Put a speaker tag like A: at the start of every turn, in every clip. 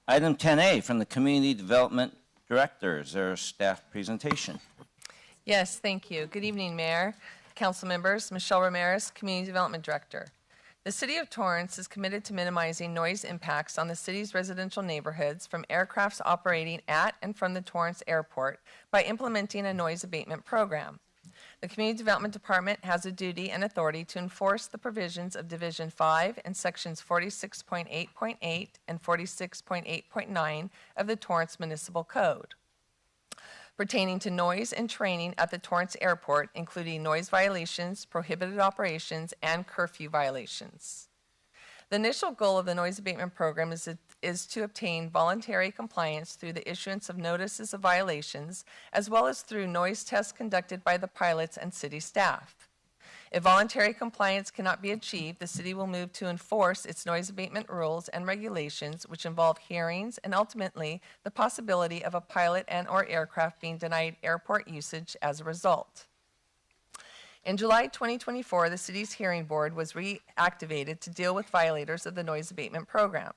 A: Item 10A from the Community Development Director. Is there a staff presentation?
B: Yes, thank you. Good evening, Mayor, Council members. Michelle Ramirez, Community Development Director. The City of Torrance is committed to minimizing noise impacts on the city's residential neighborhoods from aircrafts operating at and from the Torrance Airport by implementing a noise abatement program. The Community Development Department has a duty and authority to enforce the provisions of Division 5 and Sections 46.8.8 and 46.8.9 of the Torrance Municipal Code pertaining to noise and training at the Torrance Airport, including noise violations, prohibited operations, and curfew violations. The initial goal of the noise abatement program is to obtain voluntary compliance through the issuance of notices of violations, as well as through noise tests conducted by the pilots and city staff. If voluntary compliance cannot be achieved, the city will move to enforce its noise abatement rules and regulations, which involve hearings and ultimately the possibility of a pilot and/or aircraft being denied airport usage as a result. In July 2024, the city's hearing board was reactivated to deal with violators of the noise abatement program.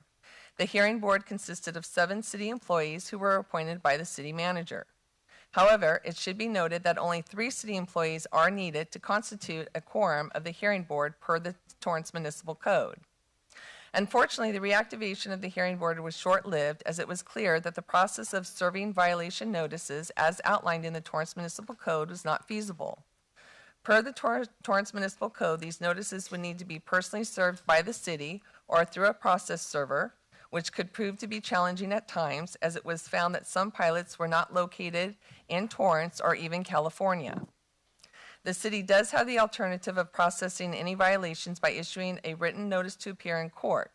B: The hearing board consisted of 7 city employees who were appointed by the city manager. However, it should be noted that only 3 city employees are needed to constitute a quorum of the hearing board per the Torrance Municipal Code. Unfortunately, the reactivation of the hearing board was short-lived, as it was clear that the process of serving violation notices as outlined in the Torrance Municipal Code was not feasible. Per the Torrance Municipal Code, these notices would need to be personally served by the city or through a process server, which could prove to be challenging at times, as it was found that some pilots were not located in Torrance or even California. The city does have the alternative of processing any violations by issuing a written notice to appear in court.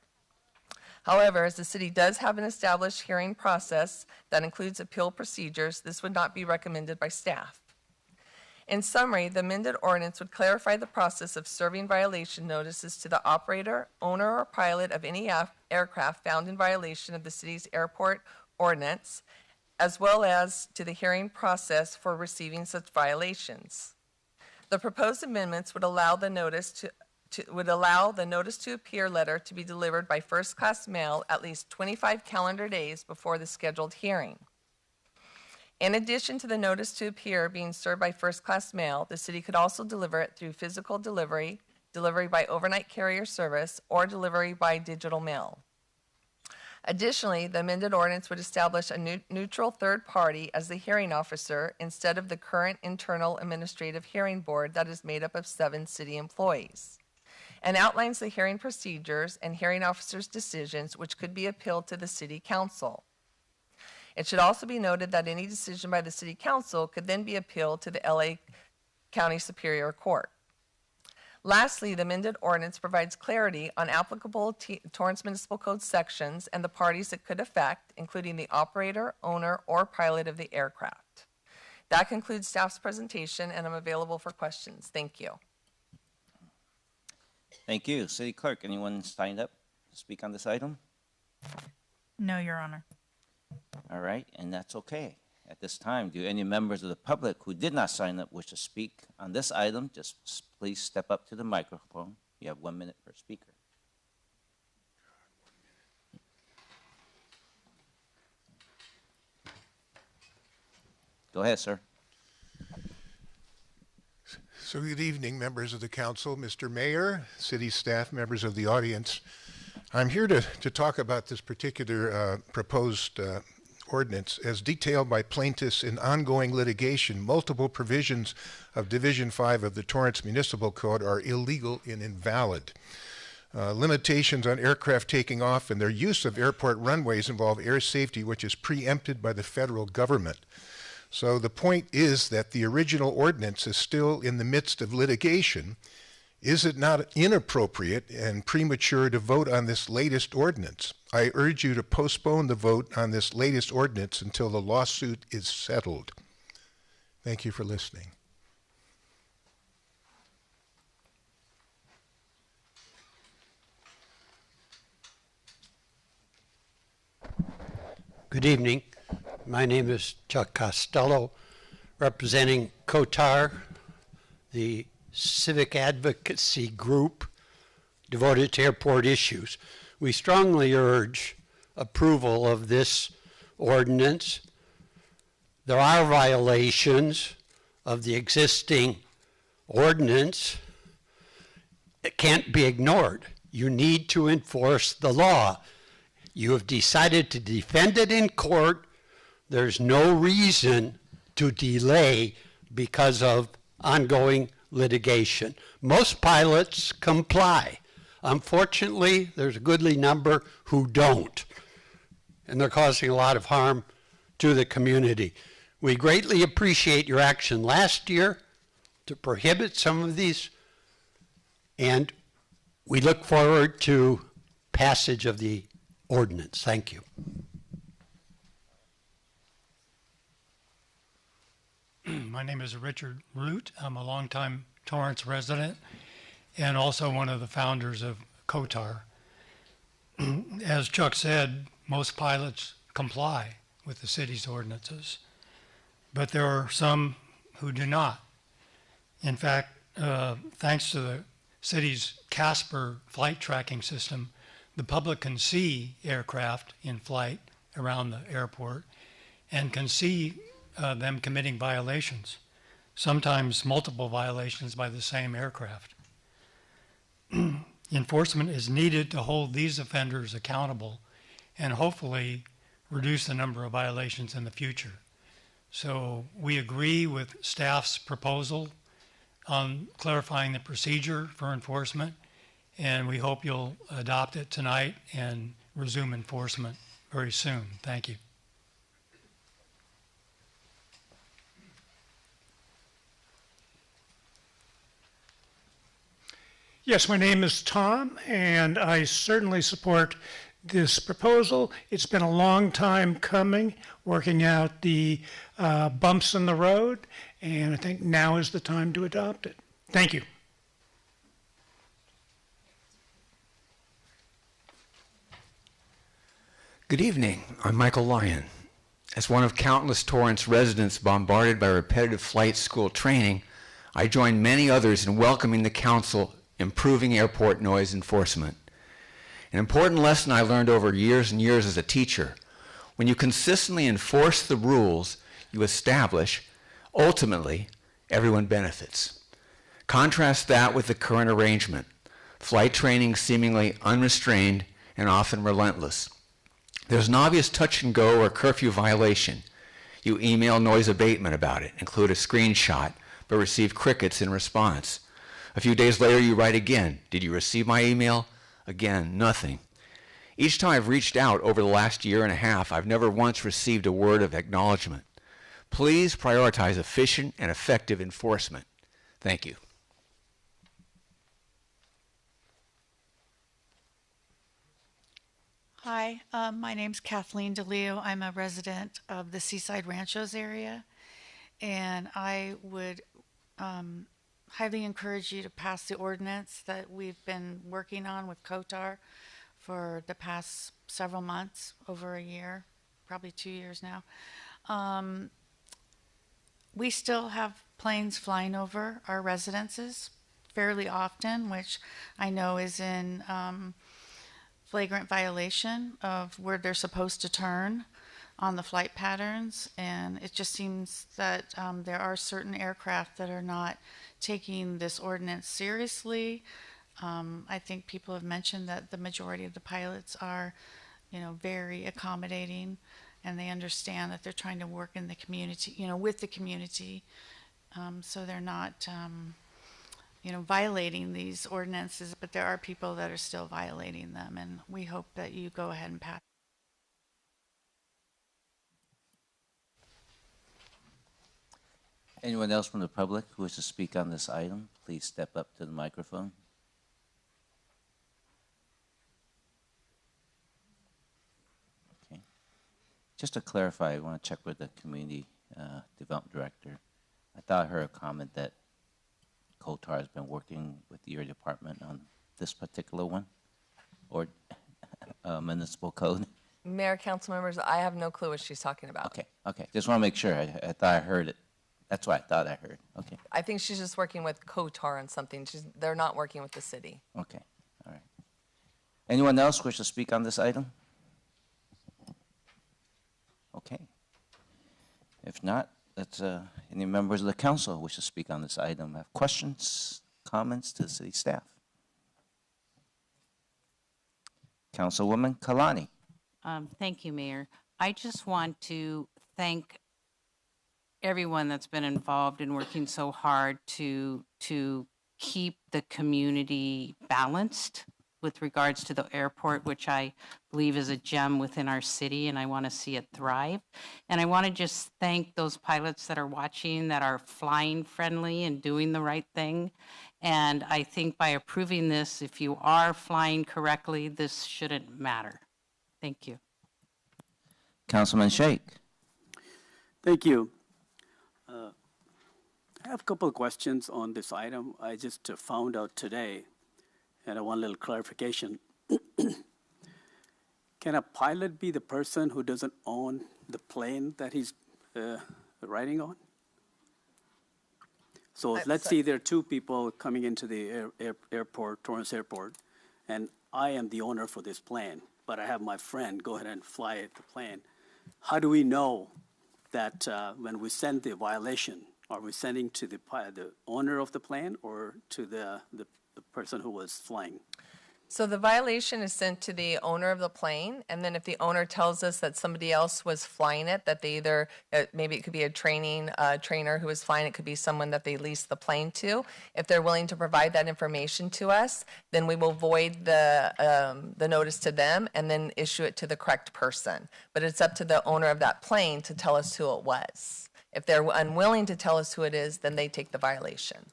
B: However, as the city does have an established hearing process that includes appeal procedures, this would not be recommended by staff. In summary, the amended ordinance would clarify the process of serving violation notices to the operator, owner, or pilot of any aircraft found in violation of the city's airport ordinance, as well as to the hearing process for receiving such violations. The proposed amendments would allow the notice to appear letter to be delivered by first-class mail at least 25 calendar days before the scheduled hearing. In addition to the notice to appear being served by first-class mail, the city could also deliver it through physical delivery, delivery by overnight carrier service, or delivery by digital mail. Additionally, the amended ordinance would establish a neutral third party as the hearing officer instead of the current internal administrative hearing board that is made up of 7 city employees, and outlines the hearing procedures and hearing officer's decisions, which could be appealed to the city council. It should also be noted that any decision by the City Council could then be appealed to the LA County Superior Court. Lastly, the amended ordinance provides clarity on applicable Torrance Municipal Code sections and the parties it could affect, including the operator, owner, or pilot of the aircraft. That concludes staff's presentation, and I'm available for questions. Thank you.
A: Thank you. City Clerk, anyone signed up to speak on this item?
C: No, Your Honor.
A: All right, and that's okay. At this time, do any members of the public who did not sign up wish to speak on this item? Just please step up to the microphone. You have 1 minute per speaker. Go ahead, sir.
D: So good evening, members of the council, Mr. Mayor, city staff, members of the audience. I'm here to talk about this particular proposed ordinance. As detailed by plaintiffs in ongoing litigation, multiple provisions of Division 5 of the Torrance Municipal Code are illegal and invalid. Limitations on aircraft taking off and their use of airport runways involve air safety, which is preempted by the federal government. So the point is that the original ordinance is still in the midst of litigation. Is it not inappropriate and premature to vote on this latest ordinance? I urge you to postpone the vote on this latest ordinance until the lawsuit is settled. Thank you for listening.
E: Good evening. My name is Chuck Costello, representing COTAR, the civic advocacy group devoted to airport issues. We strongly urge approval of this ordinance. There are violations of the existing ordinance. It can't be ignored. You need to enforce the law. You have decided to defend it in court. There's no reason to delay because of ongoing litigation. Most pilots comply. Unfortunately, there's a goodly number who don't, and they're causing a lot of harm to the community. We greatly appreciate your action last year to prohibit some of these, and we look forward to passage of the ordinance. Thank you.
F: My name is Richard Root. I'm a longtime Torrance resident and also one of the founders of COTAR. As Chuck said, most pilots comply with the city's ordinances, but there are some who do not. In fact, thanks to the city's Casper flight tracking system, the public can see aircraft in flight around the airport and can see them committing violations, sometimes multiple violations by the same aircraft. Enforcement is needed to hold these offenders accountable and hopefully reduce the number of violations in the future. So we agree with staff's proposal on clarifying the procedure for enforcement, and we hope you'll adopt it tonight and resume enforcement very soon. Thank you.
G: Yes, my name is Tom, and I certainly support this proposal. It's been a long time coming, working out the bumps in the road, and I think now is the time to adopt it. Thank you.
H: Good evening. I'm Michael Lyon. As one of countless Torrance residents bombarded by repetitive flight school training, I join many others in welcoming the council improving airport noise enforcement. An important lesson I learned over years and years as a teacher: when you consistently enforce the rules you establish, ultimately, everyone benefits. Contrast that with the current arrangement: flight training seemingly unrestrained and often relentless. There's an obvious touch and go or curfew violation. You email noise abatement about it, include a screenshot, but receive crickets in response. A few days later, you write again. Did you receive my email? Again, nothing. Each time I've reached out over the last year and a half, I've never once received a word of acknowledgement. Please prioritize efficient and effective enforcement. Thank you.
C: Hi, my name's Kathleen DeLeo. I'm a resident of the Seaside Ranchos area, and I would highly encourage you to pass the ordinance that we've been working on with COTAR for the past several months, over a year, probably 2 years now. We still have planes flying over our residences fairly often, which I know is in flagrant violation of where they're supposed to turn on the flight patterns, and it just seems that there are certain aircraft that are not taking this ordinance seriously. I think people have mentioned that the majority of the pilots are, very accommodating, and they understand that they're trying to work in the community, with the community, so they're not, violating these ordinances, but there are people that are still violating them, and we hope that you go ahead and pass.
A: Anyone else from the public who wishes to speak on this item, please step up to the microphone. Okay. Just to clarify, I want to check with the community development director. I thought I heard a comment that COTAR has been working with your department on this particular one, or municipal code.
B: Mayor, council members, I have no clue what she's talking about.
A: Okay. Just want to make sure. I thought I heard it. That's what I thought I heard. Okay.
B: I think she's just working with COTAR on something. They're not working with the city.
A: Okay. All right. Anyone else wish to speak on this item? Okay. If not, any members of the council wish to speak on this item, have questions, comments to the city staff? Councilwoman Kalani.
I: Thank you, Mayor. I just want to thank everyone that's been involved in working so hard to keep the community balanced with regards to the airport, which I believe is a gem within our city, and I want to see it thrive. And I want to just thank those pilots that are watching, that are flying friendly and doing the right thing. And I think by approving this, if you are flying correctly, this shouldn't matter. Thank you.
A: Councilman Sheikh.
J: Thank you. I have a couple of questions on this item. I just found out today, and I want a little clarification. Can a pilot be the person who doesn't own the plane that he's riding on? So let's say there are two people coming into the airport, Torrance Airport, and I am the owner for this plane, but I have my friend go ahead and fly the plane. How do we know that when we send the violation, are we sending to the owner of the plane or to the person who was flying?
B: So the violation is sent to the owner of the plane, and then if the owner tells us that somebody else was flying it, that they either, maybe it could be a trainer who was flying it, could be someone that they leased the plane to. If they're willing to provide that information to us, then we will void the notice to them and then issue it to the correct person. But it's up to the owner of that plane to tell us who it was. If they're unwilling to tell us who it is, then they take the violation.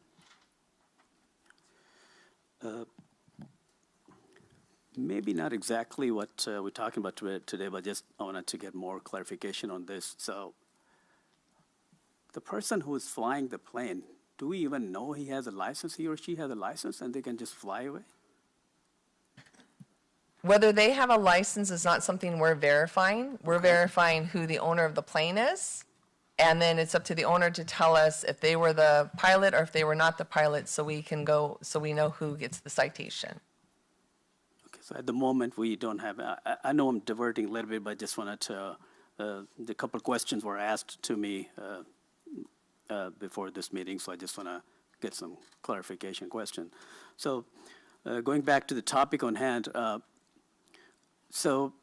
J: Maybe not exactly what we're talking about today, but just I wanted to get more clarification on this. So the person who is flying the plane, do we even know he has a license, he or she has a license, and they can just fly away?
B: Whether they have a license is not something we're verifying. We're verifying who the owner of the plane is. And then it's up to the owner to tell us if they were the pilot or if they were not the pilot, so we can go, so we know who gets the citation.
J: Okay, so at the moment we don't have, I know I'm diverting a little bit, but I just wanted to, the couple of questions were asked to me before this meeting, so I just want to get some clarification question. So going back to the topic on hand, so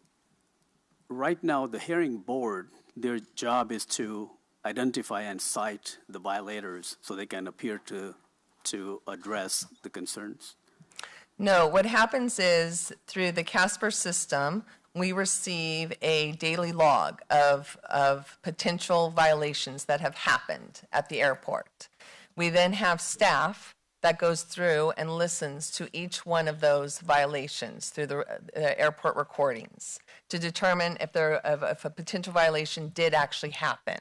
J: right now the hearing board, their job is to identify and cite the violators so they can appear to address the concerns?
B: No, what happens is through the Casper system, we receive a daily log of potential violations that have happened at the airport. We then have staff that goes through and listens to each one of those violations through the airport recordings to determine if a potential violation did actually happen.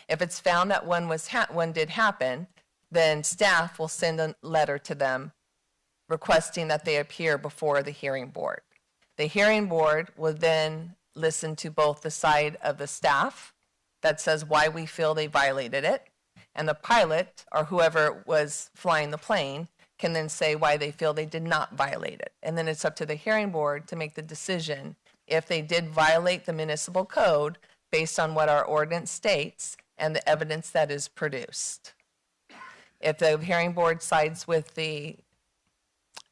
B: If it's found that one did happen, then staff will send a letter to them requesting that they appear before the hearing board. The hearing board will then listen to both the side of the staff that says why we feel they violated it, and the pilot or whoever was flying the plane can then say why they feel they did not violate it. And then it's up to the hearing board to make the decision if they did violate the municipal code based on what our ordinance states and the evidence that is produced. If the hearing board sides with the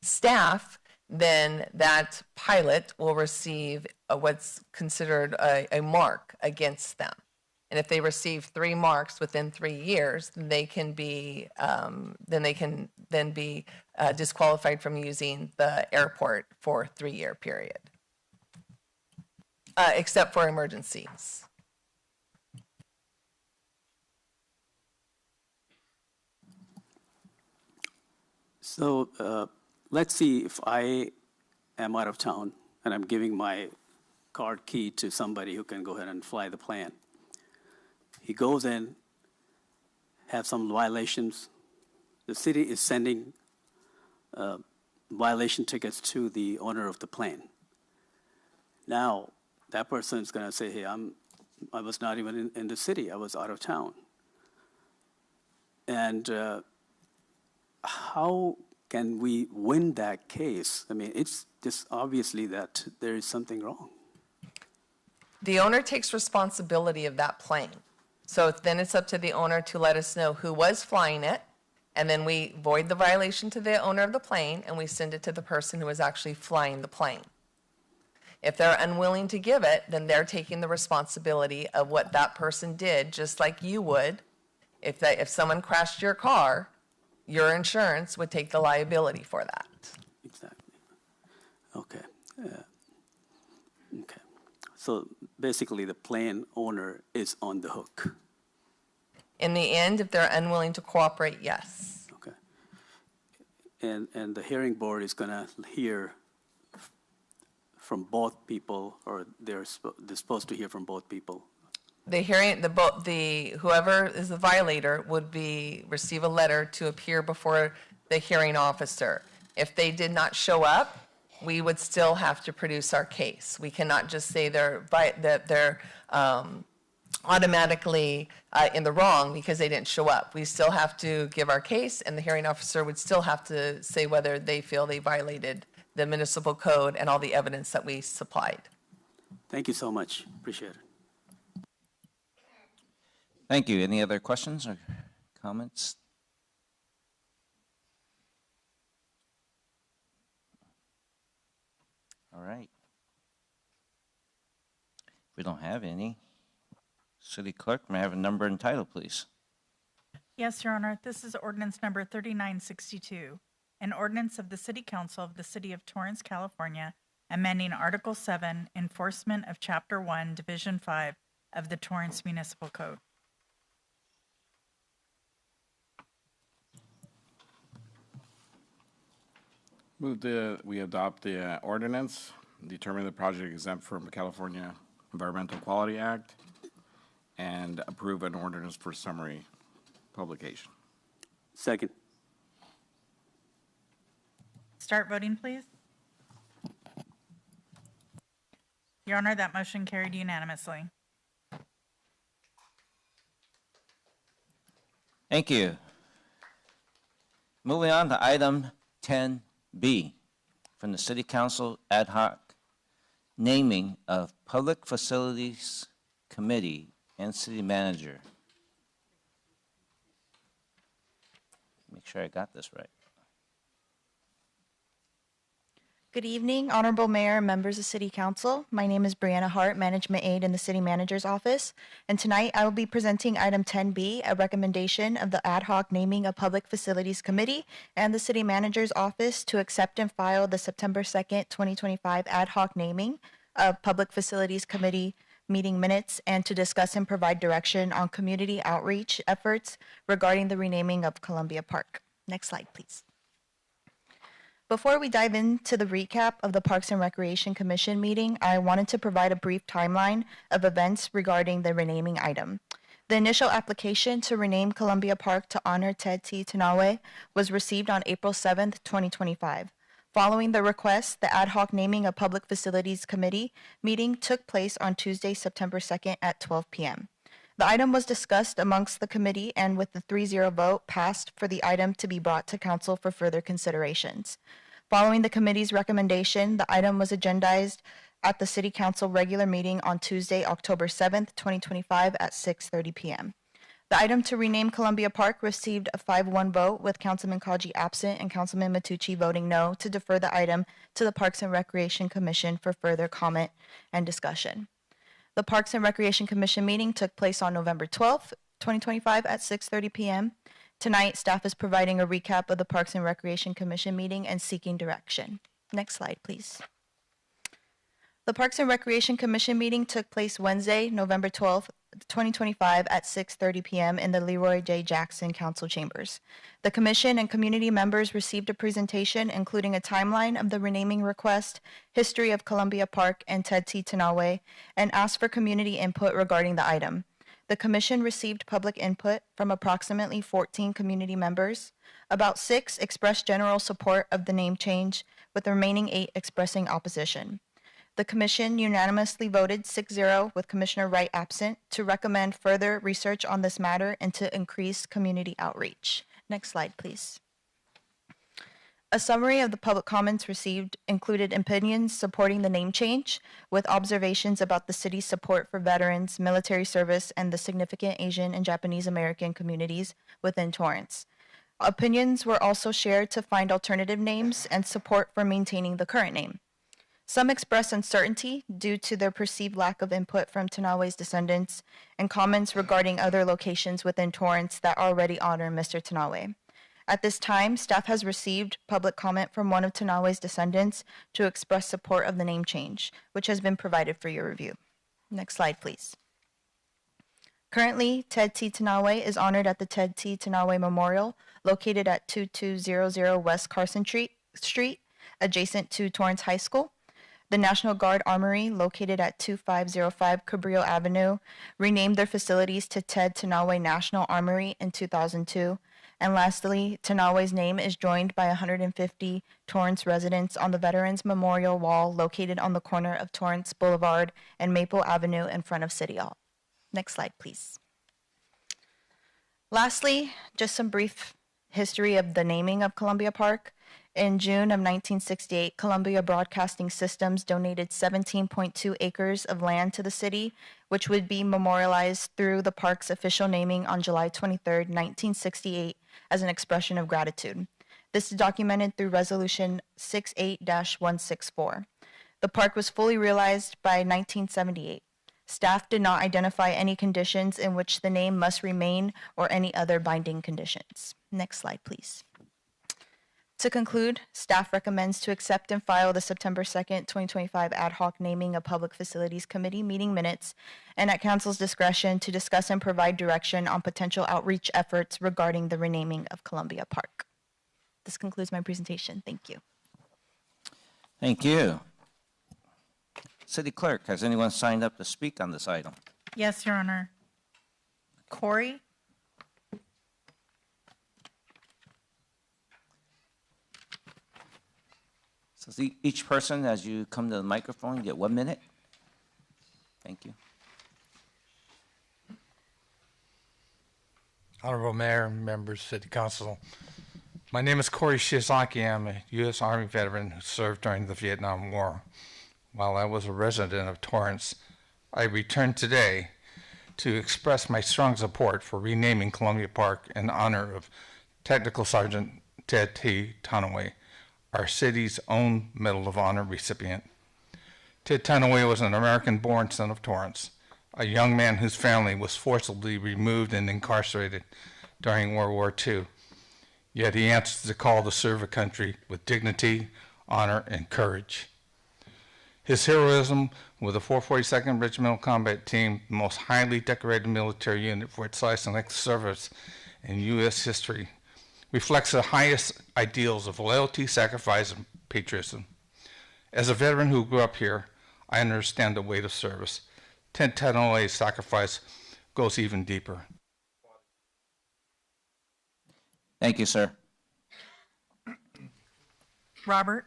B: staff, then that pilot will receive what's considered a mark against them. And if they receive 3 marks within 3 years, they can be disqualified from using the airport for a 3-year period, except for emergencies.
J: So let's see if I am out of town and I'm giving my card key to somebody who can go ahead and fly the plane. He goes in, have some violations. The city is sending violation tickets to the owner of the plane. Now, that person is going to say, hey, I was not even in the city. I was out of town. And how can we win that case? I mean, it's just obviously that there is something wrong.
B: The owner takes responsibility of that plane. So then it's up to the owner to let us know who was flying it, and then we void the violation to the owner of the plane, and we send it to the person who was actually flying the plane. If they're unwilling to give it, then they're taking the responsibility of what that person did, just like you would. If someone crashed your car, your insurance would take the liability for that.
J: Exactly. Okay. Okay. So basically, the plane owner is on the hook.
B: In the end, if they're unwilling to cooperate, yes.
J: Okay. And the hearing board is going to hear from both people, or they're supposed to hear from both people.
B: The hearing, whoever is the violator would receive a letter to appear before the hearing officer. If they did not show up, we would still have to produce our case. We cannot just say that they're automatically in the wrong because they didn't show up. We still have to give our case, and the hearing officer would still have to say whether they feel they violated the municipal code and all the evidence that we supplied.
J: Thank you so much. Appreciate it.
A: Thank you. Any other questions or comments? All right. If we don't have any, City Clerk, may I have a number and title, please?
K: Yes, Your Honor. This is ordinance number 3962, an ordinance of the City Council of the City of Torrance, California, amending Article 7, Enforcement of Chapter 1, Division 5 of the Torrance Municipal Code.
L: We adopt the ordinance, determine the project exempt from California Environmental Quality Act, and approve an ordinance for summary publication.
J: Second.
K: Start voting, please. Your Honor, that motion carried unanimously.
A: Thank you. Moving on to item 10B from the City Council Ad Hoc Naming of Public Facilities Committee and City Manager. Make sure I got this right.
M: Good evening, Honorable Mayor and members of City Council. My name is Brianna Hart, Management Aide in the City Manager's Office. And tonight I will be presenting item 10B, a recommendation of the Ad Hoc Naming of Public Facilities Committee and the City Manager's Office to accept and file the September 2nd, 2025 Ad Hoc Naming of Public Facilities Committee meeting minutes and to discuss and provide direction on community outreach efforts regarding the renaming of Columbia Park. Next slide, please. Before we dive into the recap of the Parks and Recreation Commission meeting, I wanted to provide a brief timeline of events regarding the renaming item. The initial application to rename Columbia Park to honor Ted T. Tanawe was received on April 7th, 2025. Following the request, the Ad Hoc Naming of Public Facilities Committee meeting took place on Tuesday, September 2nd at 12 p.m. The item was discussed amongst the committee and with the 3-0 vote passed for the item to be brought to council for further considerations. Following the committee's recommendation, the item was agendized at the City Council regular meeting on Tuesday, October 7th, 2025 at 6:30 p.m. The item to rename Columbia Park received a 5-1 vote with Councilman Kaji absent and Councilman Matucci voting no to defer the item to the Parks and Recreation Commission for further comment and discussion. The Parks and Recreation Commission meeting took place on November 12th, 2025 at 6:30 p.m. Tonight, staff is providing a recap of the Parks and Recreation Commission meeting and seeking direction. Next slide, please. The Parks and Recreation Commission meeting took place Wednesday, November 12th, 2025 at 6:30 p.m. in the Leroy J. Jackson Council Chambers. The commission and community members received a presentation including a timeline of the renaming request, history of Columbia Park and Ted T. Tanawe, and asked for community input regarding the item. The commission received public input from approximately 14 community members. About 6 expressed general support of the name change, with the remaining 8 expressing opposition. The commission unanimously voted 6-0 with Commissioner Wright absent to recommend further research on this matter and to increase community outreach. Next slide, please. A summary of the public comments received included opinions supporting the name change, with observations about the city's support for veterans, military service, and the significant Asian and Japanese American communities within Torrance. Opinions were also shared to find alternative names and support for maintaining the current name. Some expressed uncertainty due to their perceived lack of input from Tanawe's descendants and comments regarding other locations within Torrance that already honor Mr. Tanawe. At this time, staff has received public comment from one of Tanawe's descendants to express support of the name change, which has been provided for your review. Next slide, please. Currently, Ted T. Tanawe is honored at the Ted T. Tanawe Memorial, located at 2200 West Carson Street, adjacent to Torrance High School. The National Guard Armory, located at 2505 Cabrillo Avenue, renamed their facilities to Ted Tanawe National Armory in 2002. And lastly, Tanawe's name is joined by 150 Torrance residents on the Veterans Memorial Wall located on the corner of Torrance Boulevard and Maple Avenue in front of City Hall. Next slide, please. Lastly, just some brief history of the naming of Columbia Park. In June of 1968, Columbia Broadcasting Systems donated 17.2 acres of land to the city, which would be memorialized through the park's official naming on July 23, 1968, as an expression of gratitude. This is documented through Resolution 68-164. The park was fully realized by 1978. Staff did not identify any conditions in which the name must remain or any other binding conditions. Next slide, please. To conclude, staff recommends to accept and file the September 2nd, 2025 ad hoc naming of Public Facilities Committee meeting minutes, and at council's discretion to discuss and provide direction on potential outreach efforts regarding the renaming of Columbia Park. This concludes my presentation. Thank you.
A: Thank you. City Clerk, has anyone signed up to speak on this item?
K: Yes, Your Honor. Corey?
A: So each person, as you come to the microphone, get 1 minute. Thank you.
N: Honorable Mayor, members, City Council. My name is Corey Shizaki. I'm a U.S. Army veteran who served during the Vietnam War. While I was a resident of Torrance, I returned today to express my strong support for renaming Columbia Park in honor of Technical Sergeant Ted T. Tanawe, our city's own Medal of Honor recipient. Ted Tanawe was an American-born son of Torrance, a young man whose family was forcibly removed and incarcerated during World War II. Yet he answered the call to serve a country with dignity, honor, and courage. His heroism with the 442nd Regimental Combat Team, the most highly decorated military unit for its size and length of service in U.S. history, reflects the highest ideals of loyalty, sacrifice, and patriotism. As a veteran who grew up here, I understand the weight of service. Ted Tanawe's sacrifice goes even deeper.
A: Thank you, sir.
K: Robert?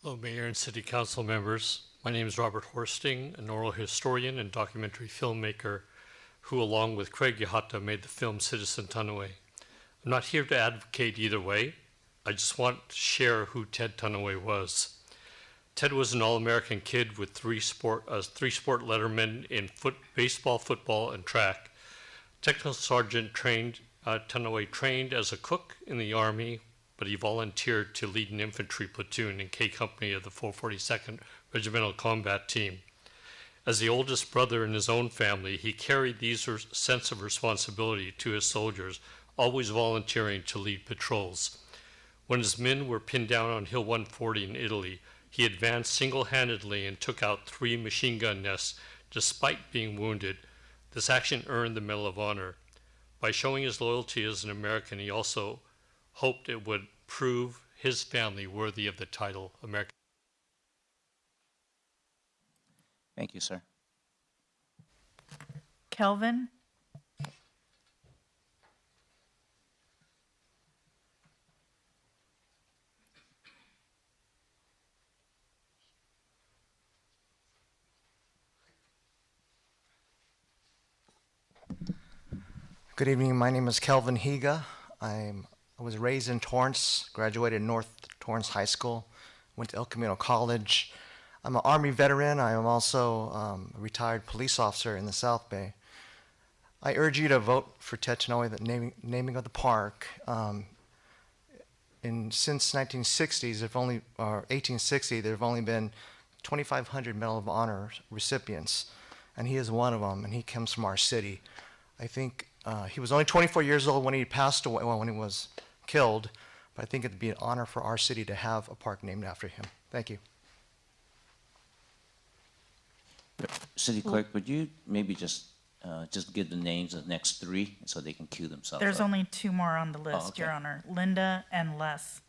O: Hello, Mayor and City Council members. My name is Robert Horsting, an oral historian and documentary filmmaker who, along with Craig Yahata, made the film Citizen Tanawe. I'm not here to advocate either way. I just want to share who Ted Tanawe was. Ted was an all-American kid with three sport lettermen in baseball, football, and track. Technical Sergeant Tanawe trained as a cook in the Army, but he volunteered to lead an infantry platoon in K Company of the 442nd Regimental Combat Team. As the oldest brother in his own family, he carried these sense of responsibility to his soldiers, always volunteering to lead patrols. When his men were pinned down on Hill 140 in Italy, he advanced single-handedly and took out 3 machine gun nests despite being wounded. This action earned the Medal of Honor. By showing his loyalty as an American, he also hoped it would prove his family worthy of the title American.
A: Thank you, sir.
K: Kelvin?
P: Good evening. My name is Kelvin Higa. I was raised in Torrance, graduated North Torrance High School, went to El Camino College. I'm an Army veteran. I am also a retired police officer in the South Bay. I urge you to vote for Ted Tanoe, the naming of the park. Since 1960s, or 1860, there have only been 2,500 Medal of Honor recipients, and he is one of them, and he comes from our city. I think he was only 24 years old when he passed away, when he was killed, but I think it'd be an honor for our city to have a park named after him. Thank you.
A: City Clerk, would you maybe just give the names of the next three so they can queue themselves
K: There's
A: up?
K: only two more on the list,
A: Oh, okay.
K: Your Honor. Linda and Les.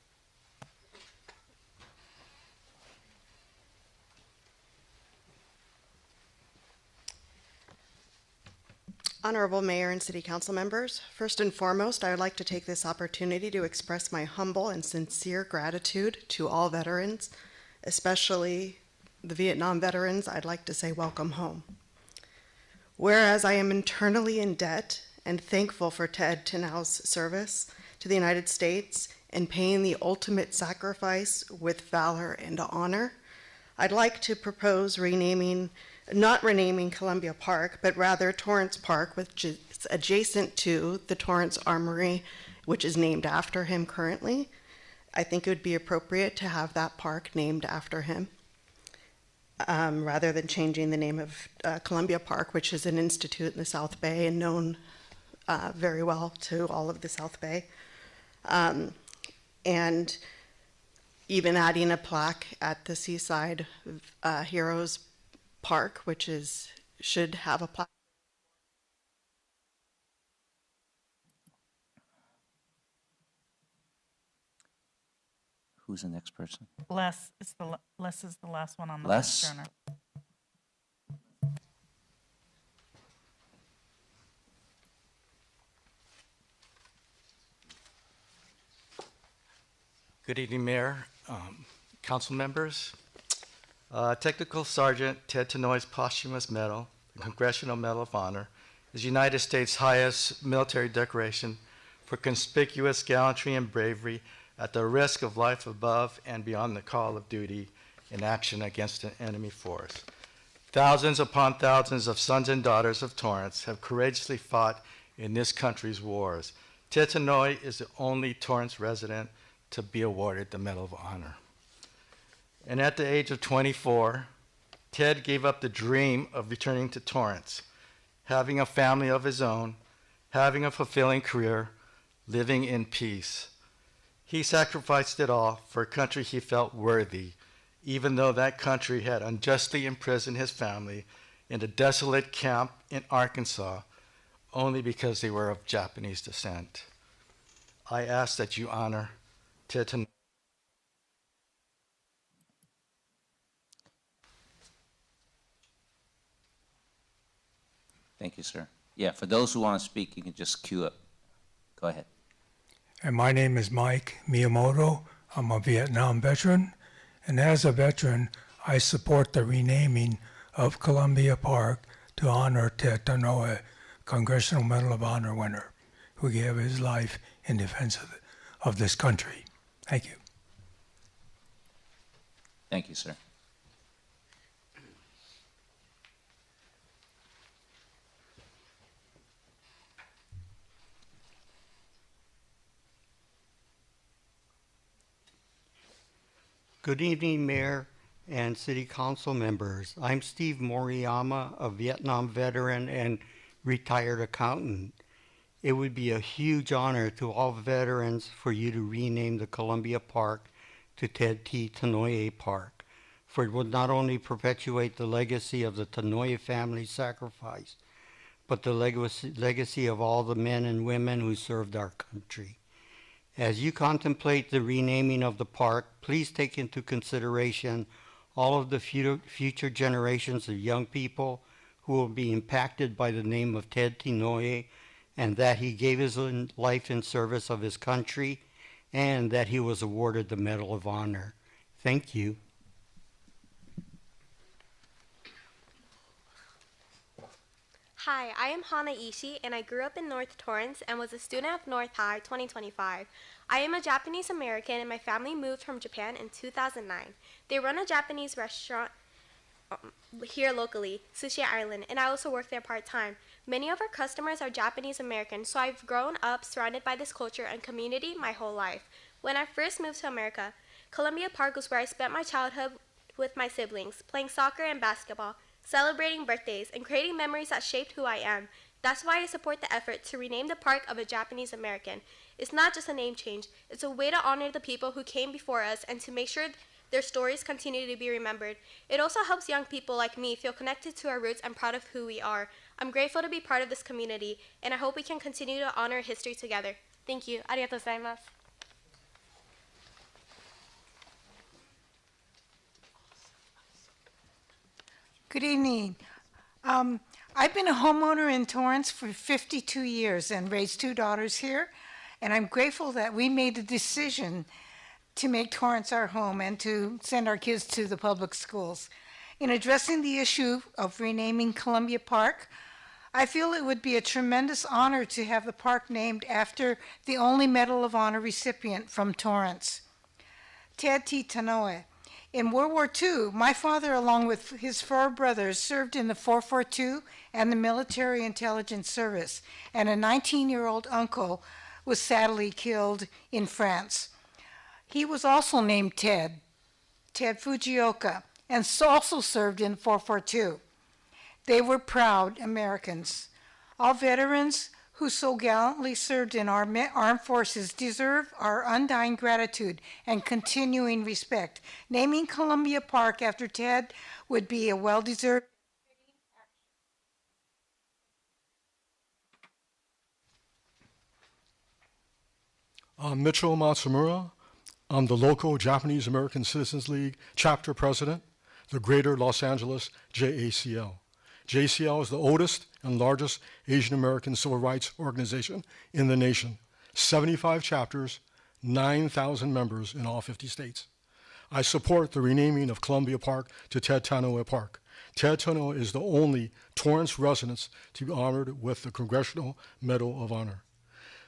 Q: Honorable Mayor and City Council members, first and foremost, I would like to take this opportunity to express my humble and sincere gratitude to all veterans, especially the Vietnam veterans. I'd like to say welcome home. Whereas I am eternally in debt and thankful for Ted Tanoe's service to the United States and paying the ultimate sacrifice with valor and honor, I'd like to propose not renaming Columbia Park, but rather Torrance Park, which is adjacent to the Torrance Armory, which is named after him currently. I think it would be appropriate to have that park named after him, rather than changing the name of Columbia Park, which is an institute in the South Bay and known very well to all of the South Bay. And even adding a plaque at the Seaside Heroes Park, which should have a plaque.
A: Who's the next person?
K: Les is the last one on the
A: Les?
K: list, Your Honor.
R: Good evening, Mayor, council members. Technical Sergeant Ted Tanoe's posthumous medal, the Congressional Medal of Honor, is the United States' highest military decoration for conspicuous gallantry and bravery at the risk of life above and beyond the call of duty in action against an enemy force. Thousands upon thousands of sons and daughters of Torrance have courageously fought in this country's wars. Ted Tanoe is the only Torrance resident to be awarded the Medal of Honor. And at the age of 24, Ted gave up the dream of returning to Torrance, having a family of his own, having a fulfilling career, living in peace. He sacrificed it all for a country he felt worthy, even though that country had unjustly imprisoned his family in a desolate camp in Arkansas, only because they were of Japanese descent. I ask that you honor Ted Tanoe.
A: Thank you, sir. Yeah, for those who want to speak, you can just queue up. Go ahead.
S: And my name is Mike Miyamoto. I'm a Vietnam veteran. And as a veteran, I support the renaming of Columbia Park to honor Ted Tanoe, Congressional Medal of Honor winner, who gave his life in defense of this country. Thank you.
A: Thank you, sir.
T: Good evening, Mayor and City Council members. I'm Steve Moriyama, a Vietnam veteran and retired accountant. It would be a huge honor to all veterans for you to rename the Columbia Park to Ted T. Tanoe Park, for it would not only perpetuate the legacy of the Tanoe family sacrifice, but the legacy of all the men and women who served our country. As you contemplate the renaming of the park, please take into consideration all of the future generations of young people who will be impacted by the name of Ted Tanoe, and that he gave his life in service of his country, and that he was awarded the Medal of Honor. Thank you.
U: Hi, I am Hana Ishii, and I grew up in North Torrance and was a student of North High 2025. I am a Japanese American, and my family moved from Japan in 2009. They run a Japanese restaurant here locally, Sushi Island, and I also work there part-time. Many of our customers are Japanese American, so I've grown up surrounded by this culture and community my whole life. When I first moved to America, Columbia Park was where I spent my childhood with my siblings, playing soccer and basketball, celebrating birthdays, and creating memories that shaped who I am. That's why I support the effort to rename the park of a Japanese American. It's not just a name change, it's a way to honor the people who came before us and to make sure their stories continue to be remembered. It also helps young people like me feel connected to our roots and proud of who we are. I'm grateful to be part of this community, and I hope we can continue to honor history together. Thank you. Arigatou gozaimasu.
V: Good evening. I've been a homeowner in Torrance for 52 years and raised 2 daughters here, and I'm grateful that we made the decision to make Torrance our home and to send our kids to the public schools. In addressing the issue of renaming Columbia Park, I feel it would be a tremendous honor to have the park named after the only Medal of Honor recipient from Torrance, Ted T. Tanoe. In World War II, my father, along with his 4 brothers, served in the 442 and the Military Intelligence Service, and a 19-year-old uncle was sadly killed in France. He was also named Ted Fujioka, and also served in 442. They were proud Americans. All veterans who so gallantly served in our armed forces deserve our undying gratitude and continuing respect. Naming Columbia Park after Ted would be a well-deserved.
W: I'm Mitchell Matsumura. I'm the local Japanese American Citizens League chapter president, the Greater Los Angeles JACL. JCL is the oldest and largest Asian American civil rights organization in the nation. 75 chapters, 9,000 members in all 50 states. I support the renaming of Columbia Park to Ted Tanoe Park. Ted Tanoe is the only Torrance resident to be honored with the Congressional Medal of Honor.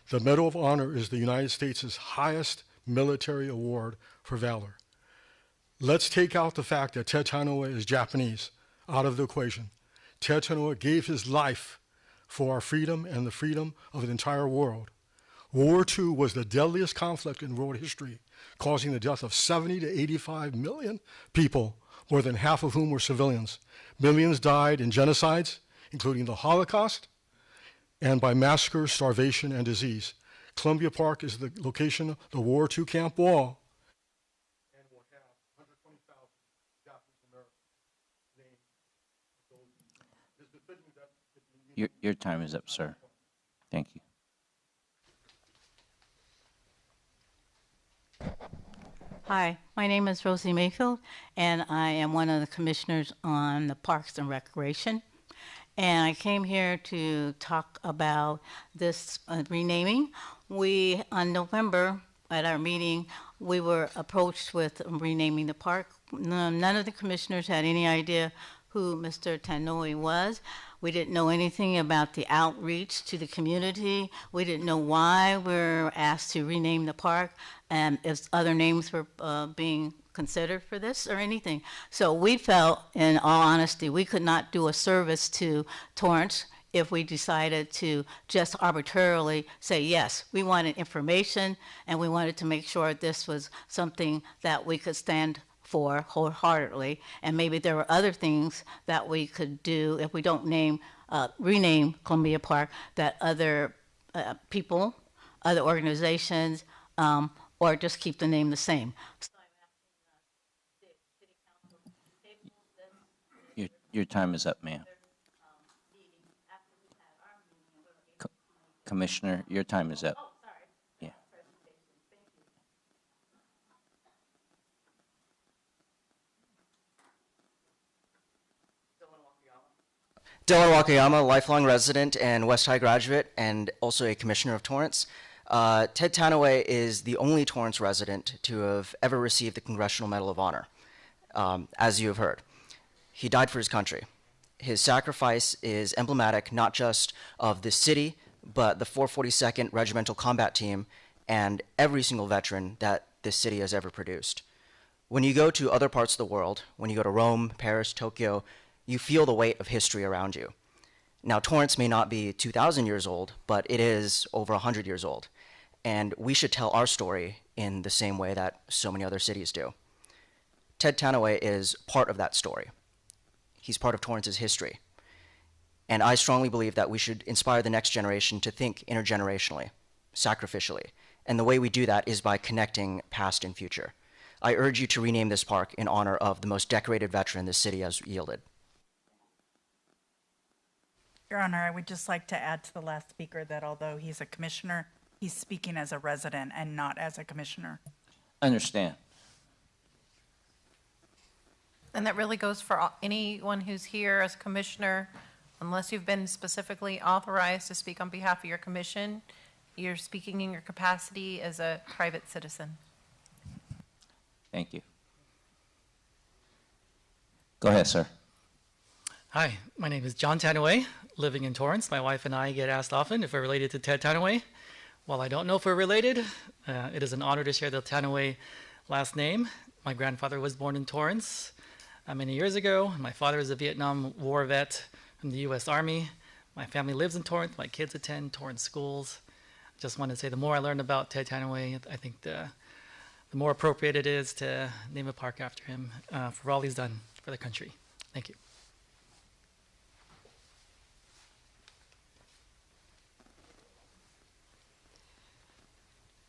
W: The Medal of Honor is the United States' highest military award for valor. Let's take out the fact that Ted Tanoe is Japanese out of the equation. Ted Tanoe gave his life for our freedom and the freedom of the entire world. World War II was the deadliest conflict in world history, causing the death of 70 to 85 million people, more than half of whom were civilians. Millions died in genocides, including the Holocaust, and by massacre, starvation, and disease. Columbia Park is the location of the World War II camp wall. And will have 120,000 Japanese Americans named those.
A: Your time is up, sir. Thank you.
X: Hi, my name is Rosie Mayfield, and I am one of the commissioners on the Parks and Recreation. And I came here to talk about this renaming. We, on November, at our meeting, we were approached with renaming the park. None of the commissioners had any idea who Mr. Tanoe was. We didn't know anything about the outreach to the community. We didn't know why we were asked to rename the park and if other names were being considered for this or anything. So we felt, in all honesty, we could not do a service to Torrance if we decided to just arbitrarily say, yes, we wanted information and we wanted to make sure this was something that we could stand for wholeheartedly. And maybe there were other things that we could do if we don't rename Columbia Park, that other people, other organizations, or just keep the name the same.
A: Your time is up, ma'am. Commissioner, your time is up. Yeah.
Y: Dylan Wakayama, lifelong resident and West High graduate, and also a commissioner of Torrance. Ted Tanoe is the only Torrance resident to have ever received the Congressional Medal of Honor, as you have heard. He died for his country. His sacrifice is emblematic not just of this city, but the 442nd Regimental Combat Team and every single veteran that this city has ever produced. When you go to other parts of the world, when you go to Rome, Paris, Tokyo, you feel the weight of history around you. Now, Torrance may not be 2,000 years old, but it is over 100 years old. And we should tell our story in the same way that so many other cities do. Ted Tanaway is part of that story. He's part of Torrance's history. And I strongly believe that we should inspire the next generation to think intergenerationally, sacrificially. And the way we do that is by connecting past and future. I urge you to rename this park in honor of the most decorated veteran this city has yielded.
K: Your Honor, I would just like to add to the last speaker that although he's a commissioner, he's speaking as a resident and not as a commissioner.
A: Understand.
D: And that really goes for anyone who's here as commissioner, unless you've been specifically authorized to speak on behalf of your commission, you're speaking in your capacity as a private citizen.
A: Thank you. Go ahead, sir.
E: Hi, my name is John Tanaway, living in Torrance. My wife and I get asked often if we're related to Ted Tanaway. While I don't know if we're related, it is an honor to share the Tanaway last name. My grandfather was born in Torrance many years ago. My father is a Vietnam War vet from the U.S. Army. My family lives in Torrance. My kids attend Torrance schools. Just want to say the more I learn about Ted Tanaway, I think the more appropriate it is to name a park after him for all he's done for the country. Thank you.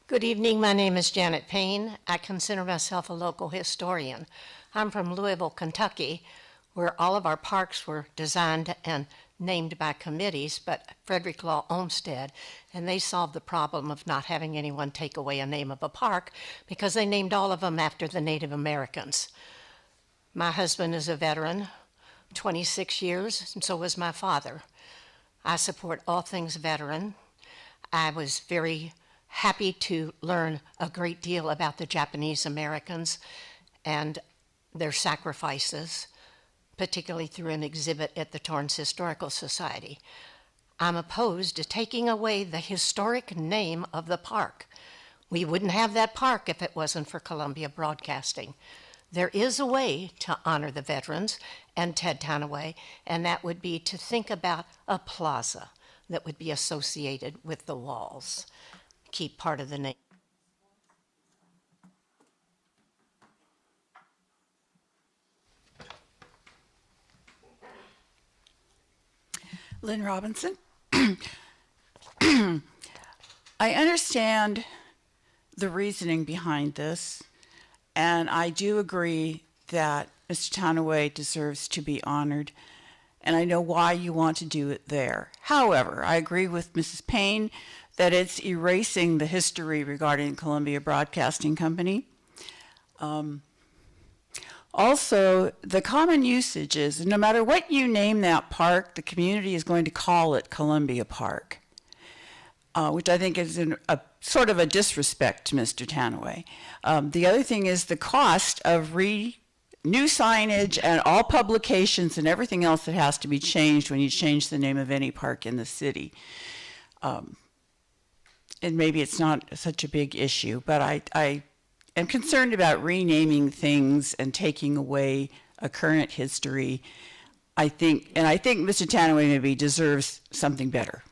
F: Good evening. My name is Janet Payne. I consider myself a local historian. I'm from Louisville, Kentucky, where all of our parks were designed and named by committees, but Frederick Law Olmsted, and they solved the problem of not having anyone take away a name of a park because they named all of them after the Native Americans. My husband is a veteran, 26 years, and so was my father. I support all things veteran. I was very happy to learn a great deal about the Japanese Americans and their sacrifices, particularly through an exhibit at the Torrance Historical Society. I'm opposed to taking away the historic name of the park. We wouldn't have that park if it wasn't for Columbia Broadcasting. There is a way to honor the veterans and Ted Tanaway, and that would be to think about a plaza that would be associated with the walls. Keep part of the name.
G: Lynn Robinson. I understand the reasoning behind this, and I do agree that Mr. Tanaway deserves to be honored, and I know why you want to do it there. However, I agree with Mrs. Payne that it's erasing the history regarding Columbia Broadcasting Company. Also, the common usage is no matter what you name that park, the community is going to call it Columbia Park, which I think is a sort of a disrespect to Mr. Tanaway. The other thing is the cost of new signage and all publications and everything else that has to be changed when you change the name of any park in the city. And maybe it's not such a big issue, but I am concerned about renaming things and taking away a current history. I think Mr. Tanaway maybe deserves something better.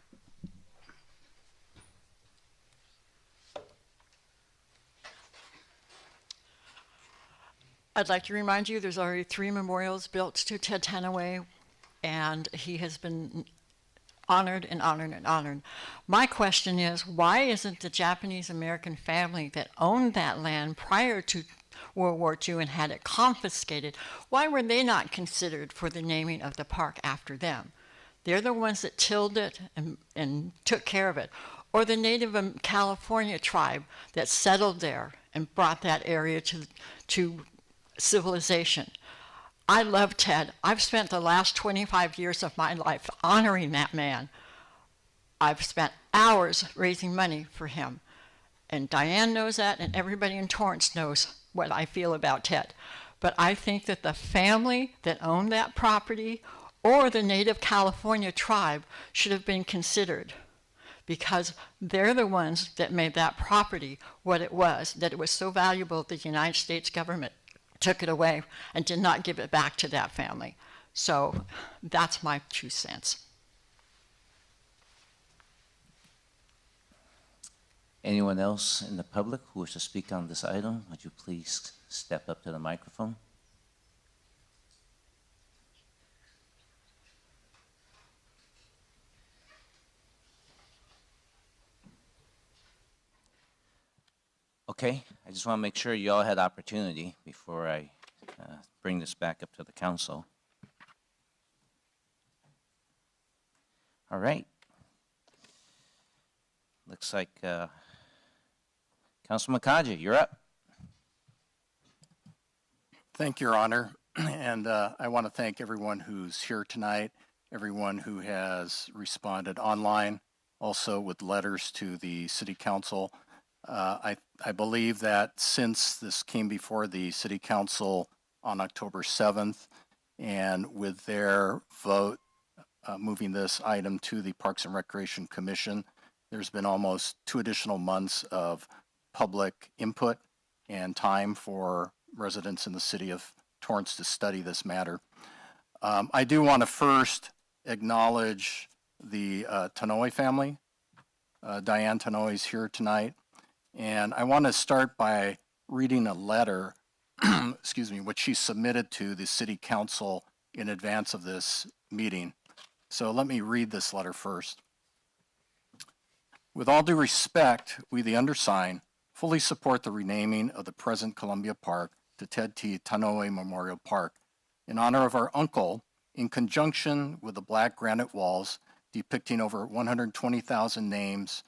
H: I'd like to remind you there's already 3 memorials built to Ted Tanaway, and he has been honored and honored and honored. My question is, why isn't the Japanese American family that owned that land prior to World War II and had it confiscated, why were they not considered for the naming of the park after them? They're the ones that tilled it and took care of it. Or the Native California tribe that settled there and brought that area to civilization. I love Ted. I've spent the last 25 years of my life honoring that man. I've spent hours raising money for him. And Diane knows that, and everybody in Torrance knows what I feel about Ted. But I think that the family that owned that property or the Native California tribe should have been considered, because they're the ones that made that property what it was, that it was so valuable that the United States government took it away and did not give it back to that family. So that's my 2 cents.
A: Anyone else in the public who wishes to speak on this item, would you please step up to the microphone? Okay, I just want to make sure you all had opportunity before I bring this back up to the council. All right. Looks like Councilman Kaji, you're up.
B: Thank you, Your Honor. And I want to thank everyone who's here tonight, everyone who has responded online, also with letters to the City Council. I believe that since this came before the City Council on October 7th, and with their vote moving this item to the Parks and Recreation Commission, there's been almost 2 additional months of public input and time for residents in the city of Torrance to study this matter. I do want to first acknowledge the Tanoe family. Diane Tanoe is here tonight. And I want to start by reading a letter, excuse me, which she submitted to the City Council in advance of this meeting. So let me read this letter first. With all due respect, we, the undersigned, fully support the renaming of the present Columbia Park to Ted T. Tanoe Memorial Park in honor of our uncle, in conjunction with the black granite walls depicting over 120,000 names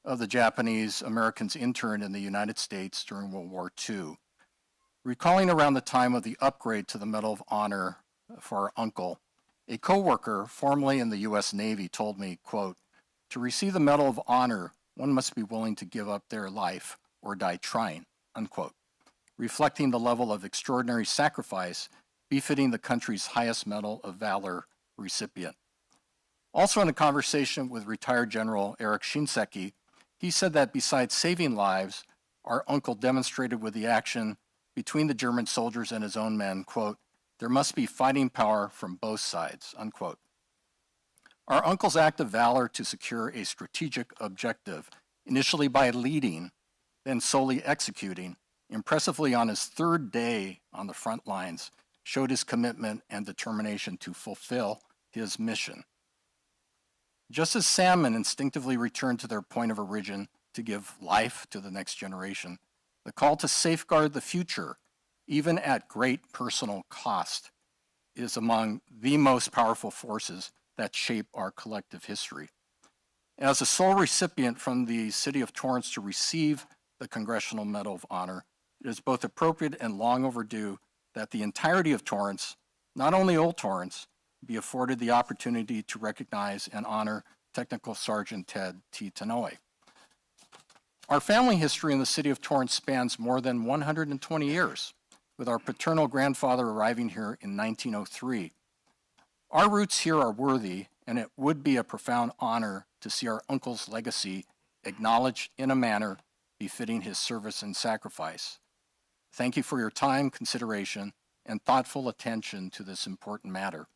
B: of the Japanese Americans interned in the United States during World War II. Recalling around the time of the upgrade to the Medal of Honor for our uncle, a co-worker formerly in the U.S. Navy told me, quote, "To receive the Medal of Honor, one must be willing to give up their life or die trying," unquote, reflecting the level of extraordinary sacrifice befitting the country's highest Medal of Valor recipient. Also in a conversation with retired General Eric Shinseki, he said that besides saving lives, our uncle demonstrated with the action between the German soldiers and his own men, quote, "There must be fighting power from both sides," unquote. Our uncle's act of valor to secure a strategic objective, initially by leading, then solely executing, impressively on his 3rd day on the front lines, showed his commitment and determination to fulfill his mission. Just as salmon instinctively return to their point of origin to give life to the next generation, the call to safeguard the future, even at great personal cost, is among the most powerful forces that shape our collective history. As the sole recipient from the City of Torrance to receive the Congressional Medal of Honor, it is both appropriate and long overdue that the entirety of Torrance, not only Old Torrance, be afforded the opportunity to recognize and honor Technical Sergeant Ted T. Tanoe. Our family history in the city of Torrance spans more than 120 years, with our paternal grandfather arriving here in 1903. Our roots here are worthy, and it would be a profound honor to see our uncle's legacy acknowledged in a manner befitting his service and sacrifice. Thank you for your time, consideration, and thoughtful attention to this important matter.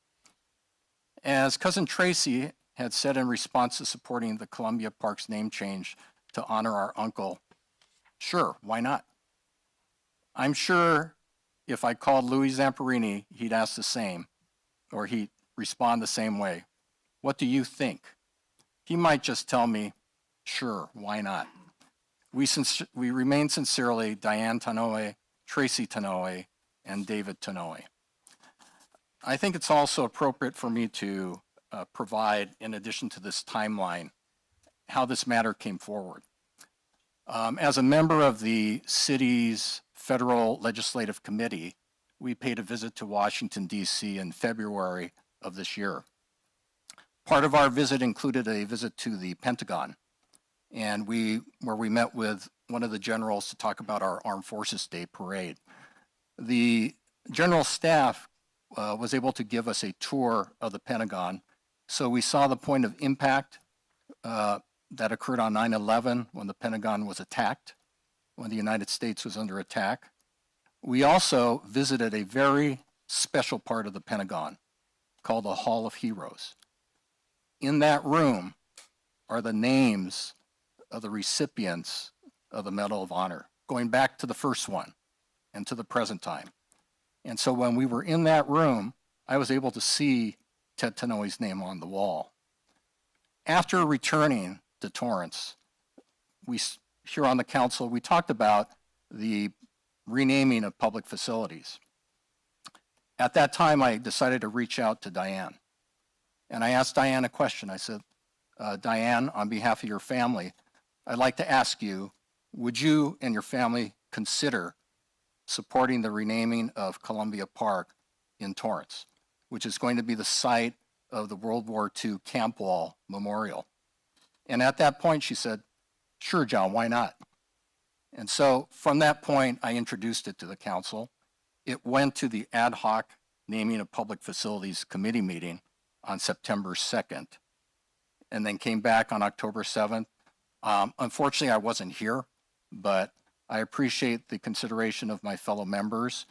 B: As Cousin Tracy had said in response to supporting the Columbia Park's name change to honor our uncle, sure, why not? I'm sure if I called Louis Zamperini, he'd ask the same, or he'd respond the same way. What do you think? He might just tell me, sure, why not? We remain sincerely Diane Tanoe, Tracy Tanoe, and David Tanoe. I think it's also appropriate for me to provide, in addition to this timeline, how this matter came forward. As a member of the city's Federal Legislative Committee, we paid a visit to Washington, D.C. in February of this year. Part of our visit included a visit to the Pentagon, and where we met with one of the generals to talk about our Armed Forces Day parade. The general staff was able to give us a tour of the Pentagon. So we saw the point of impact that occurred on 9/11 when the Pentagon was attacked, when the United States was under attack. We also visited a very special part of the Pentagon called the Hall of Heroes. In that room are the names of the recipients of the Medal of Honor, going back to the first one and to the present time. And so when we were in that room, I was able to see Ted Tanoe's name on the wall. After returning to Torrance, here on the council, we talked about the renaming of public facilities. At that time, I decided to reach out to Diane. And I asked Diane a question. I said, Diane, on behalf of your family, I'd like to ask you, would you and your family consider supporting the renaming of Columbia Park in Torrance, which is going to be the site of the World War II Camp Wall Memorial? And at that point, she said, sure, John, why not? And so from that point, I introduced it to the council. It went to the ad hoc naming of public facilities committee meeting on September 2nd, and then came back on October 7th. Unfortunately, I wasn't here, but I appreciate the consideration of my fellow members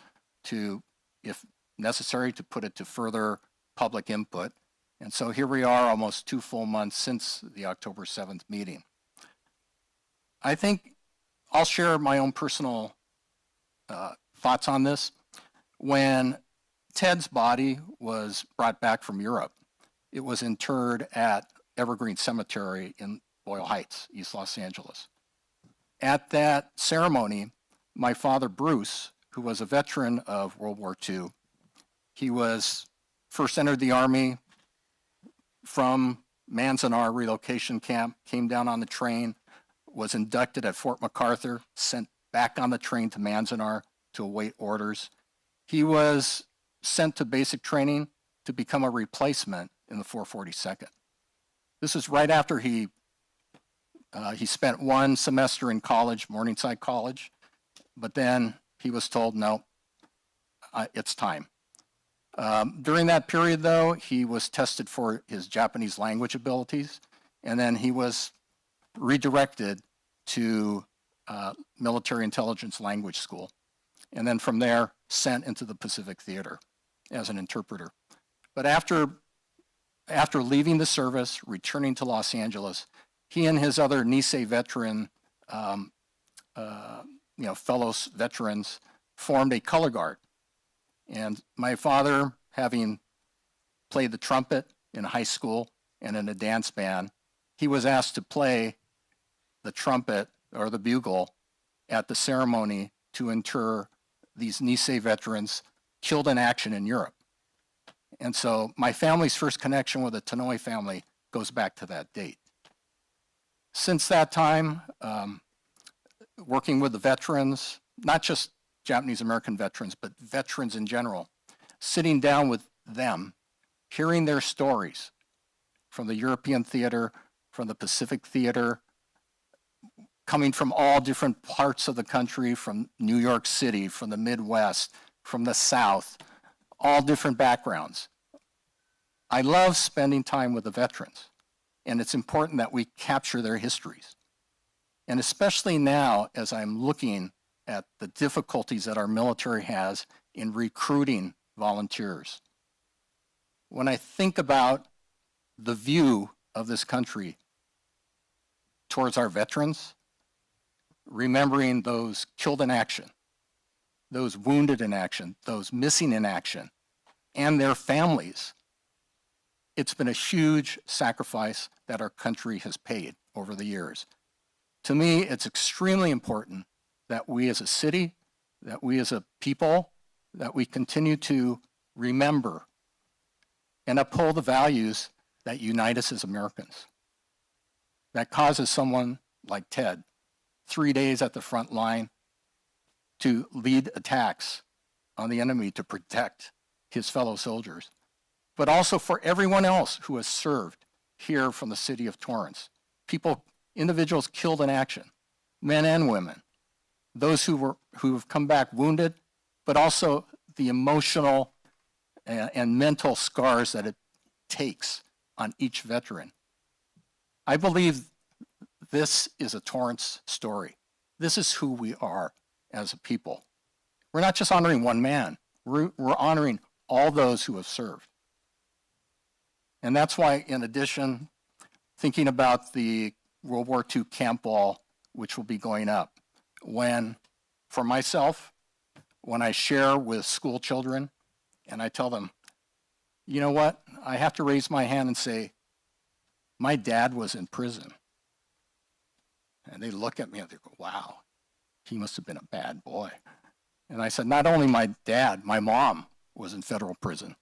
B: to, if necessary, to put it to further public input. And so here we are almost 2 full months since the October 7th meeting. I think I'll share my own personal thoughts on this. When Ted's body was brought back from Europe, it was interred at Evergreen Cemetery in Boyle Heights, East Los Angeles. At that ceremony, my father, Bruce, who was a veteran of World War II, he was first entered the Army from Manzanar relocation camp, came down on the train, was inducted at Fort MacArthur, sent back on the train to Manzanar to await orders. He was sent to basic training to become a replacement in the 442nd. This was right after he spent 1 semester in college, Morningside College, but then he was told, no, it's time. During that period, though, he was tested for his Japanese language abilities, and then he was redirected to Military Intelligence Language School, and then from there sent into the Pacific Theater as an interpreter. But after leaving the service, returning to Los Angeles, he and his other Nisei veteran, fellow veterans, formed a color guard. And my father, having played the trumpet in high school and in a dance band, he was asked to play the trumpet or the bugle at the ceremony to inter these Nisei veterans killed in action in Europe. And so my family's first connection with the Tanoe family goes back to that date. Since that time, working with the veterans, not just Japanese American veterans, but veterans in general, sitting down with them, hearing their stories from the European theater, from the Pacific theater, coming from all different parts of the country, from New York City, from the Midwest, from the South, all different backgrounds. I love spending time with the veterans, and it's important that we capture their histories. And especially now, as I'm looking at the difficulties that our military has in recruiting volunteers. When I think about the view of this country towards our veterans, remembering those killed in action, those wounded in action, those missing in action, and their families, it's been a huge sacrifice that our country has paid over the years. To me, it's extremely important that we as a city, that we as a people, that we continue to remember and uphold the values that unite us as Americans. That causes someone like Ted, 3 days at the front line, to lead attacks on the enemy to protect his fellow soldiers, but also for everyone else who has served here from the city of Torrance. People, individuals killed in action, men and women, those who have come back wounded, but also the emotional and mental scars that it takes on each veteran. I believe this is a Torrance story. This is who we are as a people. We're not just honoring one man, we're honoring all those who have served. And that's why, in addition, thinking about the World War II camp ball, which will be going up, for myself, when I share with school children and I tell them, you know what, I have to raise my hand and say, my dad was in prison. And they look at me and they go, wow, he must have been a bad boy. And I said, not only my dad, my mom was in federal prison.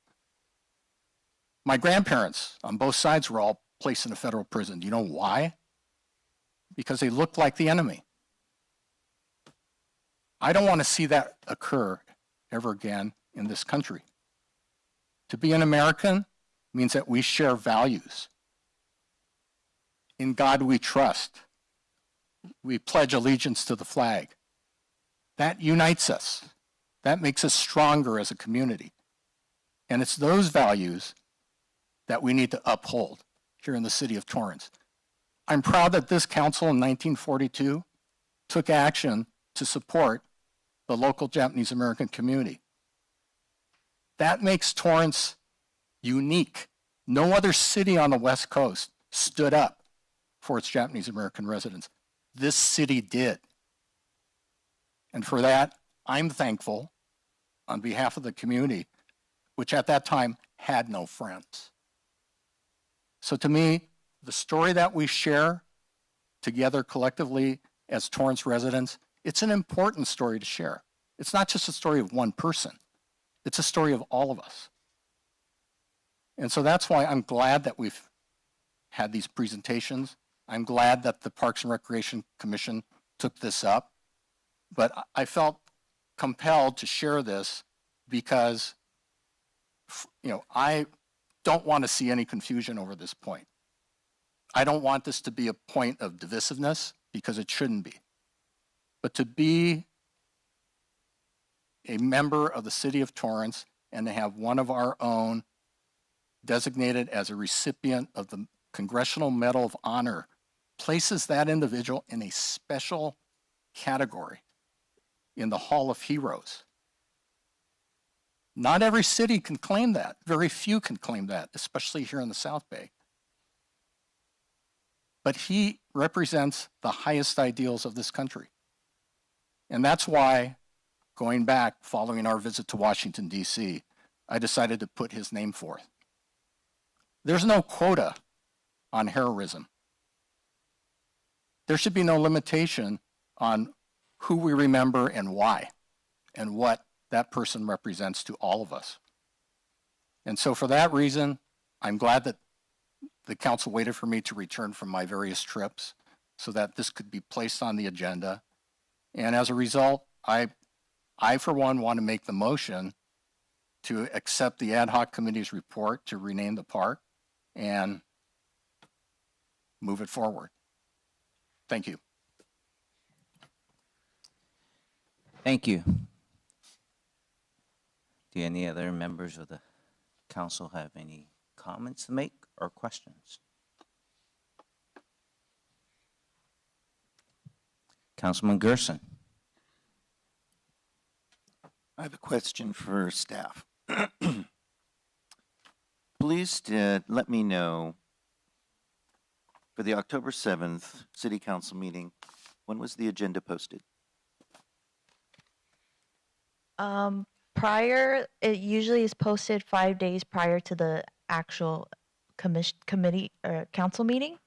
B: My grandparents on both sides were all placed in a federal prison. Do you know why? Because they looked like the enemy. I don't want to see that occur ever again in this country. To be an American means that we share values. In God we trust. We pledge allegiance to the flag. That unites us. That makes us stronger as a community. And it's those values that we need to uphold here in the city of Torrance. I'm proud that this council in 1942 took action to support the local Japanese American community. That makes Torrance unique. No other city on the West Coast stood up for its Japanese American residents. This city did. And for that, I'm thankful on behalf of the community, which at that time had no friends. So to me, the story that we share together collectively as Torrance residents, it's an important story to share. It's not just a story of one person. It's a story of all of us. And so that's why I'm glad that we've had these presentations. I'm glad that the Parks and Recreation Commission took this up. But I felt compelled to share this because, I don't want to see any confusion over this point. I don't want this to be a point of divisiveness because it shouldn't be. But to be a member of the city of Torrance and to have one of our own designated as a recipient of the Congressional Medal of Honor places that individual in a special category in the Hall of Heroes. Not every city can claim that. Very few can claim that, especially here in the South Bay. But he represents the highest ideals of this country. And that's why, going back, following our visit to Washington, D.C., I decided to put his name forth. There's no quota on heroism. There should be no limitation on who we remember and why, and what that person represents to all of us. And so for that reason, I'm glad that the council waited for me to return from my various trips so that this could be placed on the agenda. And as a result, I for one, want to make the motion to accept the ad hoc committee's report to rename the park and move it forward. Thank you.
A: Thank you. Do any other members of the council have any comments to make or questions? Councilman Gerson.
C: I have a question for staff. Please let me know for the October 7th City Council meeting, when was the agenda posted?
I: It usually is posted 5 days prior to the actual committee or council meeting.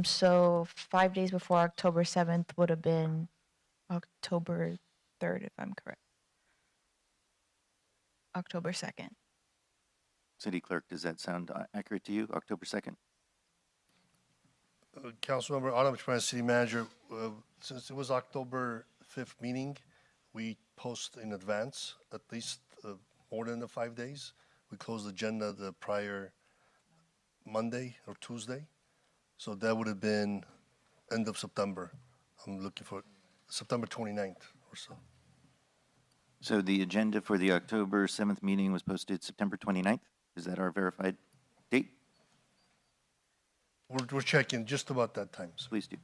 I: So 5 days before October 7th would have been October 3rd, if I'm correct. October 2nd.
C: City Clerk, does that sound accurate to you, October 2nd?
J: Councilmember Autumn, City Manager, since it was October 5th meeting, we post in advance, at least more than the 5 days. We closed the agenda the prior Monday or Tuesday. So that would have been end of September. I'm looking for September 29th or so.
C: So the agenda for the October 7th meeting was posted September 29th. Is that our verified date?
J: We're checking just about that time. So.
C: Please do.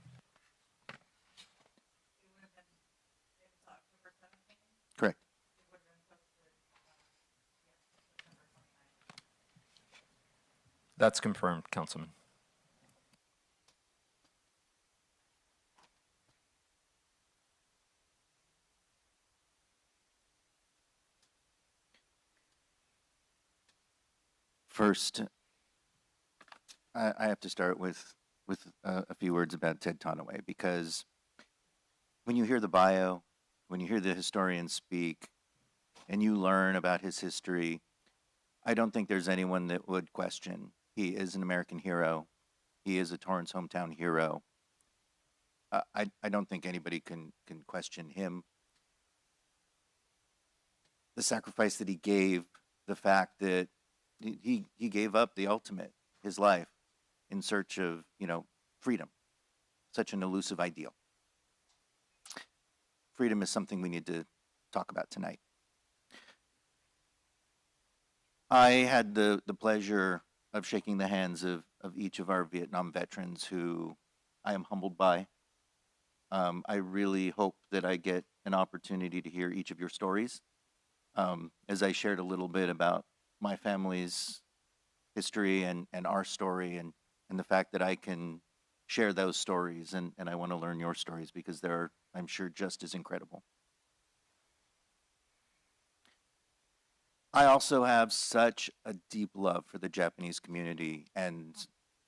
C: Correct.
L: That's confirmed, Councilman.
C: First, I have to start with a few words about Ted Tonaway, because when you hear the bio, when you hear the historian speak, and you learn about his history, I don't think there's anyone that would question. He is an American hero. He is a Torrance hometown hero. I don't think anybody can question him. The sacrifice that he gave, the fact that he gave up the ultimate, his life, in search of, freedom, such an elusive ideal. Freedom is something we need to talk about tonight. I had the pleasure of shaking the hands of each of our Vietnam veterans, who I am humbled by. I really hope that I get an opportunity to hear each of your stories. As I shared a little bit about my family's history and our story, and the fact that I can share those stories, and I want to learn your stories, because they're, I'm sure, just as incredible. I also have such a deep love for the Japanese community, and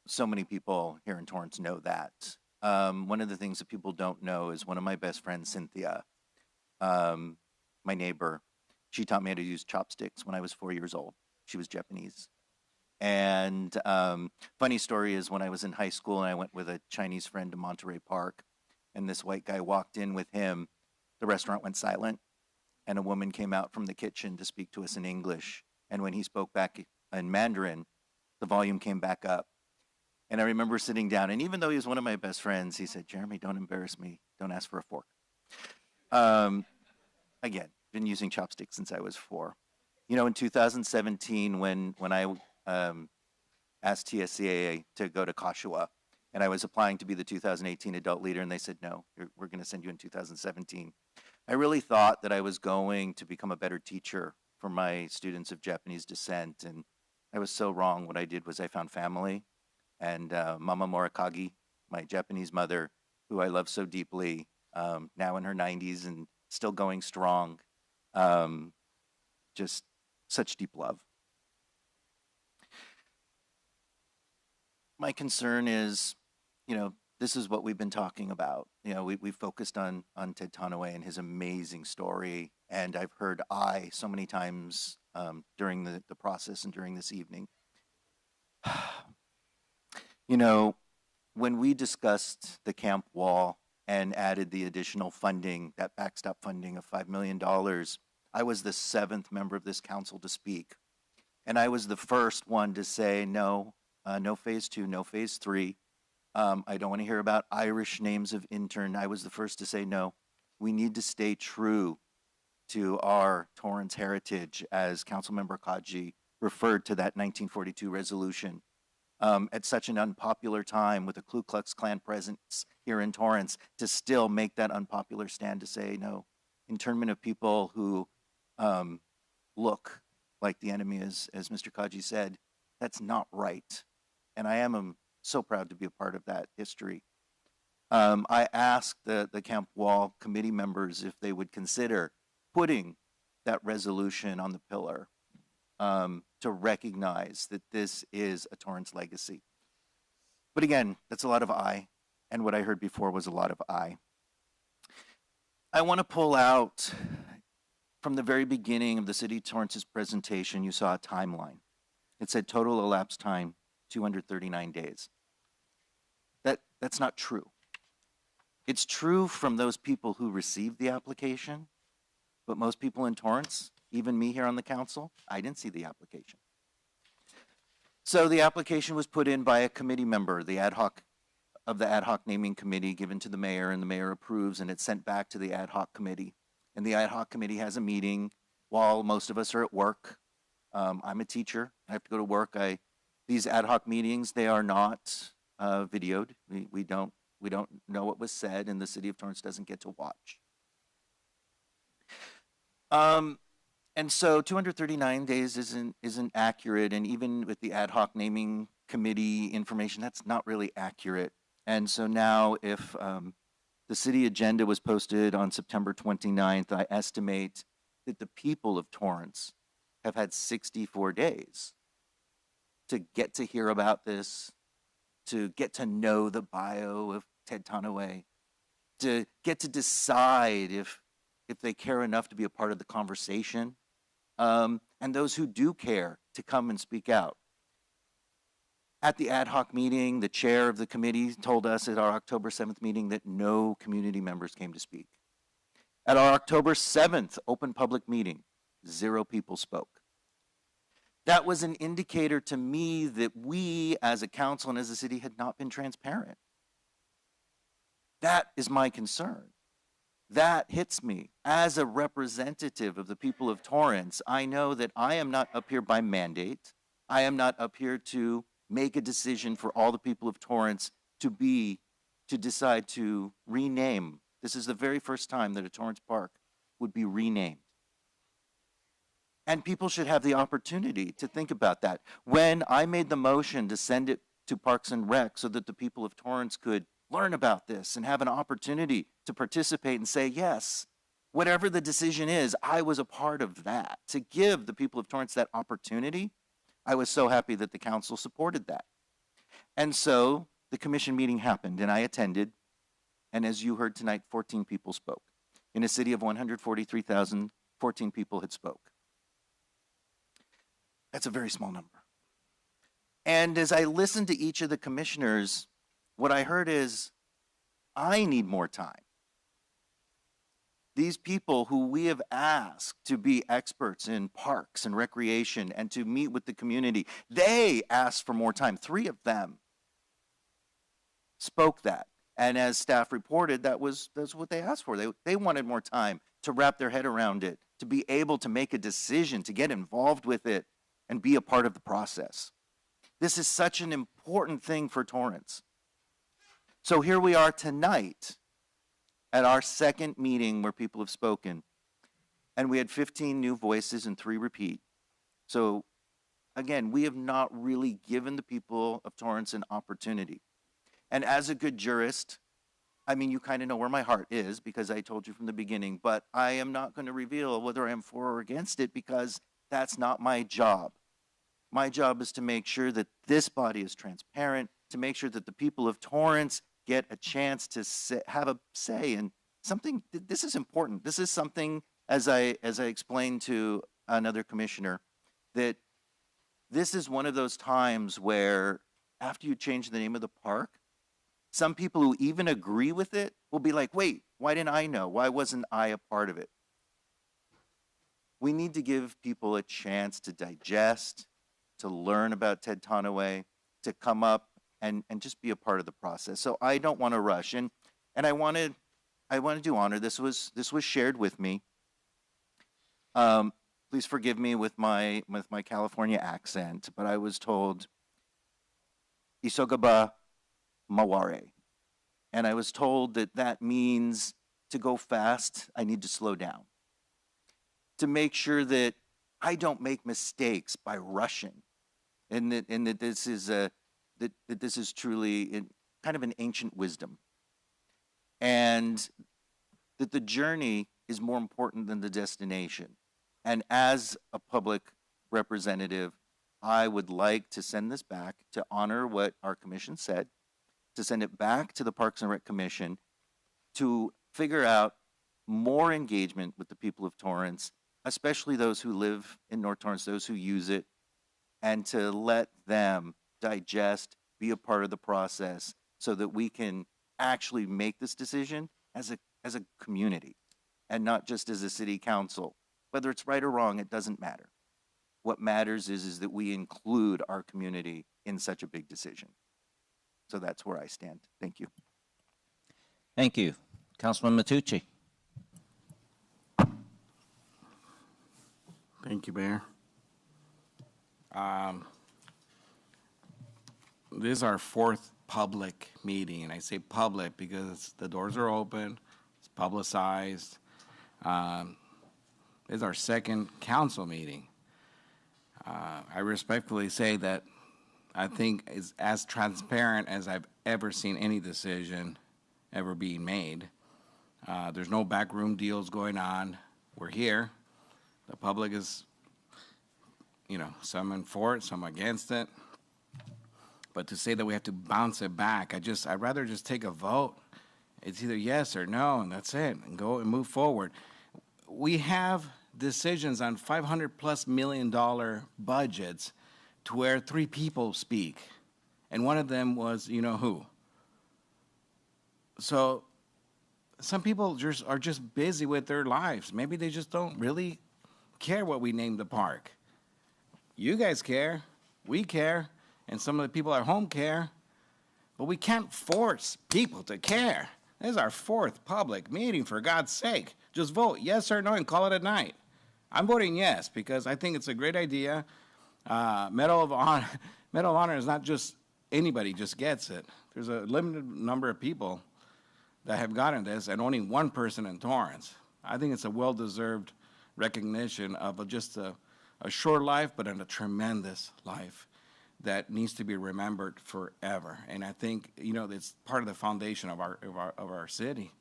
C: so many people here in Torrance know that. One of the things that people don't know is one of my best friends, Cynthia, my neighbor, she taught me how to use chopsticks when I was 4 years old. She was Japanese. And funny story is, when I was in high school and I went with a Chinese friend to Monterey Park, and this white guy walked in with him, the restaurant went silent, and a woman came out from the kitchen to speak to us in English. And when he spoke back in Mandarin, the volume came back up. And I remember sitting down, and even though he was one of my best friends, he said, "Jeremy, don't embarrass me. Don't ask for a fork." Again, been using chopsticks since I was 4. In 2017, when I asked TSCAA to go to Kashiwa, and I was applying to be the 2018 adult leader, and they said, "No, we're going to send you in 2017." I really thought that I was going to become a better teacher for my students of Japanese descent, and I was so wrong. What I did was I found family, and Mama Morakagi, my Japanese mother, who I love so deeply, now in her 90s and still going strong. Just such deep love. My concern is, this is what we've been talking about. We focused on Ted Tonaway and his amazing story, and I've heard so many times during the process and during this evening. When we discussed the camp wall and added the additional funding, that backstop funding of $5 million, I was the 7th member of this council to speak. And I was the first one to say, no, no phase 2, no phase 3. I don't want to hear about Irish names of intern. I was the first to say, no, we need to stay true to our Torrance heritage, as Councilmember Kaji referred to that 1942 resolution. At such an unpopular time, with the Ku Klux Klan presence here in Torrance, to still make that unpopular stand to say, no, internment of people who look like the enemy, as Mr. Kaji said, that's not right. And I am so proud to be a part of that history. I asked the Camp Wall committee members if they would consider putting that resolution on the pillar, to recognize that this is a Torrance legacy. But again, that's a lot of I, and what I heard before was a lot of I. I want to pull out, from the very beginning of the City of Torrance's presentation, you saw a timeline. It said total elapsed time, 239 days. That's not true. It's true from those people who received the application, but most people in Torrance, even me here on the council, I didn't see the application. So the application was put in by a committee member, the ad hoc naming committee, given to the mayor, and the mayor approves, and it's sent back to the ad hoc committee. and the ad hoc committee has a meeting while most of us are at work. I'm a teacher. I have to go to work. These ad hoc meetings, they are not videoed. We don't know what was said, and the city of Torrance doesn't get to watch. And so 239 days isn't accurate, and even with the ad hoc naming committee information, that's not really accurate. And so now if the city agenda was posted on September 29th, I estimate that the people of Torrance have had 64 days to get to hear about this, to get to know the bio of Ted Tanaway, to get to decide if they care enough to be a part of the conversation, and those who do care to come and speak out. At the ad hoc meeting, the chair of the committee told us at our October 7th meeting that no community members came to speak. At our October 7th open public meeting, 0 people spoke. That was an indicator to me that we as a council and as a city had not been transparent. That is my concern. That hits me. As a representative of the people of Torrance, I know that I am not up here by mandate. I am not up here to make a decision for all the people of Torrance to decide to rename. This is the very first time that a Torrance Park would be renamed. And people should have the opportunity to think about that. When I made the motion to send it to Parks and Rec so that the people of Torrance could learn about this and have an opportunity to participate and say, yes, whatever the decision is, I was a part of that. To give the people of Torrance that opportunity, I was so happy that the council supported that. And so the commission meeting happened and I attended. And as you heard tonight, 14 people spoke. In a city of 143,000, 14 people had spoke. That's a very small number. And as I listened to each of the commissioners, what I heard is, I need more time. These people who we have asked to be experts in parks and recreation and to meet with the community, they asked for more time. 3 of them spoke that. And as staff reported, that's what they asked for. They wanted more time to wrap their head around it, to be able to make a decision, to get involved with it, and be a part of the process. This is such an important thing for Torrance. So here we are tonight at our second meeting where people have spoken, and we had 15 new voices and 3 repeat. So again, we have not really given the people of Torrance an opportunity. And as a good jurist, I mean, you kind of know where my heart is because I told you from the beginning, but I am not going to reveal whether I am for or against it because that's not my job. My job is to make sure that this body is transparent, to make sure that the people of Torrance get a chance to have a say in something. This is important. This is something, as I explained to another commissioner, that this is one of those times where after you change the name of the park, some people who even agree with it will be like, wait, why didn't I know? Why wasn't I a part of it? We need to give people a chance to digest, to learn about Ted Tanaway, to come up and just be a part of the process. So I don't want to rush. And I want to do honor. This was shared with me. Please forgive me with my California accent, but I was told Isogaba Maware. And I was told that means to go fast, I need to slow down. To make sure that I don't make mistakes by rushing. And that this is truly kind of an ancient wisdom. And that the journey is more important than the destination. And as a public representative, I would like to send this back to honor what our commission said, to send it back to the Parks and Rec Commission to figure out more engagement with the people of Torrance, especially those who live in North Torrance, those who use it, and to let them digest, be a part of the process so that we can actually make this decision as a community and not just as a city council. Whether it's right or wrong, it doesn't matter. What matters is that we include our community in such a big decision. So that's where I stand. Thank you.
A: Thank you. Councilman Matucci.
M: Thank you, Mayor. This is our fourth public meeting, and I say public because the doors are open, it's publicized. This is our second council meeting. I respectfully say that I think is as transparent as I've ever seen any decision ever being made. There's no backroom deals going on. We're here. The public is, some in for it, some against it. But to say that we have to bounce it back, I'd rather just take a vote. It's either yes or no, and that's it, and go and move forward. We have decisions on $500+ million budgets to where 3 people speak, and one of them was who. So some people are just busy with their lives. Maybe they just don't really care what we name the park. You guys care, we care, and some of the people at home care, but we can't force people to care. This is our fourth public meeting, for God's sake. Just vote yes or no and call it a night. I'm voting yes because I think it's a great idea. Medal of Honor is not just anybody just gets it. There's a limited number of people that have gotten this, and only one person in Torrance. I think it's a well-deserved recognition of just a short life, but a tremendous life that needs to be remembered forever. And I think it's part of the foundation of our city.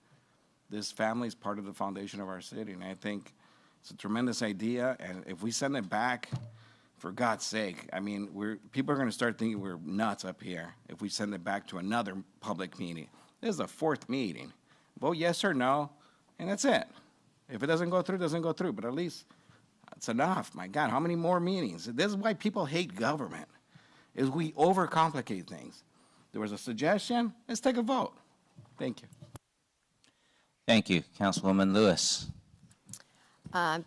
M: This family is part of the foundation of our city, and I think it's a tremendous idea. And if we send it back, for God's sake, people are going to start thinking we're nuts up here if we send it back to another public meeting. This is the fourth meeting. Vote yes or no, and that's it. If it doesn't go through, it doesn't go through. But at least it's enough. My God, how many more meetings? This is why people hate government, is we overcomplicate things. There was a suggestion. Let's take a vote. Thank you.
A: Thank you. Councilwoman Lewis.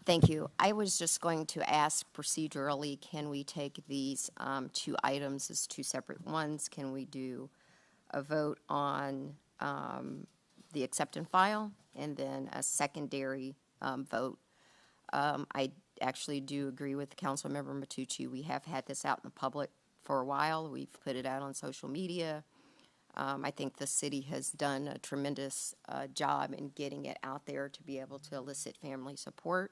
N: Thank you. I was just going to ask procedurally, can we take these 2 items as 2 separate ones? Can we do a vote on the accept and file and then a secondary vote? I actually do agree with Councilmember Matucci. We have had this out in the public for a while. We've put it out on social media. I think the city has done a tremendous job in getting it out there to be able to elicit family support.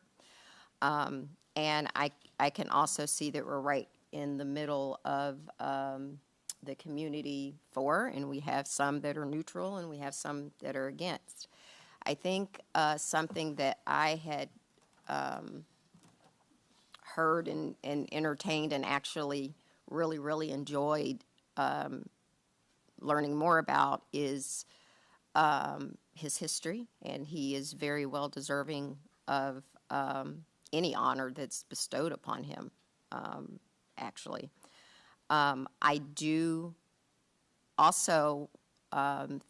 N: And I can also see that we're right in the middle of the community for, and we have some that are neutral and we have some that are against. I think something that I had heard and entertained and actually really enjoyed learning more about is his history, and he is very well deserving of any honor that's bestowed upon him, actually. I do also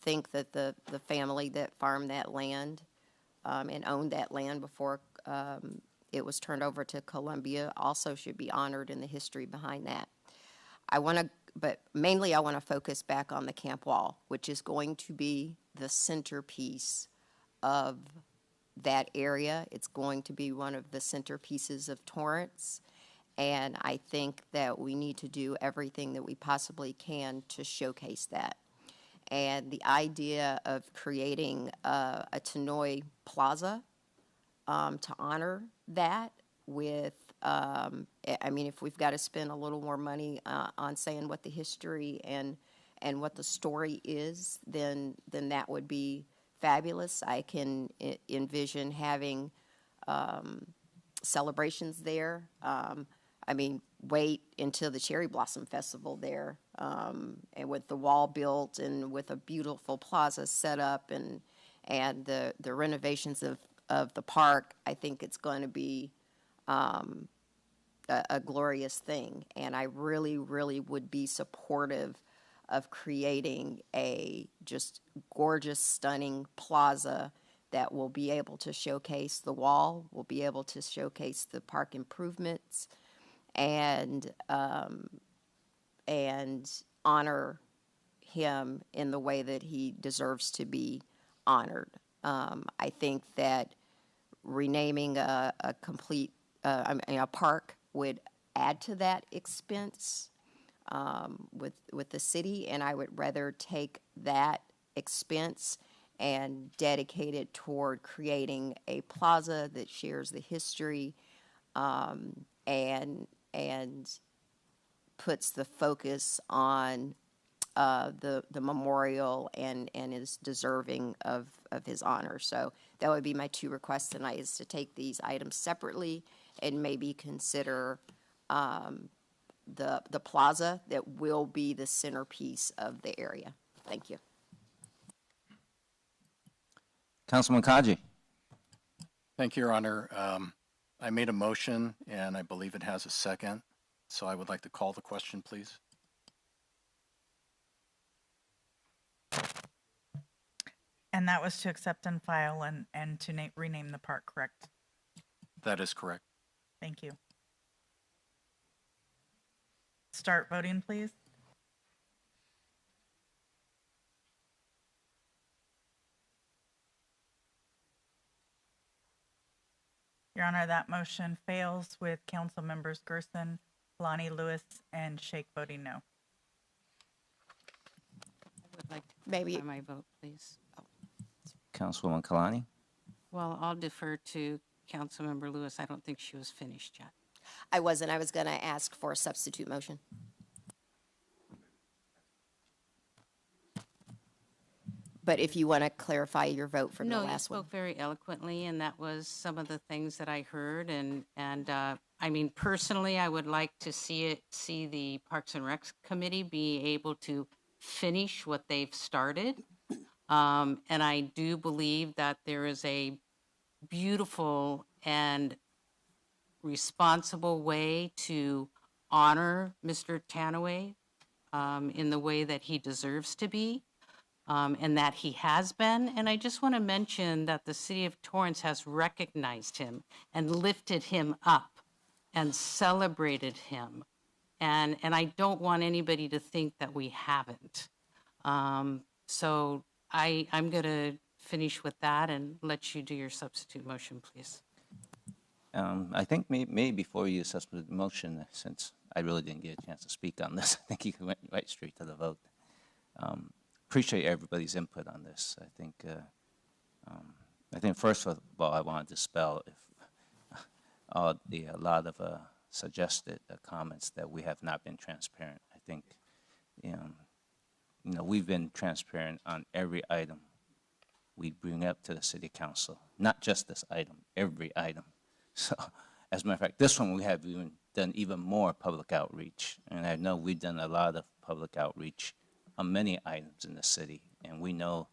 N: think that the family that farmed that land and owned that land before it was turned over to Columbia also should be honored in the history behind that. But mainly I want to focus back on the camp wall, which is going to be the centerpiece of that area. It's going to be one of the centerpieces of Torrance. And I think that we need to do everything that we possibly can to showcase that. And the idea of creating a Tannoy Plaza to honor that with if we've got to spend a little more money on saying what the history and what the story is, then that would be fabulous. I can envision having celebrations there. Wait until the Cherry Blossom Festival there, and with the wall built and with a beautiful plaza set up and the renovations of the park. I think it's going to be a glorious thing, and I really would be supportive of creating a just gorgeous, stunning plaza that will be able to showcase the wall, will be able to showcase the park improvements, and honor him in the way that he deserves to be honored. I think that renaming a complete a park would add to that expense with the city, and I would rather take that expense and dedicate it toward creating a plaza that shares the history and puts the focus on the memorial and is deserving of his honor. So that would be my two requests tonight, is to take these items separately and maybe consider the plaza that will be the centerpiece of the area. Thank you.
A: Councilman Kaji.
B: Thank you, Your Honor. I made a motion, and I believe it has a second, so I would like to call the question, please.
K: And that was to accept and file and to rename the park, correct?
B: That is correct.
K: Thank you. Start voting, please. Your Honor, that motion fails with council members Gerson, Lonnie Lewis, and Shake voting no.
O: Would like to
N: Maybe
O: clarify my vote, please.
A: Councilwoman Kalani.
O: Well, I'll defer to Councilmember Lewis. I don't think she was finished yet.
N: I wasn't. I was going to ask for a substitute motion. But if you want to clarify your vote from the
O: No, you
N: last one.
O: spoke very eloquently, and that was some of the things that I heard. And I mean, personally, I would like to see the Parks and Rec Committee be able to finish what they've started. And I do believe that there is a beautiful and responsible way to honor Mr. Tanaway in the way that he deserves to be. And that he has been. And I just want to mention that the city of Torrance has recognized him and lifted him up and celebrated him. And I don't want anybody to think that we haven't. So I'm going to finish with that and let you do your substitute motion, please.
A: I think maybe before you substitute the motion, since I really didn't get a chance to speak on this, I think you went right straight to the vote. Appreciate everybody's input on this. I think first of all, I want to dispel a lot of suggested comments that we have not been transparent. I think, we've been transparent on every item we bring up to the city council, not just this item, every item. So, as a matter of fact, this one we have done even more public outreach, and I know we've done a lot of public outreach on many items in the city, and we know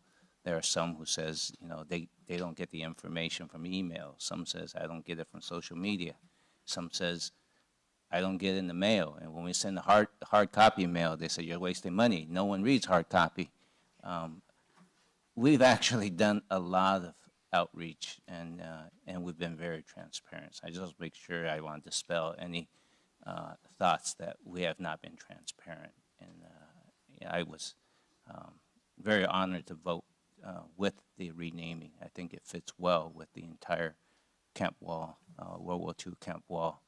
A: there are some who says, they don't get the information from email. Some says, I don't get it from social media. Some says, I don't get it in the mail. And when we send the hard copy mail, they say, you're wasting money. No one reads hard copy. We've actually done a lot of outreach, and we've been very transparent. So I just make sure I want to dispel any thoughts that we have not been transparent. And I was very honored to vote with the renaming. I think it fits well with the entire camp wall, World War II camp wall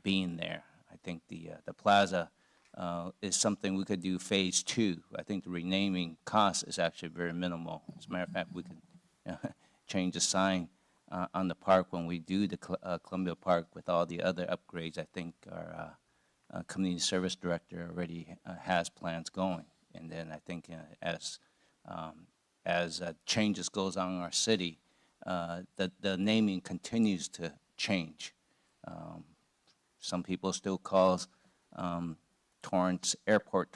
A: being there. I think the plaza is something we could do phase 2. I think the renaming cost is actually very minimal. As a matter of fact, we could change the sign on the park when we do the Columbia Park with all the other upgrades. I think our community service director already has plans going, and then I think as changes goes on in our city, the naming continues to change. Some people still call Torrance Airport,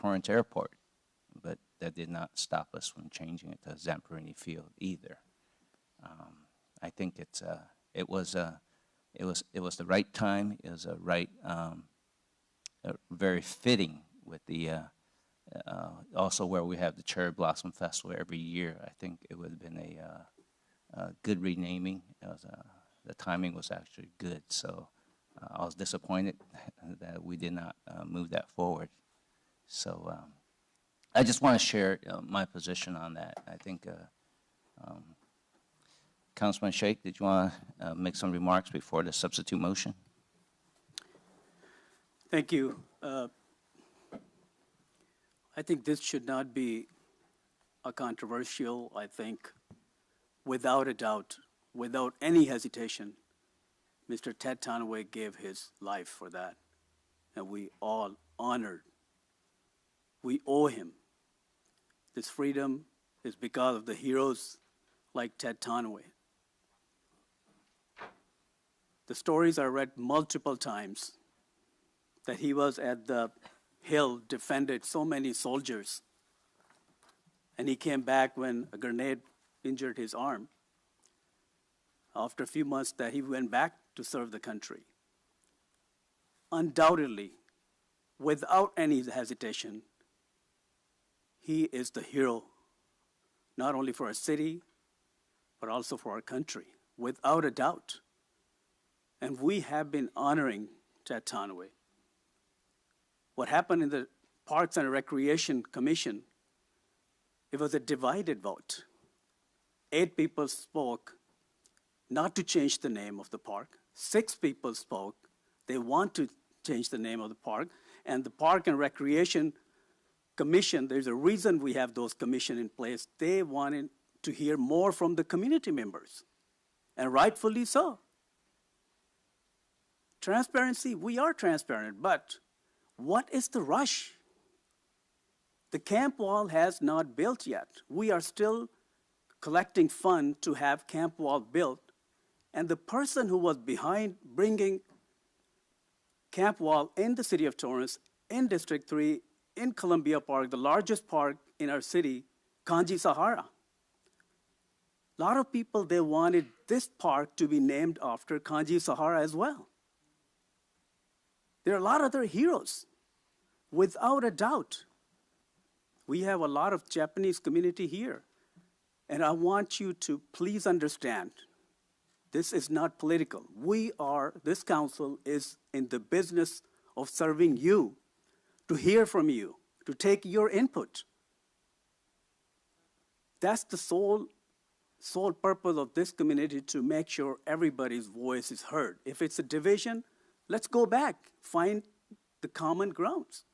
A: but that did not stop us from changing it to Zamperini Field either. I think it was the right time. It was a right. Very fitting with the also where we have the Cherry Blossom Festival every year. I think it would have been a good renaming. The timing was actually good, so I was disappointed that we did not move that forward. So I just want to share my position on that. I think Councilman Sheikh, did you want to make some remarks before the substitute motion?
P: Thank you. I think this should not be a controversial. I think, without a doubt, without any hesitation, Mr. Ted Conaway gave his life for that, and we all honored. We owe him. This freedom is because of the heroes like Ted Conaway. The stories I read multiple times that he was at the Hill, defended so many soldiers, and he came back when a grenade injured his arm. After a few months, that he went back to serve the country. Undoubtedly, without any hesitation, he is the hero, not only for our city, but also for our country, without a doubt. And we have been honoring Ted Conaway. What happened in the Parks and Recreation Commission, it was a divided vote. 8 people spoke not to change the name of the park. 6 people spoke they want to change the name of the park. And the Park and Recreation Commission, there's a reason we have those commissions in place. They wanted to hear more from the community members, and rightfully so. Transparency, we are transparent, but what is the rush? The camp wall has not built yet. We are still collecting funds to have camp wall built. And the person who was behind bringing camp wall in the city of Torrance, in District 3, in Columbia Park, the largest park in our city, Kanji Sahara. A lot of people, they wanted this park to be named after Kanji Sahara as well. There are a lot of other heroes, without a doubt. We have a lot of Japanese community here. And I want you to please understand, this is not political. This council is in the business of serving you, to hear from you, to take your input. That's the sole purpose of this community, to make sure everybody's voice is heard. If it's a division, let's go back, find the common grounds.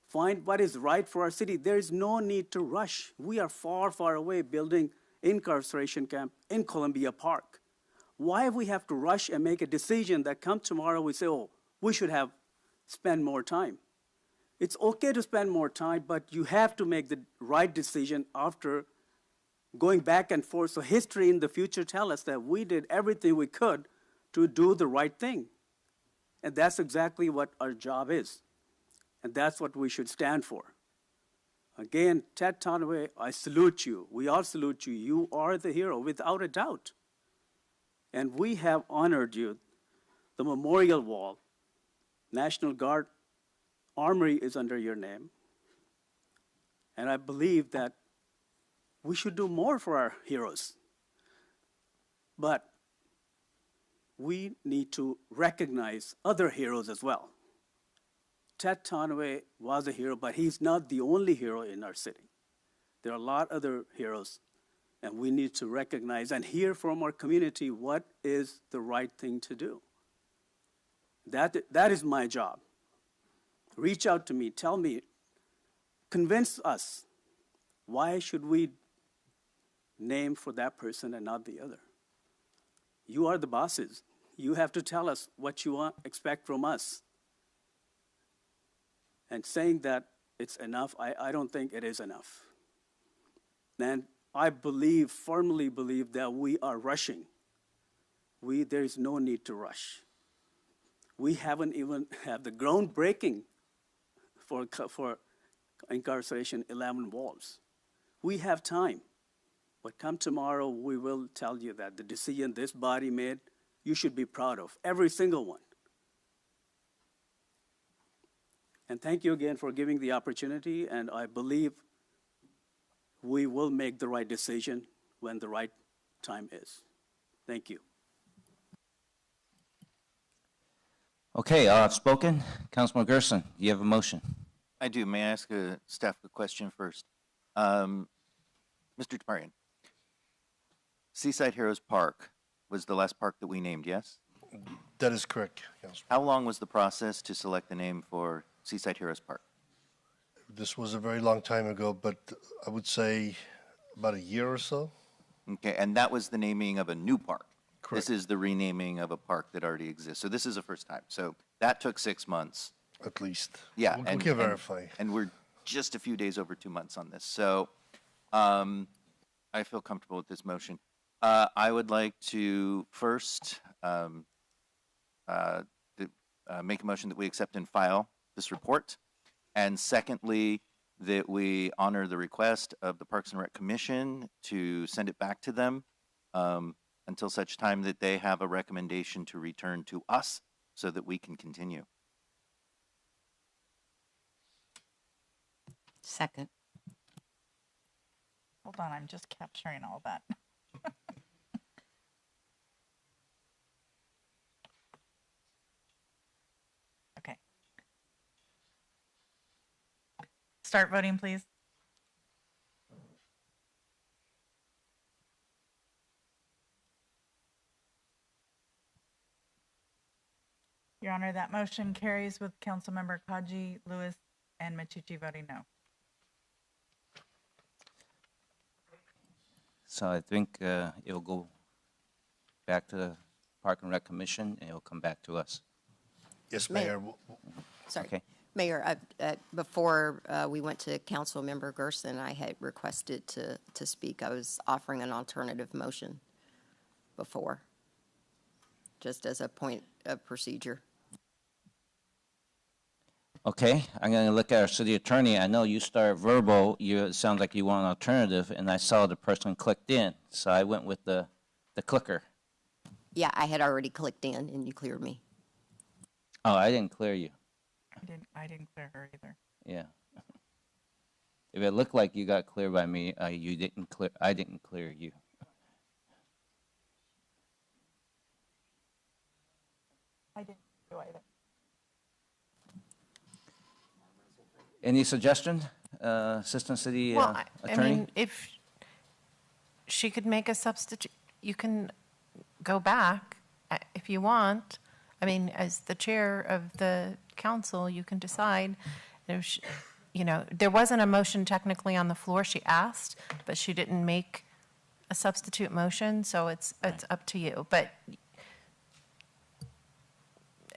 P: Find what is right for our city. There is no need to rush. We are far, far away building incarceration camp in Columbia Park. Why we have to rush and make a decision that come tomorrow we say, oh, we should have spent more time. It's okay to spend more time, but you have to make the right decision after going back and forth. So history in the future tell us that we did everything we could to do the right thing. And that's exactly what our job is. And that's what we should stand for. Again, Ted Conaway, I salute you. We all salute you. You are the hero, without a doubt. And we have honored you. The memorial wall, National Guard Armory is under your name. And I believe that we should do more for our heroes. But we need to recognize other heroes as well. Ted Conaway was a hero, but he's not the only hero in our city. There are a lot of other heroes, and we need to recognize and hear from our community what is the right thing to do. That is my job. Reach out to me, tell me, convince us, why should we name for that person and not the other? You are the bosses. You have to tell us what you expect from us. And saying that it's enough, I don't think it is enough. And I firmly believe that we are rushing. There is no need to rush. We haven't even had the groundbreaking for incarceration 11 walls. We have time. But come tomorrow, we will tell you that the decision this body made, you should be proud of, every single one. And thank you again for giving the opportunity, and I believe we will make the right decision when the right time is. Thank you.
A: Okay, I've spoken. Councilman Gerson, you have a motion.
C: I do. May I ask staff a question first? Mr. Tamarian, Seaside Heroes Park was the last park that we named, yes?
J: That is correct, Councilman.
C: How long was the process to select the name for Seaside Heroes Park?
J: This was a very long time ago, but I would say about a year or so.
C: Okay, and that was the naming of a new park.
J: Correct.
C: This is the renaming of a park that already exists. So this is the first time. So that took 6 months.
J: At least.
C: Yeah.
J: We can verify.
C: And we're just a few days over 2 months on this. So I feel comfortable with this motion. I would like to first make a motion that we accept and file this report. And secondly, that we honor the request of the Parks and Rec Commission to send it back to them until such time that they have a recommendation to return to us so that we can continue.
O: Second.
K: Hold on, I'm just capturing all that. Okay. Start voting, please. Your Honor, that motion carries with Councilmember Kaji, Lewis, and Machuchi voting no.
A: So I think it will go back to the Park and Rec Commission, and it will come back to us.
J: Yes,
N: Mayor.
J: Mayor.
N: Sorry.
A: Okay.
N: Mayor, before we went to Councilmember Gerson, I had requested to speak. I was offering an alternative motion before, just as a point of procedure.
A: Okay, I'm going to look at our city attorney. I know you start verbal. It sounds like you want an alternative, and I saw the person clicked in, so I went with the clicker.
N: Yeah, I had already clicked in and you cleared me.
A: Oh, I didn't clear you.
K: I didn't clear her either.
A: Yeah. If it looked like you got cleared by me, you didn't clear. I didn't clear you.
K: I didn't do either.
A: Any suggestion, Assistant City
D: Well, I
A: Attorney?
D: mean, if she could make a substitute, you can go back if you want. I mean, as the chair of the council, you can decide. If there wasn't a motion technically on the floor. She asked, but she didn't make a substitute motion, so it's up to you.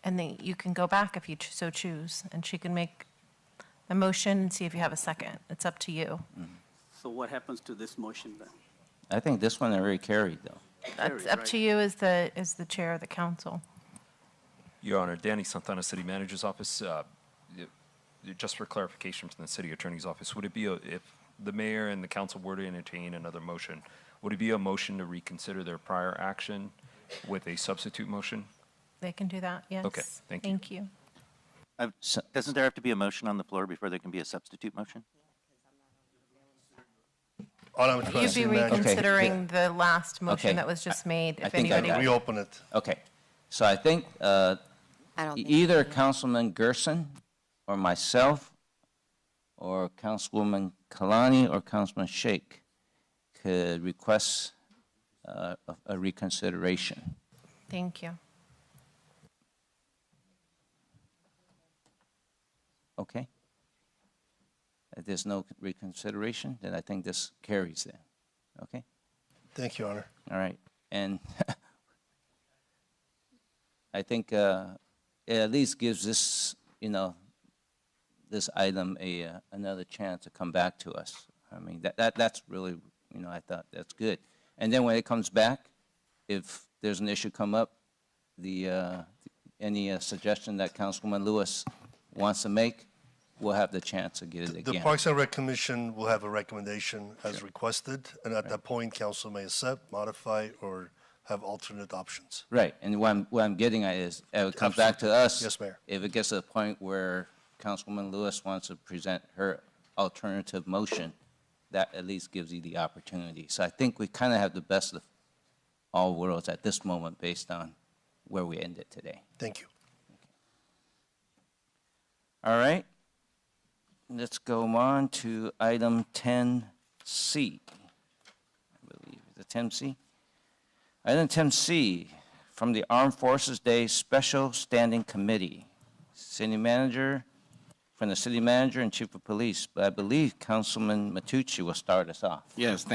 D: And then you can go back if you so choose, and she can make a motion and see if you have a second. It's up to you.
P: So what happens to this motion then?
A: I think this one already carried, though.
D: That's up to you as the chair of the council.
L: Your Honor, Danny Santana, City Manager's Office. Just for clarification from the City Attorney's Office, would it be if the mayor and the council were to entertain another motion, would it be a motion to reconsider their prior action with a substitute motion?
D: They can do that, yes.
L: Okay, thank you.
D: Thank you.
C: Doesn't there have to be a motion on the floor before there can be a substitute motion?
D: You'd be reconsidering the last motion
A: Okay.
D: that was just made.
A: I
D: If
A: think I
D: anybody
A: got it.
J: Reopen it.
A: Okay. So I think
N: I don't think
A: either Councilman Gerson or myself or Councilwoman Kalani or Councilman Sheikh could request a reconsideration.
D: Thank you.
A: Okay? If there's no reconsideration, then I think this carries then. Okay?
J: Thank you, Honor.
A: All right. And I think it at least gives this, this item another chance to come back to us. I mean, that's really, I thought that's good. And then when it comes back, if there's an issue come up, any suggestion that Councilwoman Lewis wants to make, we'll have the chance to get it again.
J: The Parks and Rec Commission will have a recommendation as requested, and at that point, council may accept, modify, or have alternate options.
A: Right, and what I'm getting at is, it comes back to us.
J: Yes, Mayor.
A: If it gets to the point where Councilwoman Lewis wants to present her alternative motion, that at least gives you the opportunity. So I think we kind of have the best of all worlds at this moment based on where we ended today.
J: Thank you.
A: All right, let's go on to item 10C. I believe, is it 10C? Item 10C, from the Armed Forces Day Special Standing Committee. City Manager, from the City Manager and Chief of Police, but I believe Councilman Matucci will start us off.
M: Yes,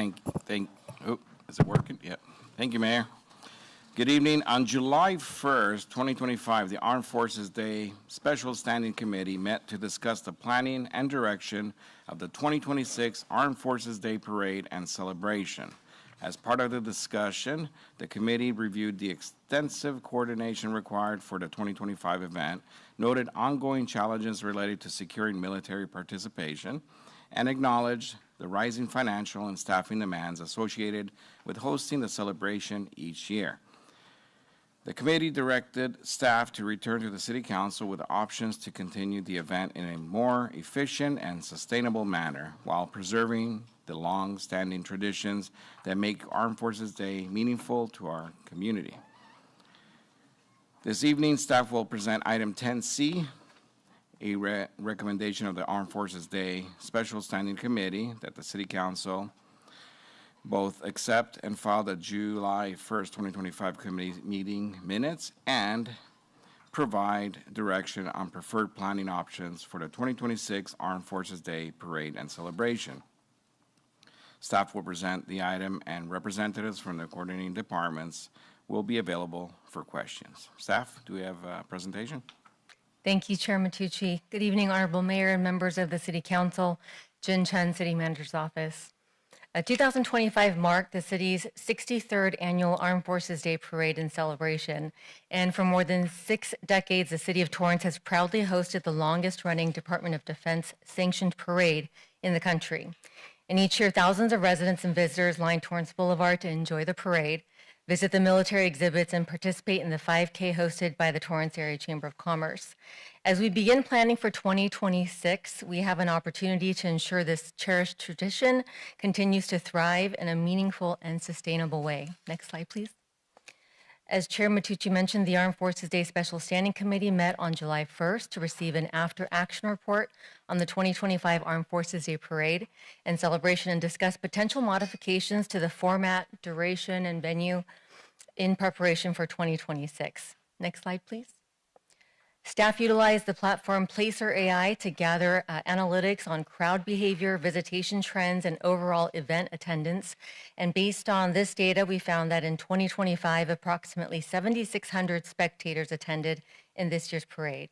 M: oh, is it working? Yeah. Thank you, Mayor. Good evening. On July 1st, 2025, the Armed Forces Day Special Standing Committee met to discuss the planning and direction of the 2026 Armed Forces Day Parade and celebration. As part of the discussion, the committee reviewed the extensive coordination required for the 2025 event, noted ongoing challenges related to securing military participation, and acknowledged the rising financial and staffing demands associated with hosting the celebration each year. The committee directed staff to return to the City Council with options to continue the event in a more efficient and sustainable manner while preserving the long-standing traditions that make Armed Forces Day meaningful to our community. This evening, staff will present item 10C, a recommendation of the Armed Forces Day Special Standing Committee that the City Council both accept and file the July 1st, 2025 committee meeting minutes and provide direction on preferred planning options for the 2026 Armed Forces Day Parade and celebration. Staff will present the item and representatives from the coordinating departments will be available for questions. Staff, do we have a presentation?
Q: Thank you, Chair Matucci. Good evening, Honorable Mayor and members of the City Council. Jin Chen, City Manager's Office. 2025 marked the city's 63rd annual Armed Forces Day Parade and celebration. And for more than 6 decades, the City of Torrance has proudly hosted the longest-running Department of Defense sanctioned parade in the country. And each year, thousands of residents and visitors line Torrance Boulevard to enjoy the parade, visit the military exhibits, and participate in the 5K hosted by the Torrance Area Chamber of Commerce. As we begin planning for 2026, we have an opportunity to ensure this cherished tradition continues to thrive in a meaningful and sustainable way. Next slide, please. As Chair Matucci mentioned, the Armed Forces Day Special Standing Committee met on July 1st to receive an after-action report on the 2025 Armed Forces Day Parade and celebration and discuss potential modifications to the format, duration, and venue in preparation for 2026. Next slide, please. Staff utilized the platform Placer AI to gather analytics on crowd behavior, visitation trends, and overall event attendance. And based on this data, we found that in 2025, approximately 7,600 spectators attended in this year's parade.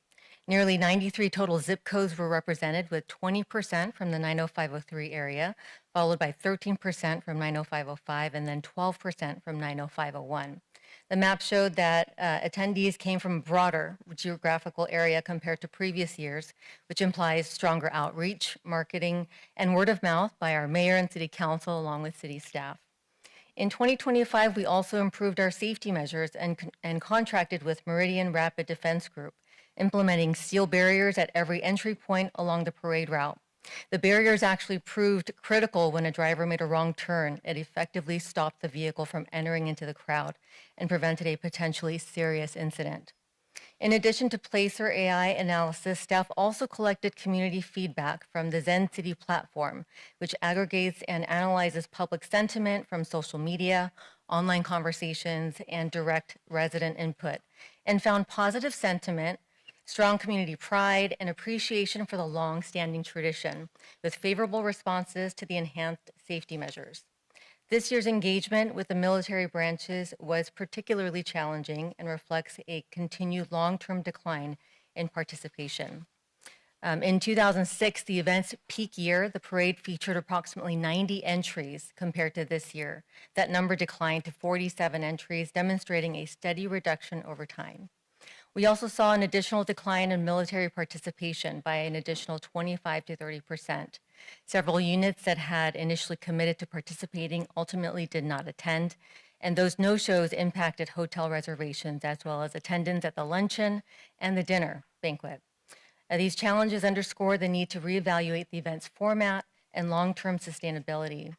Q: Nearly 93 total zip codes were represented, with 20% from the 90503 area, followed by 13% from 90505, and then 12% from 90501. The map showed that attendees came from a broader geographical area compared to previous years, which implies stronger outreach, marketing, and word of mouth by our mayor and city council along with city staff. In 2025, we also improved our safety measures and contracted with Meridian Rapid Defense Group, implementing steel barriers at every entry point along the parade route. The barriers actually proved critical when a driver made a wrong turn. It effectively stopped the vehicle from entering into the crowd and prevented a potentially serious incident. In addition to Placer AI analysis, staff also collected community feedback from the Zen City platform, which aggregates and analyzes public sentiment from social media, online conversations, and direct resident input, and found positive sentiment, strong community pride, and appreciation for the long-standing tradition, with favorable responses to the enhanced safety measures. This year's engagement with the military branches was particularly challenging and reflects a continued long-term decline in participation. In 2006, the event's peak year, the parade featured approximately 90 entries compared to this year. That number declined to 47 entries, demonstrating a steady reduction over time. We also saw an additional decline in military participation by an additional 25 to 30%. Several units that had initially committed to participating ultimately did not attend, and those no-shows impacted hotel reservations as well as attendance at the luncheon and the dinner banquet. These challenges underscore the need to reevaluate the event's format and long-term sustainability.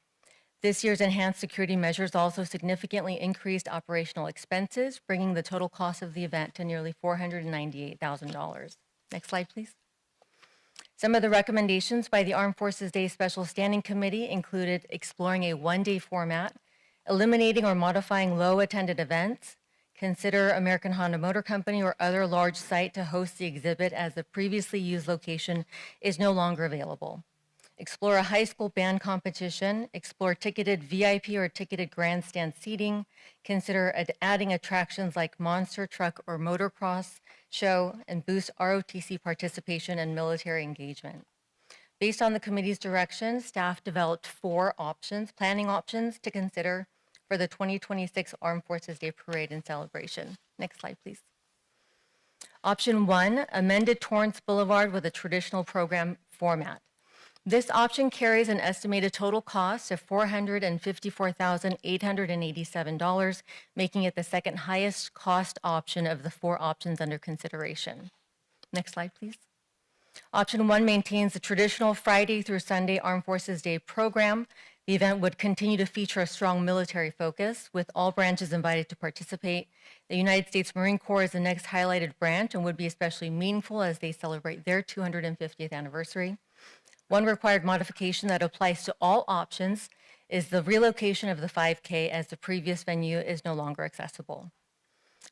Q: This year's enhanced security measures also significantly increased operational expenses, bringing the total cost of the event to nearly $498,000. Next slide, please. Some of the recommendations by the Armed Forces Day Special Standing Committee included exploring a one-day format, eliminating or modifying low-attended events, Consider American Honda Motor Company or other large site to host the exhibit as the previously used location is no longer available. Explore a high school band competition. Explore ticketed VIP or ticketed grandstand seating. Consider adding attractions like monster truck or motocross show and boost ROTC participation and military engagement. Based on the committee's direction, staff developed 4 planning options to consider for the 2026 Armed Forces Day Parade and celebration. Next slide, please. Option 1, amended Torrance Boulevard with a traditional program format. This option carries an estimated total cost of $454,887, making it the second highest cost option of the 4 options under consideration. Next slide, please. Option 1 maintains the traditional Friday through Sunday Armed Forces Day program. The event would continue to feature a strong military focus, with all branches invited to participate. The United States Marine Corps is the next highlighted branch and would be especially meaningful as they celebrate their 250th anniversary. One required modification that applies to all options is the relocation of the 5K, as the previous venue is no longer accessible.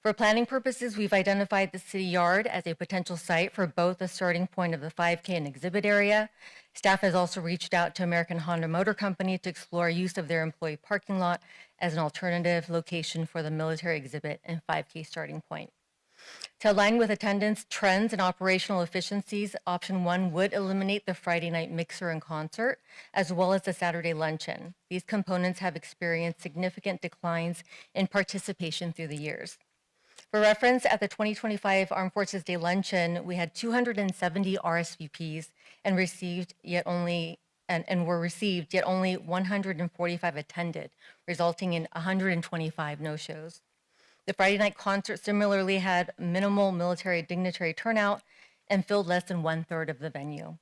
Q: For planning purposes, we've identified the city yard as a potential site for both the starting point of the 5K and exhibit area. Staff has also reached out to American Honda Motor Company to explore use of their employee parking lot as an alternative location for the military exhibit and 5K starting point. To align with attendance trends and operational efficiencies, option 1 would eliminate the Friday night mixer and concert, as well as the Saturday luncheon. These components have experienced significant declines in participation through the years. For reference, at the 2025 Armed Forces Day luncheon, we had 270 RSVPs and were received, yet only 145 attended, resulting in 125 no-shows. The Friday night concert similarly had minimal military dignitary turnout and filled less than 1/3 of the venue.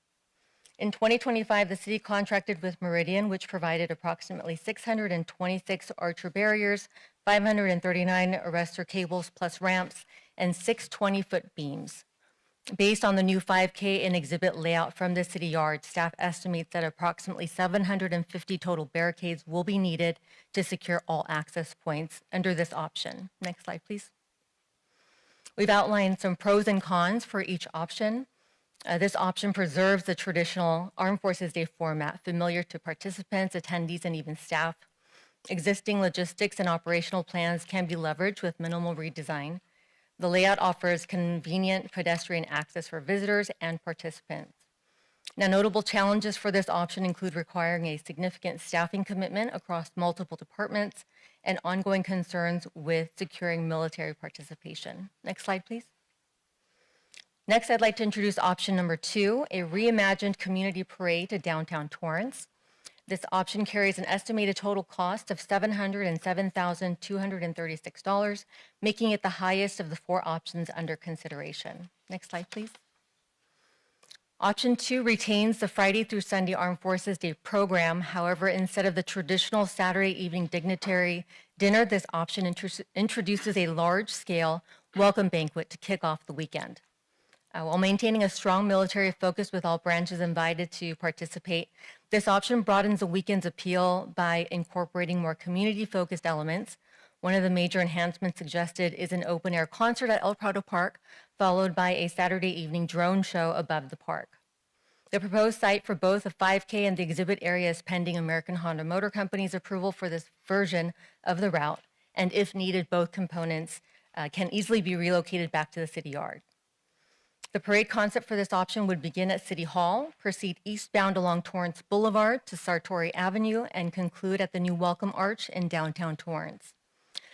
Q: In 2025, the city contracted with Meridian, which provided approximately 626 archer barriers, 539 arrestor cables plus ramps, and 6 20-foot beams. Based on the new 5K and exhibit layout from the city yard, staff estimates that approximately 750 total barricades will be needed to secure all access points under this option. Next slide, please. We've outlined some pros and cons for each option. This option preserves the traditional Armed Forces Day format, familiar to participants, attendees, and even staff. Existing logistics and operational plans can be leveraged with minimal redesign. The layout offers convenient pedestrian access for visitors and participants. Now, notable challenges for this option include requiring a significant staffing commitment across multiple departments and ongoing concerns with securing military participation. Next slide, please. Next, I'd like to introduce option number 2, a reimagined community parade to downtown Torrance. This option carries an estimated total cost of $707,236, making it the highest of the 4 options under consideration. Next slide, please. Option 2 retains the Friday through Sunday Armed Forces Day program. However, instead of the traditional Saturday evening dignitary dinner, this option introduces a large-scale welcome banquet to kick off the weekend. While maintaining a strong military focus with all branches invited to participate, this option broadens the weekend's appeal by incorporating more community-focused elements. One of the major enhancements suggested is an open-air concert at El Prado Park, followed by a Saturday evening drone show above the park. The proposed site for both the 5K and the exhibit area is pending American Honda Motor Company's approval for this version of the route, and if needed, both components can easily be relocated back to the city yard. The parade concept for this option would begin at City Hall, proceed eastbound along Torrance Boulevard to Sartori Avenue, and conclude at the new Welcome Arch in downtown Torrance.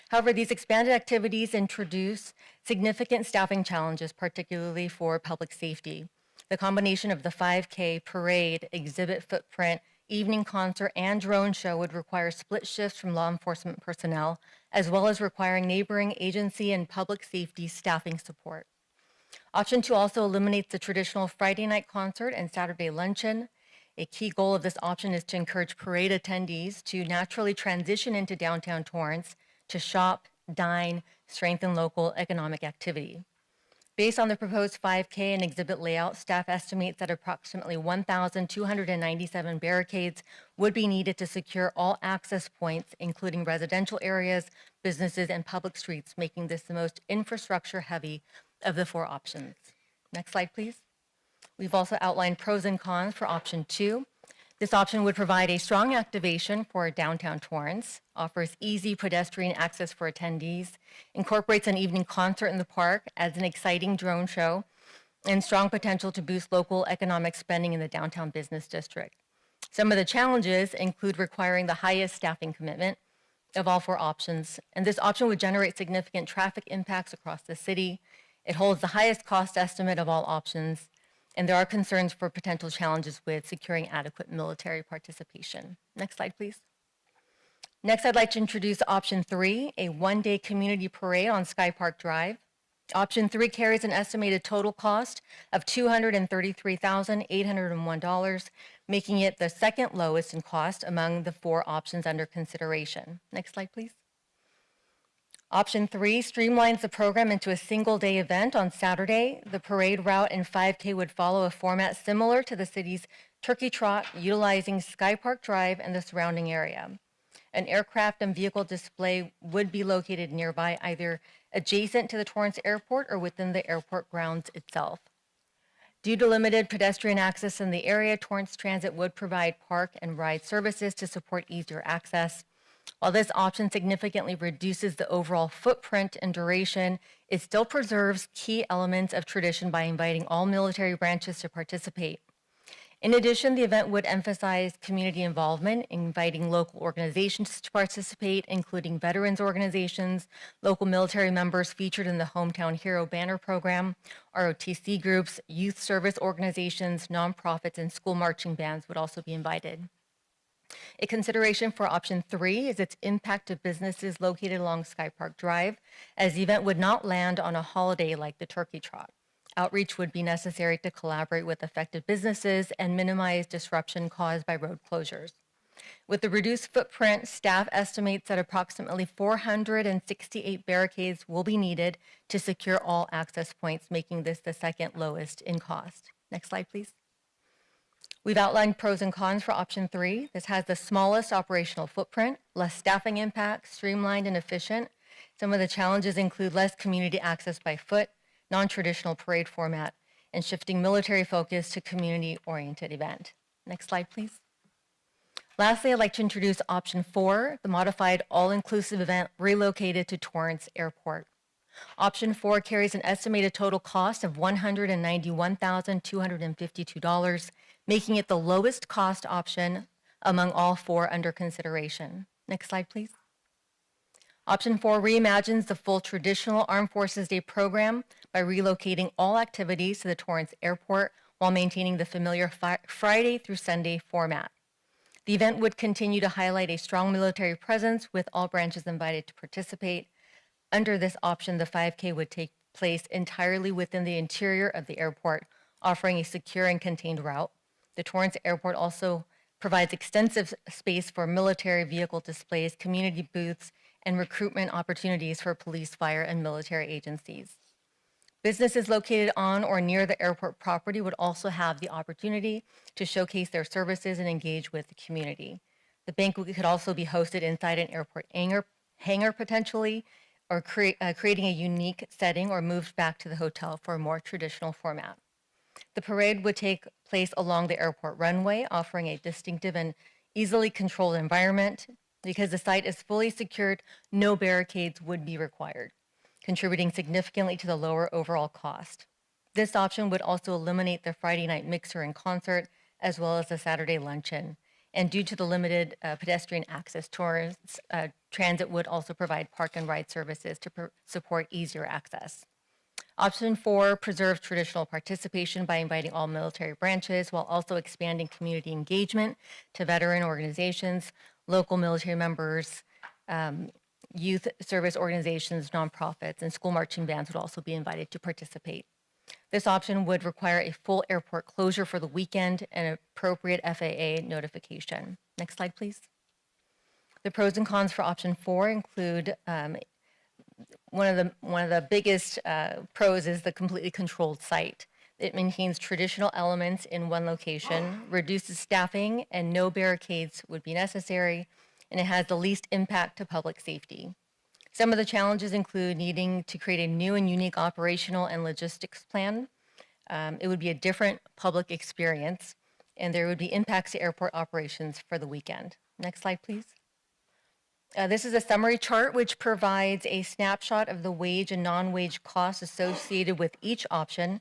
Q: However, these expanded activities introduce significant staffing challenges, particularly for public safety. The combination of the 5K, parade, exhibit footprint, evening concert, and drone show would require split shifts from law enforcement personnel, as well as requiring neighboring agency and public safety staffing support. Option 2 also eliminates the traditional Friday night concert and Saturday luncheon. A key goal of this option is to encourage parade attendees to naturally transition into downtown Torrance to shop, dine, strengthen local economic activity. Based on the proposed 5K and exhibit layout, staff estimates that approximately 1,297 barricades would be needed to secure all access points, including residential areas, businesses, and public streets, making this the most infrastructure heavy of the 4 options. Next slide, please. We've also outlined pros and cons for option 2. This option would provide a strong activation for downtown Torrance, offers easy pedestrian access for attendees, incorporates an evening concert in the park, adds an exciting drone show, and strong potential to boost local economic spending in the downtown business district. Some of the challenges include requiring the highest staffing commitment of all 4 options, and this option would generate significant traffic impacts across the city. It holds the highest cost estimate of all options, and there are concerns for potential challenges with securing adequate military participation. Next slide, please. Next, I'd like to introduce option 3, a one-day community parade on Sky Park Drive. Option 3 carries an estimated total cost of $233,801, making it the second lowest in cost among the 4 options under consideration. Next slide, please. Option 3 streamlines the program into a single-day event on Saturday. The parade route and 5K would follow a format similar to the city's Turkey Trot, utilizing Sky Park Drive and the surrounding area. An aircraft and vehicle display would be located nearby, either adjacent to the Torrance Airport or within the airport grounds itself. Due to limited pedestrian access in the area, Torrance Transit would provide park and ride services to support easier access. While this option significantly reduces the overall footprint and duration, it still preserves key elements of tradition by inviting all military branches to participate. In addition, the event would emphasize community involvement, inviting local organizations to participate, including veterans organizations, local military members featured in the Hometown Hero Banner program, ROTC groups, youth service organizations, nonprofits, and school marching bands would also be invited. A consideration for option 3 is its impact to businesses located along Sky Park Drive, as the event would not land on a holiday like the Turkey Trot. Outreach would be necessary to collaborate with affected businesses and minimize disruption caused by road closures. With the reduced footprint, staff estimates that approximately 468 barricades will be needed to secure all access points, making this the second lowest in cost. Next slide, please. We've outlined pros and cons for option 3. This has the smallest operational footprint, less staffing impact, streamlined and efficient. Some of the challenges include less community access by foot, non-traditional parade format, and shifting military focus to community-oriented event. Next slide, please. Lastly, I'd like to introduce option 4, the modified all-inclusive event relocated to Torrance Airport. Option 4 carries an estimated total cost of $191,252, making it the lowest cost option among all 4 under consideration. Next slide, please. Option 4 reimagines the full traditional Armed Forces Day program by relocating all activities to the Torrance Airport while maintaining the familiar Friday through Sunday format. The event would continue to highlight a strong military presence, with all branches invited to participate. Under this option, the 5K would take place entirely within the interior of the airport, offering a secure and contained route. The Torrance Airport also provides extensive space for military vehicle displays, community booths, and recruitment opportunities for police, fire, and military agencies. Businesses located on or near the airport property would also have the opportunity to showcase their services and engage with the community. The banquet could also be hosted inside an airport hangar potentially, or creating a unique setting, or moved back to the hotel for a more traditional format. The parade would take place along the airport runway, offering a distinctive and easily controlled environment. Because the site is fully secured, no barricades would be required, contributing significantly to the lower overall cost. This option would also eliminate the Friday night mixer and concert, as well as the Saturday luncheon. And due to the limited pedestrian access, Torrance Transit would also provide park and ride services to support easier access. Option 4 preserves traditional participation by inviting all military branches, while also expanding community engagement to veteran organizations, local military members, youth service organizations, nonprofits, and school marching bands would also be invited to participate. This option would require a full airport closure for the weekend and appropriate FAA notification. Next slide, please. The pros and cons for option 4 include one of the biggest pros is the completely controlled site. It maintains traditional elements in one location, reduces staffing, and no barricades would be necessary, and it has the least impact to public safety. Some of the challenges include needing to create a new and unique operational and logistics plan. It would be a different public experience, and there would be impacts to airport operations for the weekend. Next slide, please. This is a summary chart which provides a snapshot of the wage and non-wage costs associated with each option.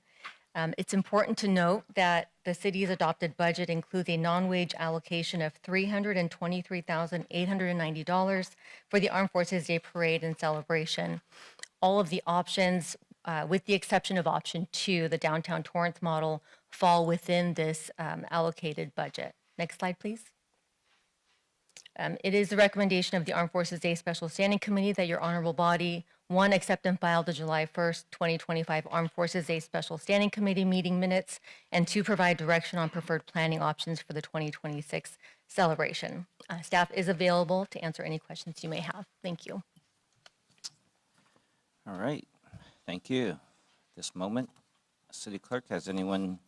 Q: It's important to note that the city's adopted budget includes a non-wage allocation of $323,890 for the Armed Forces Day Parade and celebration. All of the options, with the exception of option 2, the downtown Torrance model, fall within this allocated budget. Next slide, please. It is the recommendation of the Armed Forces Day Special Standing Committee that your honorable body, 1, accept and file the July 1st, 2025 Armed Forces Day Special Standing Committee meeting minutes, and 2, provide direction on preferred planning options for the 2026 celebration. Staff is available to answer any questions you may have. Thank you.
A: All right, thank you. At this moment, City Clerk, has anyone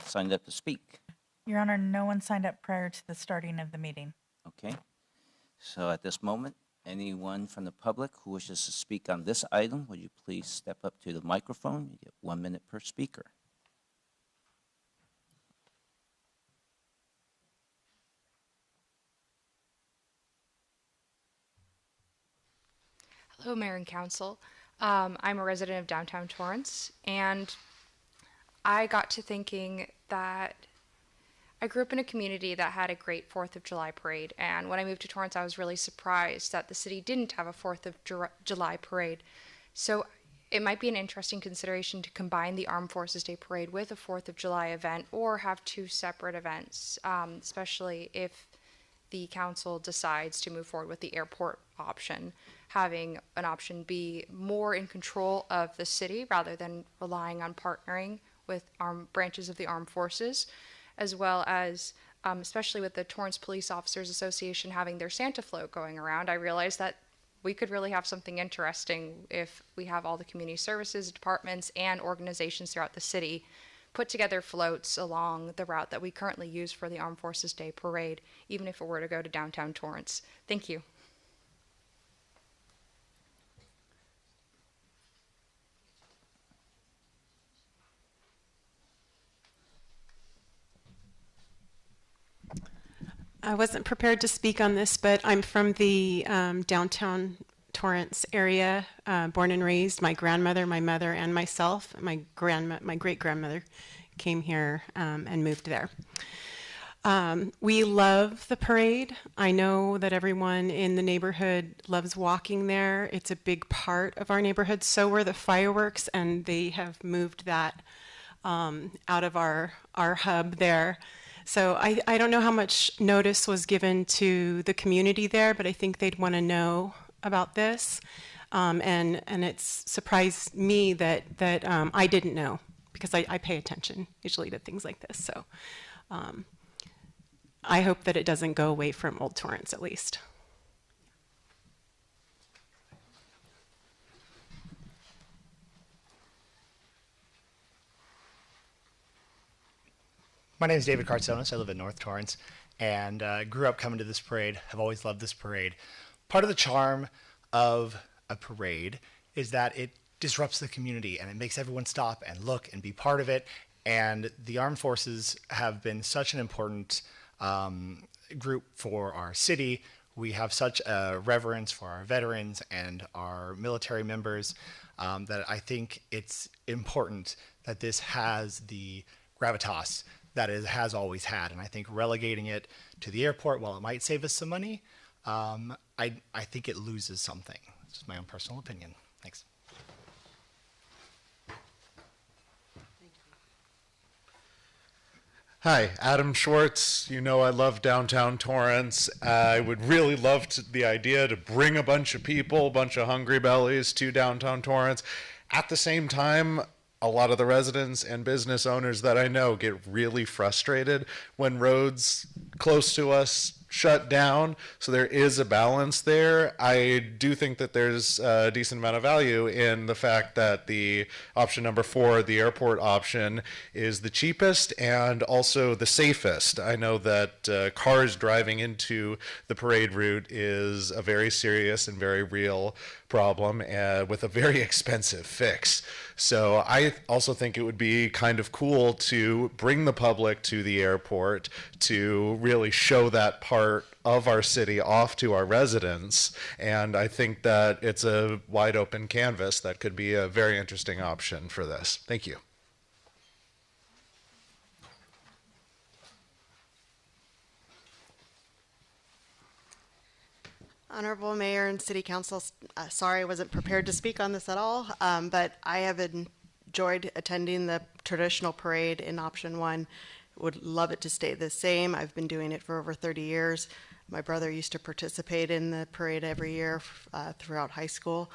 A: signed up to speak?
K: Your Honor, no one signed up prior to the starting of the meeting.
A: Okay. So at this moment, anyone from the public who wishes to speak on this item, would you please step up to the microphone? You get 1 minute per speaker.
R: Hello, Mayor and Council. I'm a resident of downtown Torrance, and I got to thinking that I grew up in a community that had a great 4th of July parade, and when I moved to Torrance, I was really surprised that the city didn't have a 4th of July parade. So it might be an interesting consideration to combine the Armed Forces Day Parade with a 4th of July event, or have 2 separate events, especially if the council decides to move forward with the airport option, having an option be more in control of the city rather than relying on partnering with branches of the armed forces, as well as, especially with the Torrance Police Officers Association having their Santa float going around, I realized that we could really have something interesting if we have all the community services departments and organizations throughout the city put together floats along the route that we currently use for the Armed Forces Day Parade, even if it were to go to downtown Torrance. Thank you.
S: I wasn't prepared to speak on this, but I'm from the downtown Torrance area, born and raised. My grandmother, my mother, and myself, my great-grandmother came here and moved there. We love the parade. I know that everyone in the neighborhood loves walking there. It's a big part of our neighborhood. So were the fireworks, and they have moved that out of our hub there. So I don't know how much notice was given to the community there, but I think they'd want to know about this. And it's surprised me that I didn't know, because I pay attention usually to things like this. So I hope that it doesn't go away from Old Torrance, at least.
T: My name is David Cartsonis. I live in North Torrance and grew up coming to this parade. Have always loved this parade. Part of the charm of a parade is that it disrupts the community and it makes everyone stop and look and be part of it. And the armed forces have been such an important group for our city. We have such a reverence for our veterans and our military members that I think it's important that this has the gravitas that it has always had. And I think relegating it to the airport, while it might save us some money, I think it loses something. It's just my own personal opinion. Thanks.
U: Hi, Adam Schwartz. You know I love downtown Torrance. I would really love the idea to bring a bunch of people, a bunch of hungry bellies to downtown Torrance. At the same time, a lot of the residents and business owners that I know get really frustrated when roads close to us shut down, so there is a balance there. I do think that there's a decent amount of value in the fact that the option number 4, the airport option, is the cheapest and also the safest. I know that cars driving into the parade route is a very serious and very real problem with a very expensive fix. So I also think it would be kind of cool to bring the public to the airport to really show that part of our city off to our residents. And I think that it's a wide open canvas that could be a very interesting option for this. Thank you.
S: Honorable Mayor and City Council, sorry I wasn't prepared to speak on this at all, but I have enjoyed attending the traditional parade in option 1. Would love it to stay the same. I've been doing it for over 30 years. My brother used to participate in the parade every year throughout high school.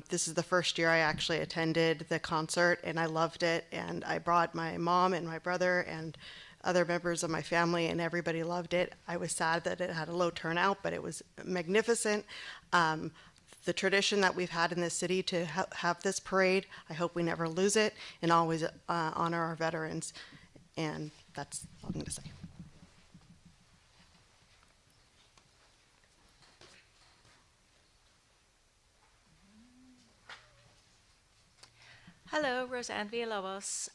S: This is the first year I actually attended the concert, and I loved it. And I brought my mom and my brother and other members of my family, and everybody loved it. I was sad that it had a low turnout, but it was magnificent. The tradition that we've had in this city to have this parade, I hope we never lose it and always honor our veterans. And that's all I'm going to say.
E: Hello, Roseanne Villalobos.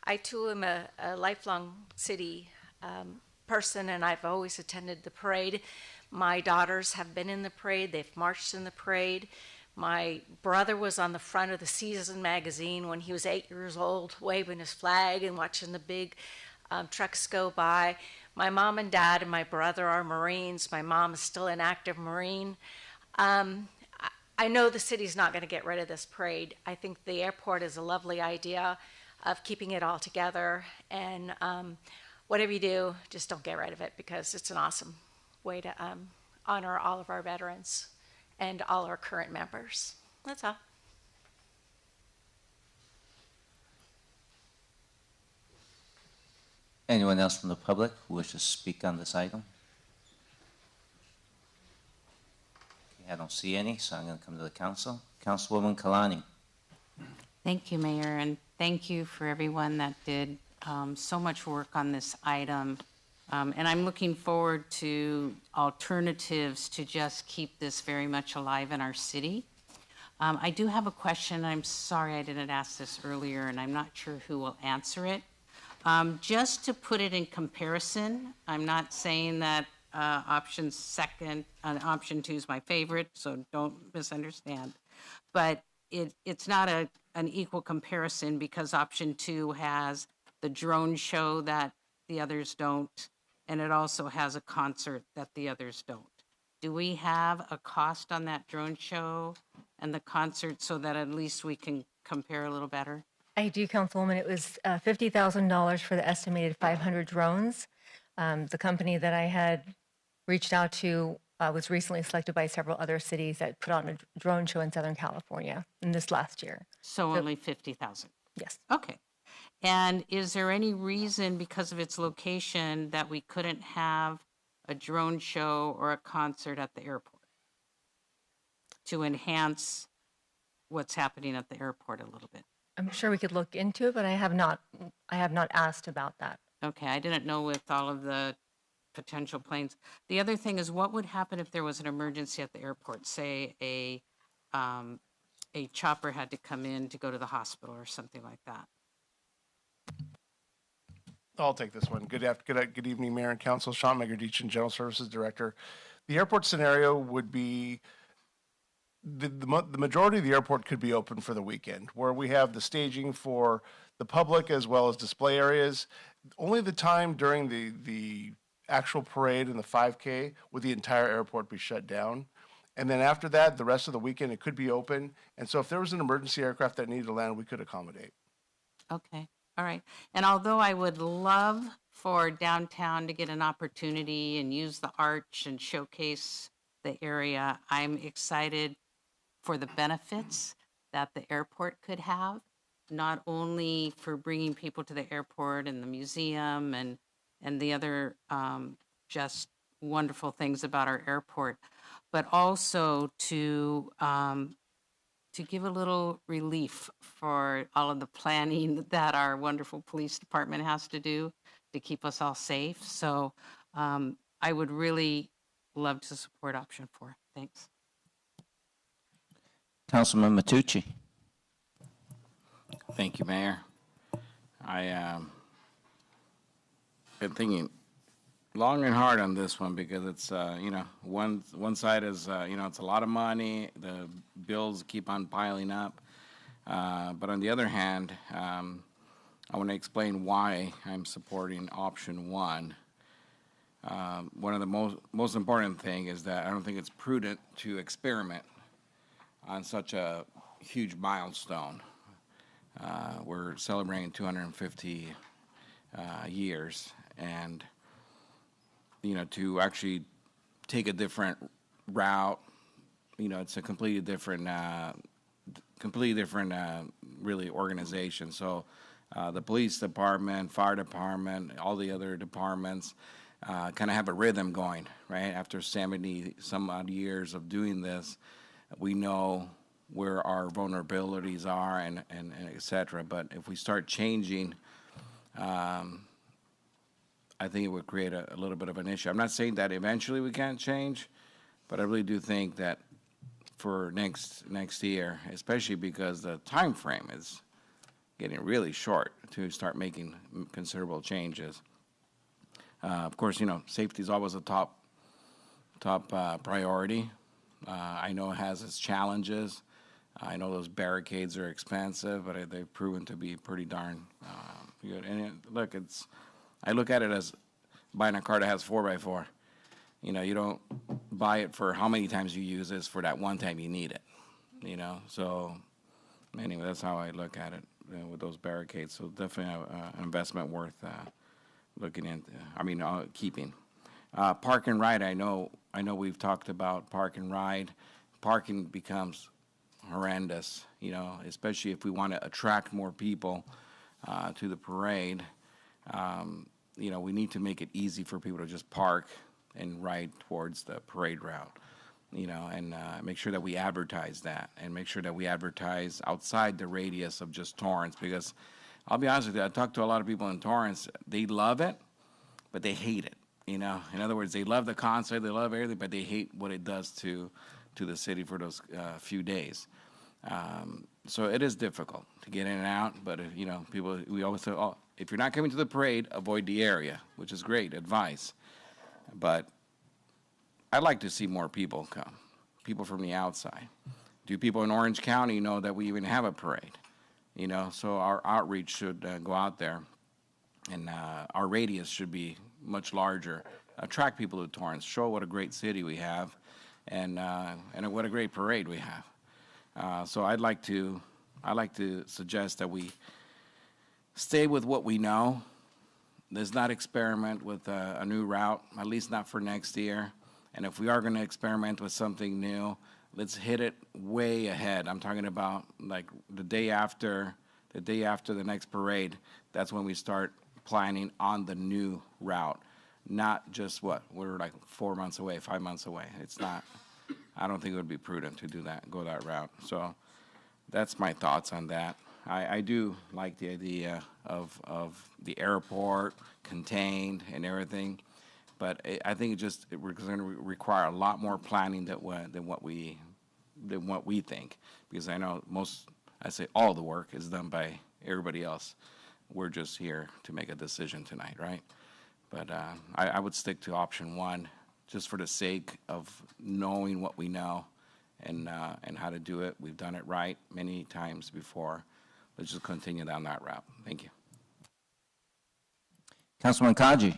E: I too am a lifelong city person, and I've always attended the parade. My daughters have been in the parade. They've marched in the parade. My brother was on the front of the Season magazine when he was 8 years old, waving his flag and watching the big trucks go by. My mom and dad and my brother are Marines. My mom is still an active Marine. I know the city's not going to get rid of this parade. I think the airport is a lovely idea of keeping it all together. And whatever you do, just don't get rid of it, because it's an awesome way to honor all of our veterans and all our current members. That's all.
A: Anyone else from the public who wishes to speak on this item? I don't see any, so I'm going to come to the council. Councilwoman Kalani.
O: Thank you, Mayor, and thank you for everyone that did so much work on this item. And I'm looking forward to alternatives to just keep this very much alive in our city. I do have a question. I'm sorry I didn't ask this earlier, and I'm not sure who will answer it. Just to put it in comparison, I'm not saying that option 2 is my favorite, so don't misunderstand. But it's not an equal comparison, because option 2 has the drone show that the others don't, and it also has a concert that the others don't. Do we have a cost on that drone show and the concert so that at least we can compare a little better?
Q: I do, Councilwoman. It was $50,000 for the estimated 500 drones. The company that I had reached out to was recently selected by several other cities that put on a drone show in Southern California in this last year.
O: So only 50,000?
Q: Yes.
O: Okay. And is there any reason, because of its location, that we couldn't have a drone show or a concert at the airport to enhance what's happening at the airport a little bit?
Q: I'm sure we could look into it, but I have not asked about that.
O: Okay, I didn't know with all of the potential planes. The other thing is, what would happen if there was an emergency at the airport? Say a chopper had to come in to go to the hospital or something like that.
V: I'll take this one. Good evening, Mayor and Council. Sean Megardichin, General Services Director. The airport scenario would be the majority of the airport could be open for the weekend, where we have the staging for the public as well as display areas. Only the time during the actual parade and the 5K would the entire airport be shut down. And then after that, the rest of the weekend, it could be open. And so if there was an emergency aircraft that needed to land, we could accommodate.
O: Okay, all right. And although I would love for downtown to get an opportunity and use the arch and showcase the area, I'm excited for the benefits that the airport could have, not only for bringing people to the airport and the museum and the other just wonderful things about our airport, but also to give a little relief for all of the planning that our wonderful police department has to do to keep us all safe. So I would really love to support option 4. Thanks.
A: Councilman Matucci.
M: Thank you, Mayor. I been thinking long and hard on this one because it's one side is it's a lot of money, the bills keep on piling up, but on the other hand, I want to explain why I'm supporting option 1. One of the most important thing is that I don't think it's prudent to experiment on such a huge milestone. We're celebrating 250 years, and to actually take a different route, it's a completely different really organization. So the police department, fire department, all the other departments kind of have a rhythm going, right? After 70 some odd years of doing this, we know where our vulnerabilities are and et cetera. But if we start changing, I think it would create a little bit of an issue. I'm not saying that eventually we can't change, but I really do think that for next year, especially because the time frame is getting really short to start making considerable changes. Of course, safety is always a top priority. I know it has its challenges. I know those barricades are expensive, but they've proven to be pretty darn good. And I look at it as buying a car that has 4x4. You don't buy it for how many times you use it, it's for that one time you need it. So anyway, that's how I look at it with those barricades. So definitely an investment worth looking into. Keeping. Park and ride. I know we've talked about park and ride. Parking becomes horrendous, especially if we want to attract more people to the parade. We need to make it easy for people to just park and ride towards the parade route, and make sure that we advertise that and make sure that we advertise outside the radius of just Torrance, because I'll be honest with you, I talked to a lot of people in Torrance. They love it, but they hate it. In other words, they love the concert, they love everything, but they hate what it does to the city for those few days. So it is difficult to get in and out, but we always say, if you're not coming to the parade, avoid the area, which is great advice. But I'd like to see more people come, people from the outside. Do people in Orange County know that we even have a parade? So our outreach should go out there, and our radius should be much larger. Attract people to Torrance, show what a great city we have, and what a great parade we have. So I'd like to suggest that we stay with what we know. Let's not experiment with a new route, at least not for next year. And if we are going to experiment with something new, let's hit it way ahead. I'm talking about like the day after the next parade. That's when we start planning on the new route, not just we're like 4 months away, 5 months away. It's not. I don't think it would be prudent to do that, go that route. So that's my thoughts on that. I do like the idea of the airport contained and everything, but I think it's going to require a lot more planning than what we think, because I know all the work is done by everybody else. We're just here to make a decision tonight, right? But I would stick to option 1, just for the sake of knowing what we know and how to do it. We've done it right many times before. Let's just continue down that route. Thank you.
A: Councilman Kaji.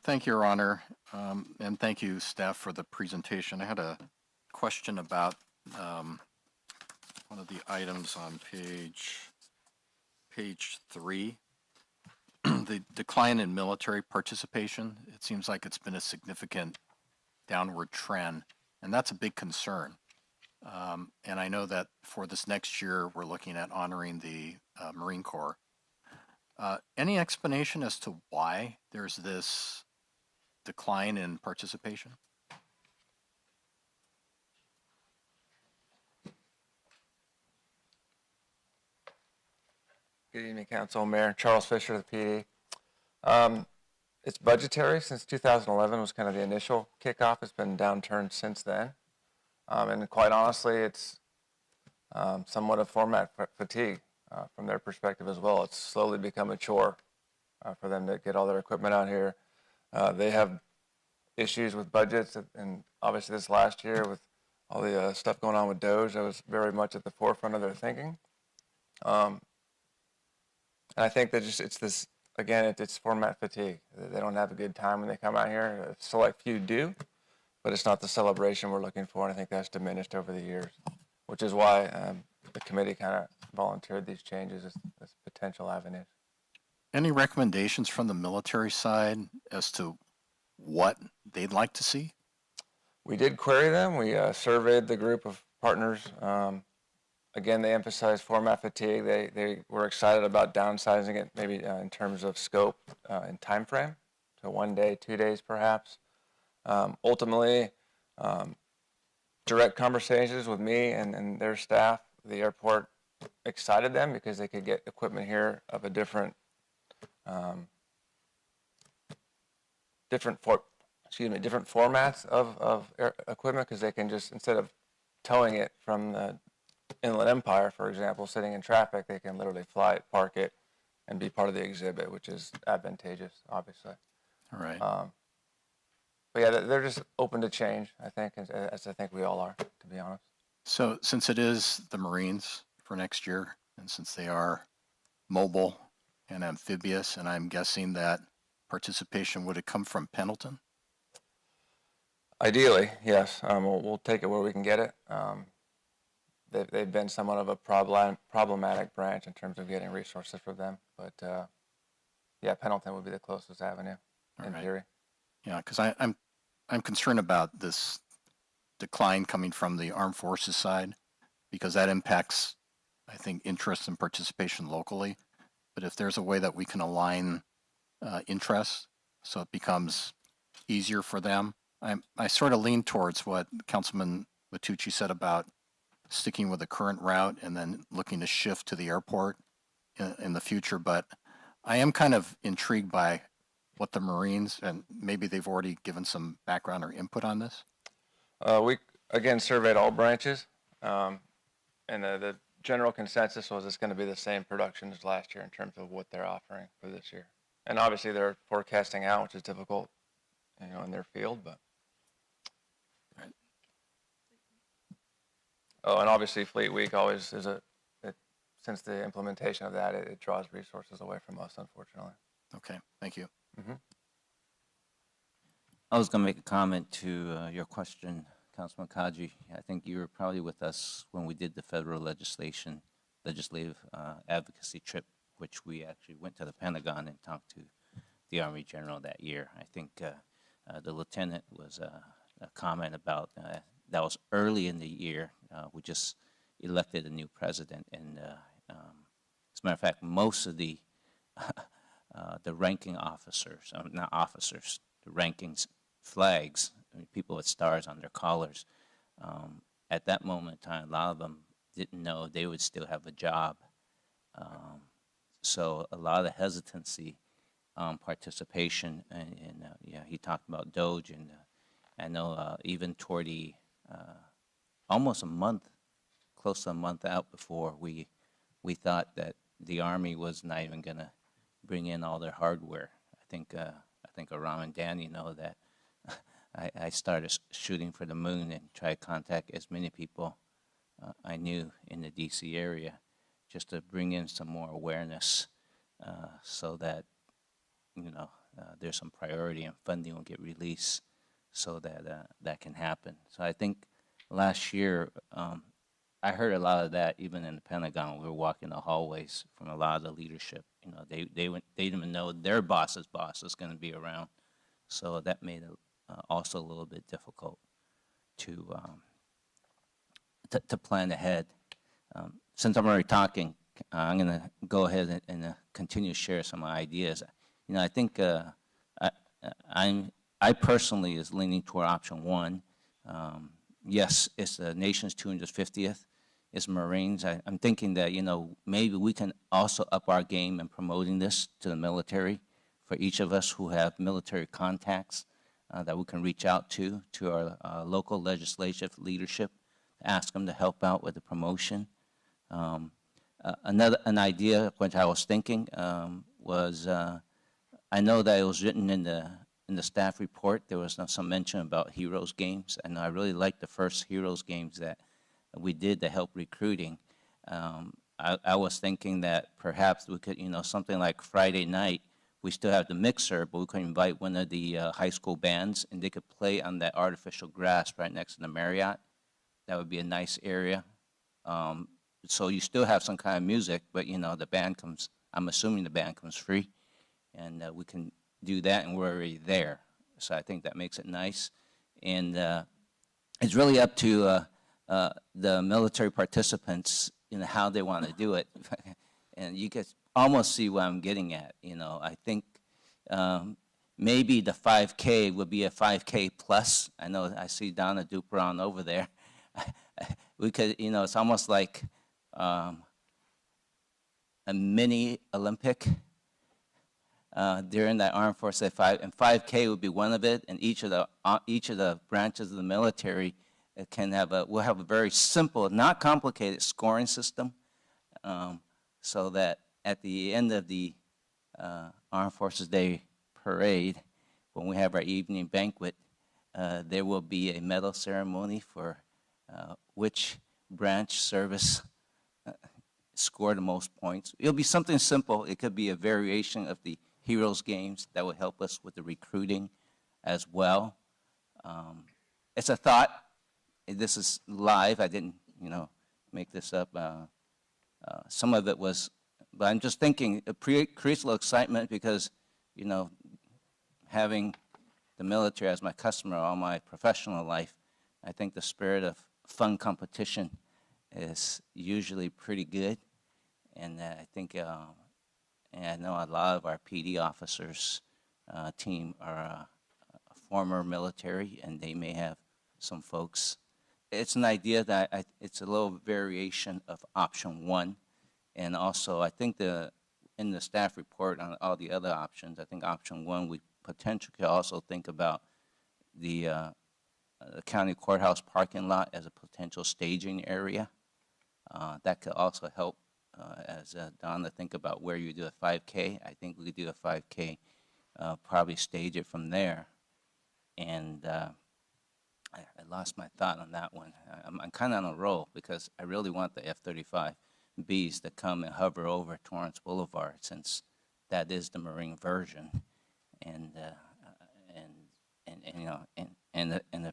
B: Thank you, Your Honor, and thank you, staff, for the presentation. I had a question about one of the items on page 3, the decline in military participation. It seems like it's been a significant downward trend, and that's a big concern. And I know that for this next year, we're looking at honoring the Marine Corps. Any explanation as to why there's this decline in participation?
F: Good evening, Council. Mayor Charles Fisher, the PD. It's budgetary since 2011 was kind of the initial kickoff. It's been downturned since then. And quite honestly, it's somewhat of format fatigue from their perspective as well. It's slowly become a chore for them to get all their equipment out here. They have issues with budgets, and obviously this last year with all the stuff going on with Doge, that was very much at the forefront of their thinking. And I think that just it's this, again, it's format fatigue. They don't have a good time when they come out here. A select few do, but it's not the celebration we're looking for, and I think that's diminished over the years, which is why the committee kind of volunteered these changes as potential avenues.
B: Any recommendations from the military side as to what they'd like to see?
F: We did query them. We surveyed the group of partners. Again, they emphasized format fatigue. They were excited about downsizing it, maybe in terms of scope and time frame, to 1 day, 2 days perhaps. Ultimately, direct conversations with me and their staff, the airport excited them because they could get equipment here of a different formats of equipment, because they can just, instead of towing it from the Inland Empire, for example, sitting in traffic, they can literally fly it, park it, and be part of the exhibit, which is advantageous, obviously.
B: All right.
F: But yeah, they're just open to change, I think, as I think we all are, to be honest.
B: So since it is the Marines for next year, and since they are mobile and amphibious, and I'm guessing that participation would have come from Pendleton?
F: Ideally, yes. We'll take it where we can get it. They've been somewhat of a problematic branch in terms of getting resources for them. But yeah, Pendleton would be the closest avenue in theory.
B: Yeah, because I'm concerned about this decline coming from the armed forces side, because that impacts, I think, interest and participation locally. But if there's a way that we can align interests so it becomes easier for them, I sort of lean towards what Councilman Matucci said about sticking with the current route and then looking to shift to the airport in the future. But I am kind of intrigued by what the Marines, and maybe they've already given some background or input on this.
F: We, again, surveyed all branches, and the general consensus was it's going to be the same production as last year in terms of what they're offering for this year. And obviously they're forecasting out, which is difficult, in their field, but.
B: Right.
F: Oh, and obviously Fleet Week always is since the implementation of that, it draws resources away from us, unfortunately.
B: Okay, thank you.
F: Mm-hmm.
A: I was going to make a comment to your question, Councilman Kaji. I think you were probably with us when we did the federal legislative advocacy trip, which we actually went to the Pentagon and talked to the Army General that year. I think the lieutenant was a comment about that was early in the year. We just elected a new president, and as a matter of fact, most of the ranking officers, not officers, the rankings flags, people with stars on their collars, at that moment in time, a lot of them didn't know they would still have a job. So a lot of hesitancy, participation, and yeah, he talked about Doge, and I know even toward the almost a month, close to a month out before, we thought that the Army was not even going to bring in all their hardware. I think Aram and Danny know that I started shooting for the moon and tried to contact as many people I knew in the D.C. area just to bring in some more awareness so that, there's some priority and funding will get released so that that can happen. So I think last year, I heard a lot of that even in the Pentagon. We were walking the hallways from a lot of the leadership. They didn't even know their boss's boss was going to be around. So that made it also a little bit difficult to plan ahead. Since I'm already talking, I'm going to go ahead and continue to share some ideas. I think I'm I personally is leaning toward option one. Yes, it's the nation's 250th. It's Marines. I'm thinking that, maybe we can also up our game in promoting this to the military for each of us who have military contacts that we can reach out to our local legislative leadership, ask them to help out with the promotion. An idea which I was thinking was, I know that it was written in the staff report, there was some mention about Heroes Games, and I really liked the first Heroes Games that we did to help recruiting. I was thinking that perhaps we could, something like Friday night, we still have the mixer, but we could invite one of the high school bands, and they could play on that artificial grass right next to the Marriott. That would be a nice area. So you still have some kind of music, but the band comes, I'm assuming the band comes free, and we can do that, and we're already there. So I think that makes it nice. And it's really up to the military participants, how they want to do it. And you can almost see what I'm getting at. I think maybe the 5K would be a 5K plus. I know I see Donna Dupron over there. We could, it's almost like a mini Olympic during that Armed Forces 5, and 5K would be one of it. And each of the branches of the military can have we'll have a very simple, not complicated scoring system, so that at the end of the Armed Forces Day parade, when we have our evening banquet, there will be a medal ceremony for which branch service scored the most points. It'll be something simple. It could be a variation of the Heroes Games that would help us with the recruiting as well. It's a thought. This is live. I didn't, make this up. Some of it was, but I'm just thinking it creates a little excitement because, having the military as my customer all my professional life, I think the spirit of fun competition is usually pretty good. And I think, and I know a lot of our PD officers team are former military, and they may have some folks. It's an idea that it's a little variation of option one. And also, I think in the staff report on all the other options, I think option one, we potentially could also think about the county courthouse parking lot as a potential staging area. That could also help, as Donna think about where you do a 5K. I think we could do a 5K, probably stage it from there. And I lost my thought on that one. I'm kind of on a roll because I really want the F-35Bs to come and hover over Torrance Boulevard, since that is the Marine version, and the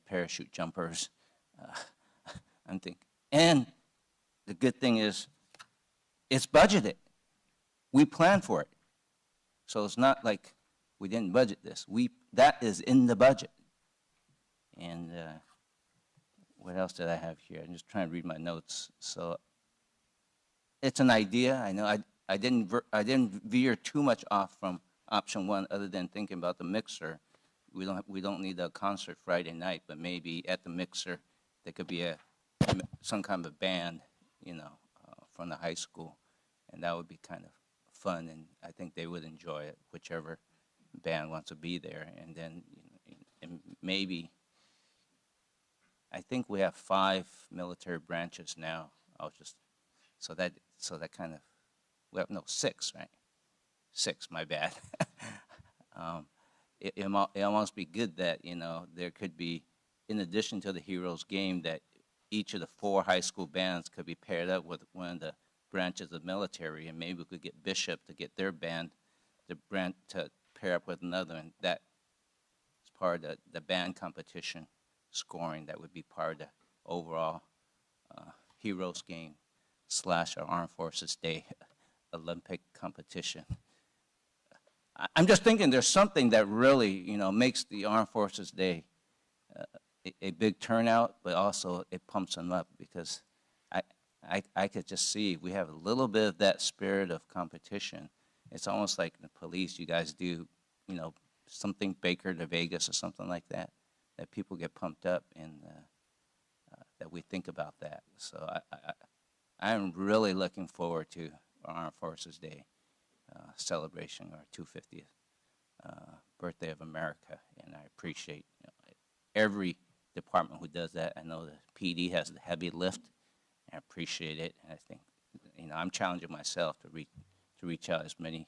A: parachute jumpers. I'm thinking, and the good thing is, it's budgeted. We planned for it, so it's not like we didn't budget this. That is in the budget. And what else did I have here? I'm just trying to read my notes. So it's an idea. I know I didn't veer too much off from option one, other than thinking about the mixer. We don't need a concert Friday night, but maybe at the mixer there could be some kind of a band, from the high school, and that would be kind of fun. And I think they would enjoy it, whichever band wants to be there. And then and maybe. I think we have 5 military branches now. So that kind of, we have 6, right? 6, my bad. It almost be good that, there could be, in addition to the Heroes Game, that each of the 4 high school bands could be paired up with one of the branches of military, and maybe we could get Bishop to get their band, to pair up with another, and that is part of the band competition scoring. That would be part of the overall Heroes Game / our Armed Forces Day Olympic competition. I'm just thinking there's something that really, makes the Armed Forces Day a big turnout, but also it pumps them up, because I could just see we have a little bit of that spirit of competition. It's almost like the police. You guys do, something Baker to Vegas or something like that, that people get pumped up and that we think about that. So I'm really looking forward to our Armed Forces Day celebration, our 250th birthday of America, and I appreciate every department who does that. I know the PD has the heavy lift. I appreciate it, and I think I'm challenging myself to reach out as many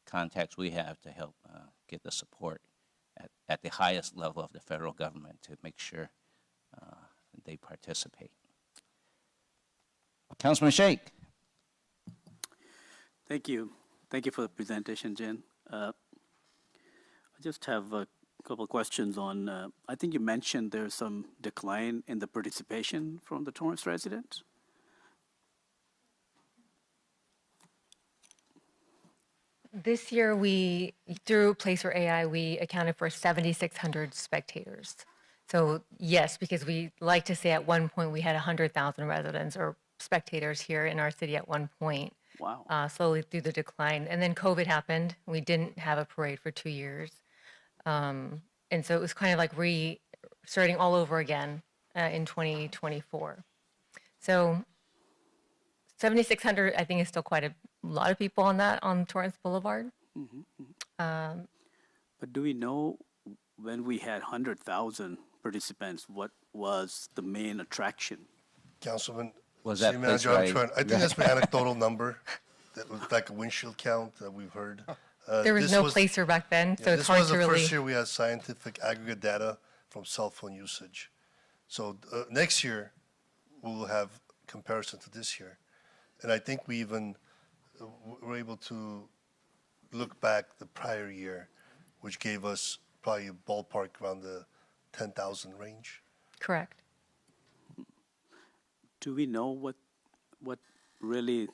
A: contacts we have to help get the support at the highest level of the federal government to make sure they participate. Councilman Sheikh.
P: Thank you. Thank you for the presentation, Jen. I just have a couple of questions on, I think you mentioned there's some decline in the participation from the Torrance residents.
Q: This year, through Placer AI, we accounted for 7,600 spectators. So yes, because we like to say at one point we had 100,000 residents or spectators here in our city at one point.
P: Wow.
Q: Slowly through the decline. And then COVID happened. We didn't have a parade for 2 years. And so it was kind of like starting all over again in 2024. So 7,600, I think, is still quite a lot of people on Torrance Boulevard.
P: But do we know when we had 100,000 participants, what was the main attraction?
J: Councilman,
A: Was
J: City
A: that
J: Manager,
A: place
J: I think that's an anecdotal number. That was like a windshield count that we've heard.
Q: There was no placer back then, so it's hard to
J: This was the
Q: really.
J: first year we had scientific aggregate data from cell phone usage. So next year, we'll have comparison to this year. And I think we even were able to look back the prior year, which gave us probably a ballpark around the 10,000 range.
Q: Correct.
P: Do we know what really,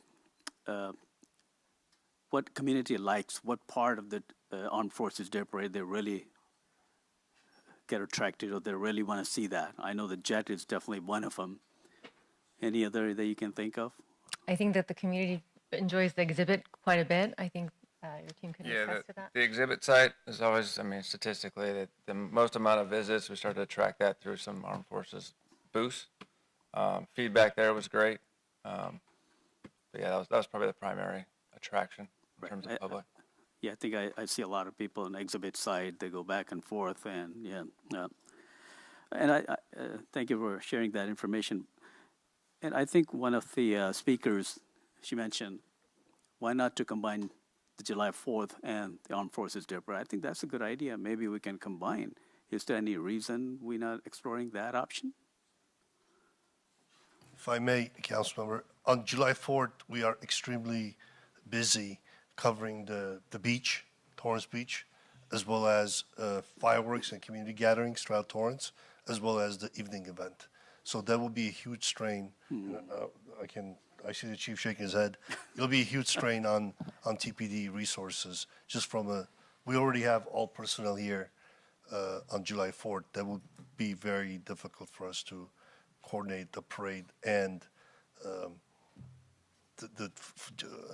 P: what community likes, what part of the Armed Forces Day Parade they really get attracted or they really want to see that? I know the jet is definitely one of them. Any other that you can think of?
Q: I think that the community enjoys the exhibit quite a bit. I think your team can attest to that.
F: The exhibit site is always, I mean, statistically, the most amount of visits, we started to track that through some Armed Forces booths. Feedback there was great. But yeah, that was probably the primary attraction in terms of public.
P: Yeah, I think I see a lot of people on the exhibit side. They go back and forth, and yeah. And I thank you for sharing that information. And I think one of the speakers, she mentioned, why not to combine the July 4th and the Armed Forces Day Parade? I think that's a good idea. Maybe we can combine. Is there any reason we're not exploring that option?
J: If I may, Councilmember, on July 4th, we are extremely busy covering the beach, Torrance Beach, as well as fireworks and community gatherings throughout Torrance, as well as the evening event. So that will be a huge strain. I see the chief shaking his head. It'll be a huge strain on TPD resources. Just from we already have all personnel here on July 4th. That will be very difficult for us to coordinate the parade and the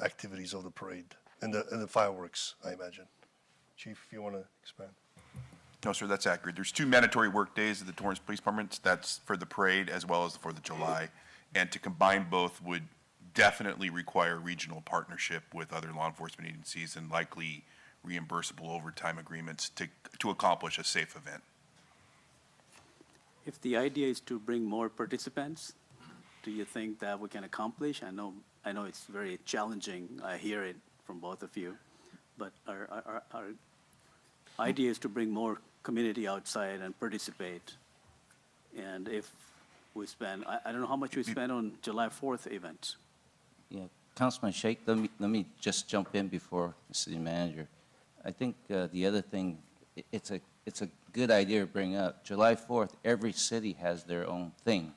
J: activities of the parade and the fireworks, I imagine. Chief, if you want to expand.
G: No, sir, that's accurate. There's 2 mandatory work days at the Torrance Police Department. That's for the parade as well as for the July. And to combine both would definitely require regional partnership with other law enforcement agencies and likely reimbursable overtime agreements to accomplish a safe event.
P: If the idea is to bring more participants, do you think that we can accomplish? I know it's very challenging. I hear it from both of you, but our idea is to bring more community outside and participate. And if we spend, I don't know how much we spend on July 4th events.
A: Yeah, Councilman Sheikh, let me just jump in before the city manager. I think the other thing, it's a good idea to bring up. July 4th, every city has their own thing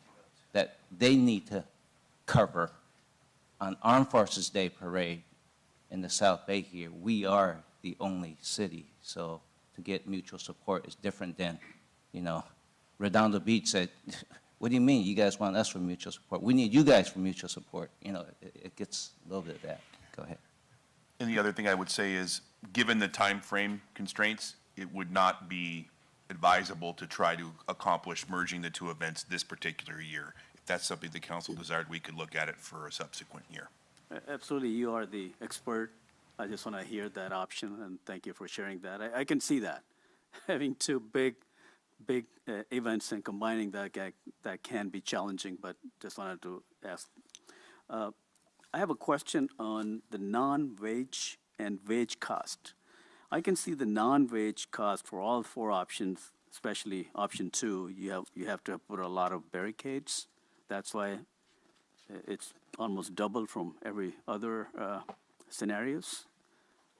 A: that they need to cover. On Armed Forces Day Parade in the South Bay here, we are the only city. So to get mutual support is different than, Redondo Beach said, what do you mean you guys want us for mutual support? We need you guys for mutual support. It gets a little bit of that. Go ahead.
G: And the other thing I would say is, given the time frame constraints, it would not be advisable to try to accomplish merging the two events this particular year. If that's something the council desired, we could look at it for a subsequent year.
P: Absolutely, you are the expert. I just want to hear that option, and thank you for sharing that. I can see that. Having two big events and combining that can be challenging, but just wanted to ask. I have a question on the non-wage and wage cost. I can see the non-wage cost for all four options, especially option 2. You have to put a lot of barricades. That's why it's almost double from every other scenarios.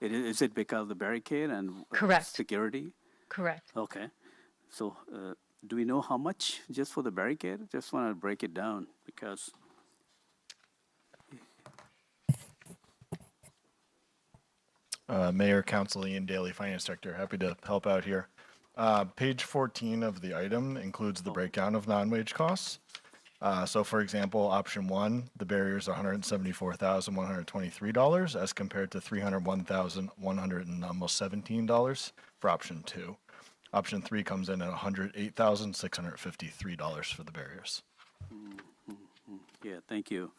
P: Is it because of the barricade and
Q: Correct.
P: security?
Q: Correct.
P: Okay. So do we know how much just for the barricade? Just want to break it down because.
H: Mayor, Council, Ian Daly, Finance Director, happy to help out here. Page 14 of the item includes the breakdown of non-wage costs. So for example, option 1, the barriers are $174,123 as compared to $301,117 for option 2. Option 3 comes in at $108,653 for the barriers.
P: Yeah, thank you.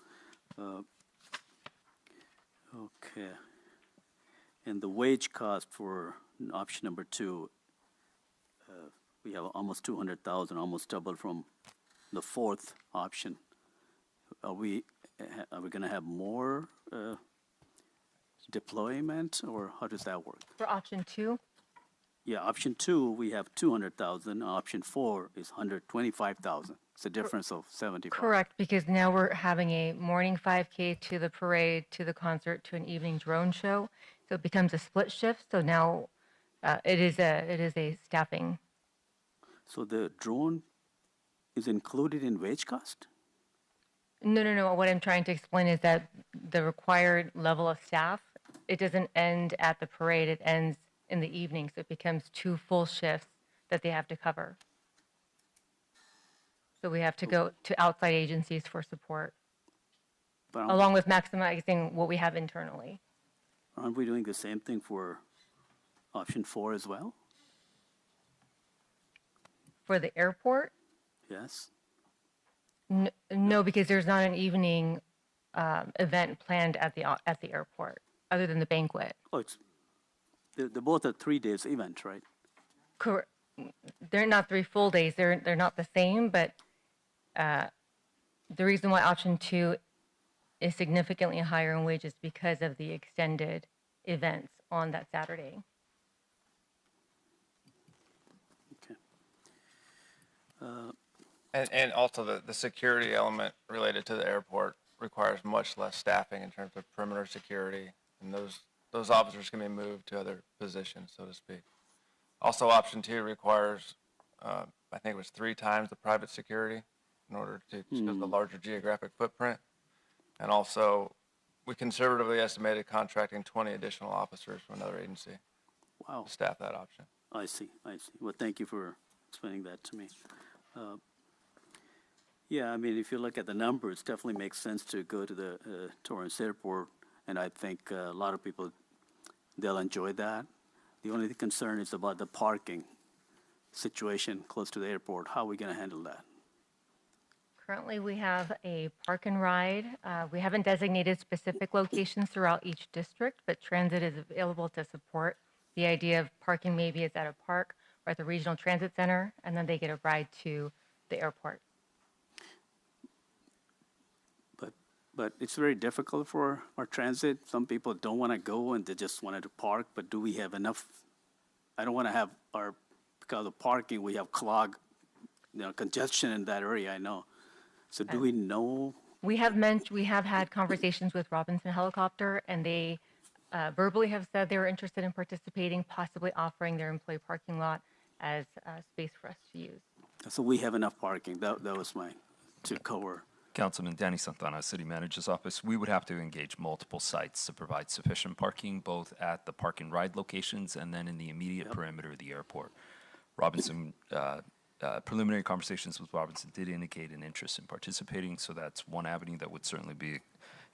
P: Okay. And the wage cost for option number 2, we have almost 200,000, almost double from the fourth option. Are we going to have more deployment, or how does that work?
Q: For option 2?
P: Yeah, option 2, we have 200,000. Option 4 is 125,000. It's a difference of 75.
Q: Correct, because now we're having a morning 5K to the parade, to the concert, to an evening drone show. So it becomes a split shift. So now it is a staffing.
P: So the drone is included in wage cost?
Q: No. What I'm trying to explain is that the required level of staff, it doesn't end at the parade. It ends in the evening. So it becomes 2 full shifts that they have to cover. So we have to go to outside agencies for support, along with maximizing what we have internally.
P: Aren't we doing the same thing for option 4 as well?
Q: For the airport?
P: Yes.
Q: No, because there's not an evening event planned at the airport, other than the banquet.
P: Oh, they're both a 3 days event, right?
Q: Correct. They're not 3 full days. They're not the same, but the reason why option 2 is significantly higher in wages because of the extended events on that Saturday.
F: And also the security element related to the airport requires much less staffing in terms of perimeter security, and those officers can be moved to other positions, so to speak. Also, option 2 requires, I think it was 3 times the private security in order to because of the larger geographic footprint. And also, we conservatively estimated contracting 20 additional officers from another agency
P: Wow.
F: to staff that option.
P: I see. Well, thank you for explaining that to me. Yeah, I mean, if you look at the numbers, it definitely makes sense to go to the Torrance Airport, and I think a lot of people, they'll enjoy that. The only concern is about the parking situation close to the airport. How are we going to handle that?
Q: Currently, we have a park and ride. We haven't designated specific locations throughout each district, but transit is available to support the idea of parking maybe is at a park or at the regional transit center, and then they get a ride to the airport.
P: But it's very difficult for our transit. Some people don't want to go and they just wanted to park, but do we have enough? I don't want to have because of parking, we have congestion in that area, I know. So do we know? We have
Q: had conversations with Robinson Helicopter, and they verbally have said they were interested in participating, possibly offering their employee parking lot as space for us to use.
P: So we have enough parking. That was to cover.
L: Councilman Danny Santana, City Manager's Office, we would have to engage multiple sites to provide sufficient parking, both at the park and ride locations and then in the immediate perimeter of the airport. Robinson, preliminary conversations with Robinson did indicate an interest in participating, so that's one avenue that would certainly be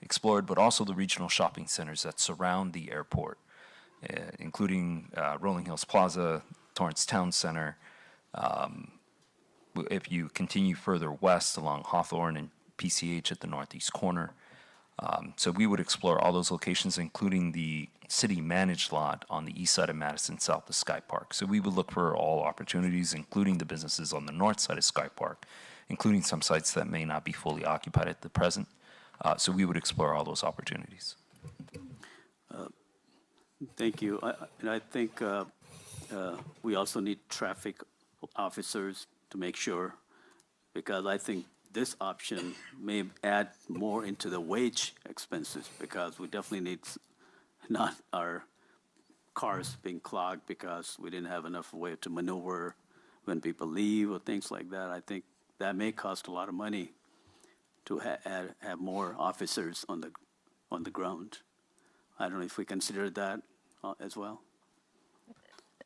L: explored, but also the regional shopping centers that surround the airport. including Rolling Hills Plaza, Torrance Town Center. If you continue further west along Hawthorne and PCH at the northeast corner. So we would explore all those locations, including the city-managed lot on the east side of Madison, south of Sky Park. So we would look for all opportunities, including the businesses on the north side of Sky Park, including some sites that may not be fully occupied at the present. So we would explore all those opportunities.
P: Thank you. And I think we also need traffic officers to make sure, because I think this option may add more into the wage expenses, because we definitely need not our cars being clogged because we didn't have enough way to maneuver when people leave or things like that. I think that may cost a lot of money to have more officers on the ground. I don't know if we consider that as well.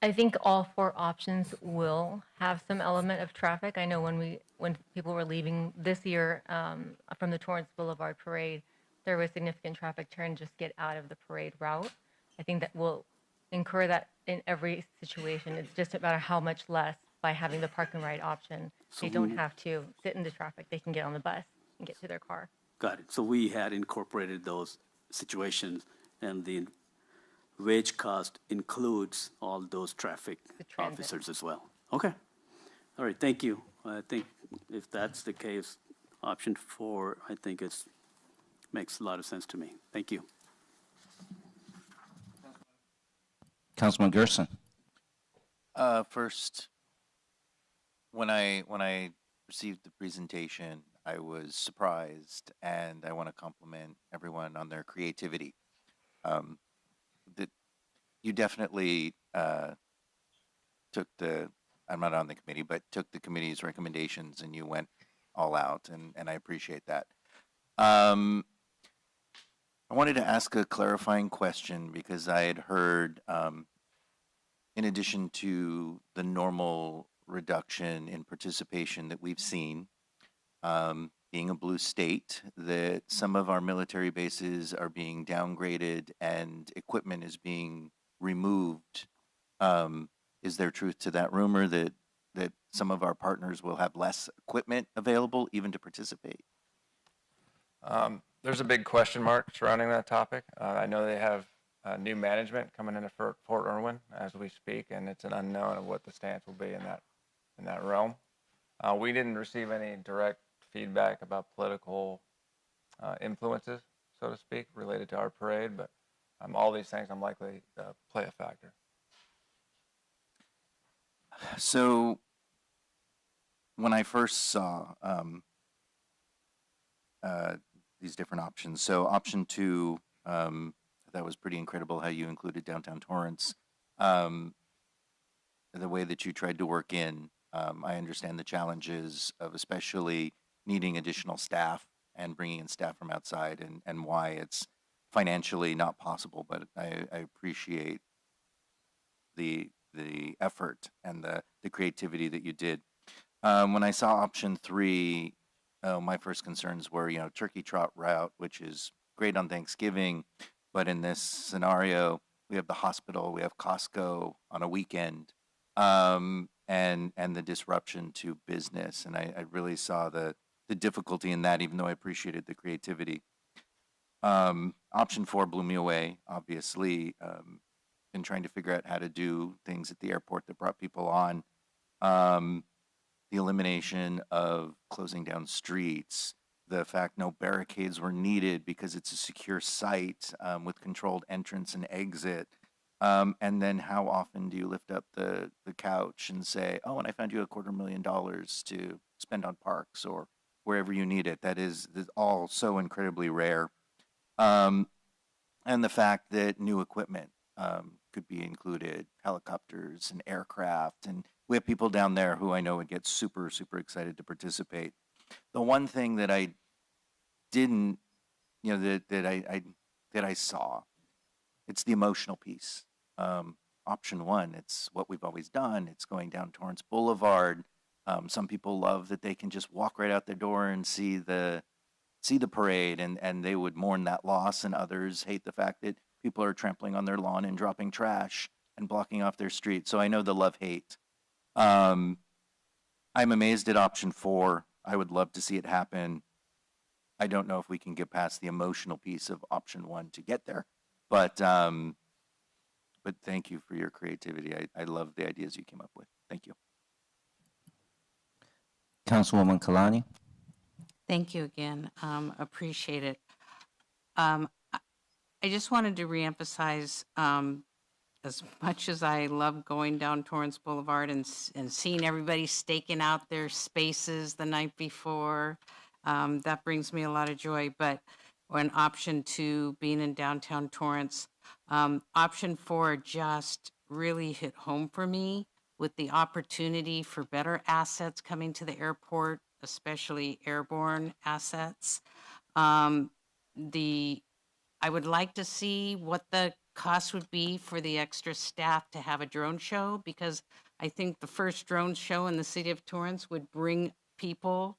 Q: I think all four options will have some element of traffic. I know when people were leaving this year from the Torrance Boulevard Parade, there was significant traffic trying to just get out of the parade route. I think that we'll incur that in every situation. It's just about how much less by having the park and ride option.
P: So
Q: They don't have to sit in the traffic. They can get on the bus and get to their car.
P: Got it. So we had incorporated those situations, and the wage cost includes all those traffic officers as well. Okay. All right, thank you. I think if that's the case, option 4, I think makes a lot of sense to me. Thank you.
A: Councilman Gerson.
C: First, when I received the presentation, I was surprised, and I want to compliment everyone on their creativity. That you definitely took I'm not on the committee, but took the committee's recommendations and you went all out, and I appreciate that. I wanted to ask a clarifying question because I had heard, in addition to the normal reduction in participation that we've seen, being a blue state, that some of our military bases are being downgraded and equipment is being removed. Is there truth to that rumor that some of our partners will have less equipment available even to participate?
F: There's a big question mark surrounding that topic. I know they have new management coming into Fort Irwin as we speak, and it's an unknown of what the stance will be in that realm. We didn't receive any direct feedback about political influences, so to speak, related to our parade, but all these things I'm likely play a factor.
C: So when I first saw these different options, so option 2, that was pretty incredible how you included downtown Torrance. The way that you tried to work in, I understand the challenges of especially needing additional staff and bringing in staff from outside, and why it's financially not possible, but I appreciate the effort and the creativity that you did. When I saw option 3, my first concerns were, turkey trot route, which is great on Thanksgiving, but in this scenario, we have the hospital, we have Costco on a weekend, and the disruption to business. And I really saw the difficulty in that, even though I appreciated the creativity. Option 4 blew me away, obviously, in trying to figure out how to do things at the airport that brought people on. The elimination of closing down streets, the fact no barricades were needed because it's a secure site with controlled entrance and exit. And then how often do you lift up the couch and say, oh, and I found you $250,000 to spend on parks or wherever you need it. That is all so incredibly rare. And the fact that new equipment could be included, helicopters and aircraft, and we have people down there who I know would get super, super excited to participate. The one thing that I didn't, that I saw, it's the emotional piece. Option 1, it's what we've always done. It's going down Torrance Boulevard. Some people love that they can just walk right out their door and see the parade, and they would mourn that loss, and others hate the fact that people are trampling on their lawn and dropping trash and blocking off their street. So I know the love-hate. I'm amazed at option 4. I would love to see it happen. I don't know if we can get past the emotional piece of option 1 to get there, but thank you for your creativity. I love the ideas you came up with. Thank you.
A: Councilwoman Kalani?
O: Thank you again. Appreciate it. I just wanted to reemphasize, as much as I love going down Torrance Boulevard and seeing everybody staking out their spaces the night before, that brings me a lot of joy. But when option 2, being in downtown Torrance, option 4 just really hit home for me with the opportunity for better assets coming to the airport, especially airborne assets. I would like to see what the cost would be for the extra staff to have a drone show, because I think the first drone show in the city of Torrance would bring people,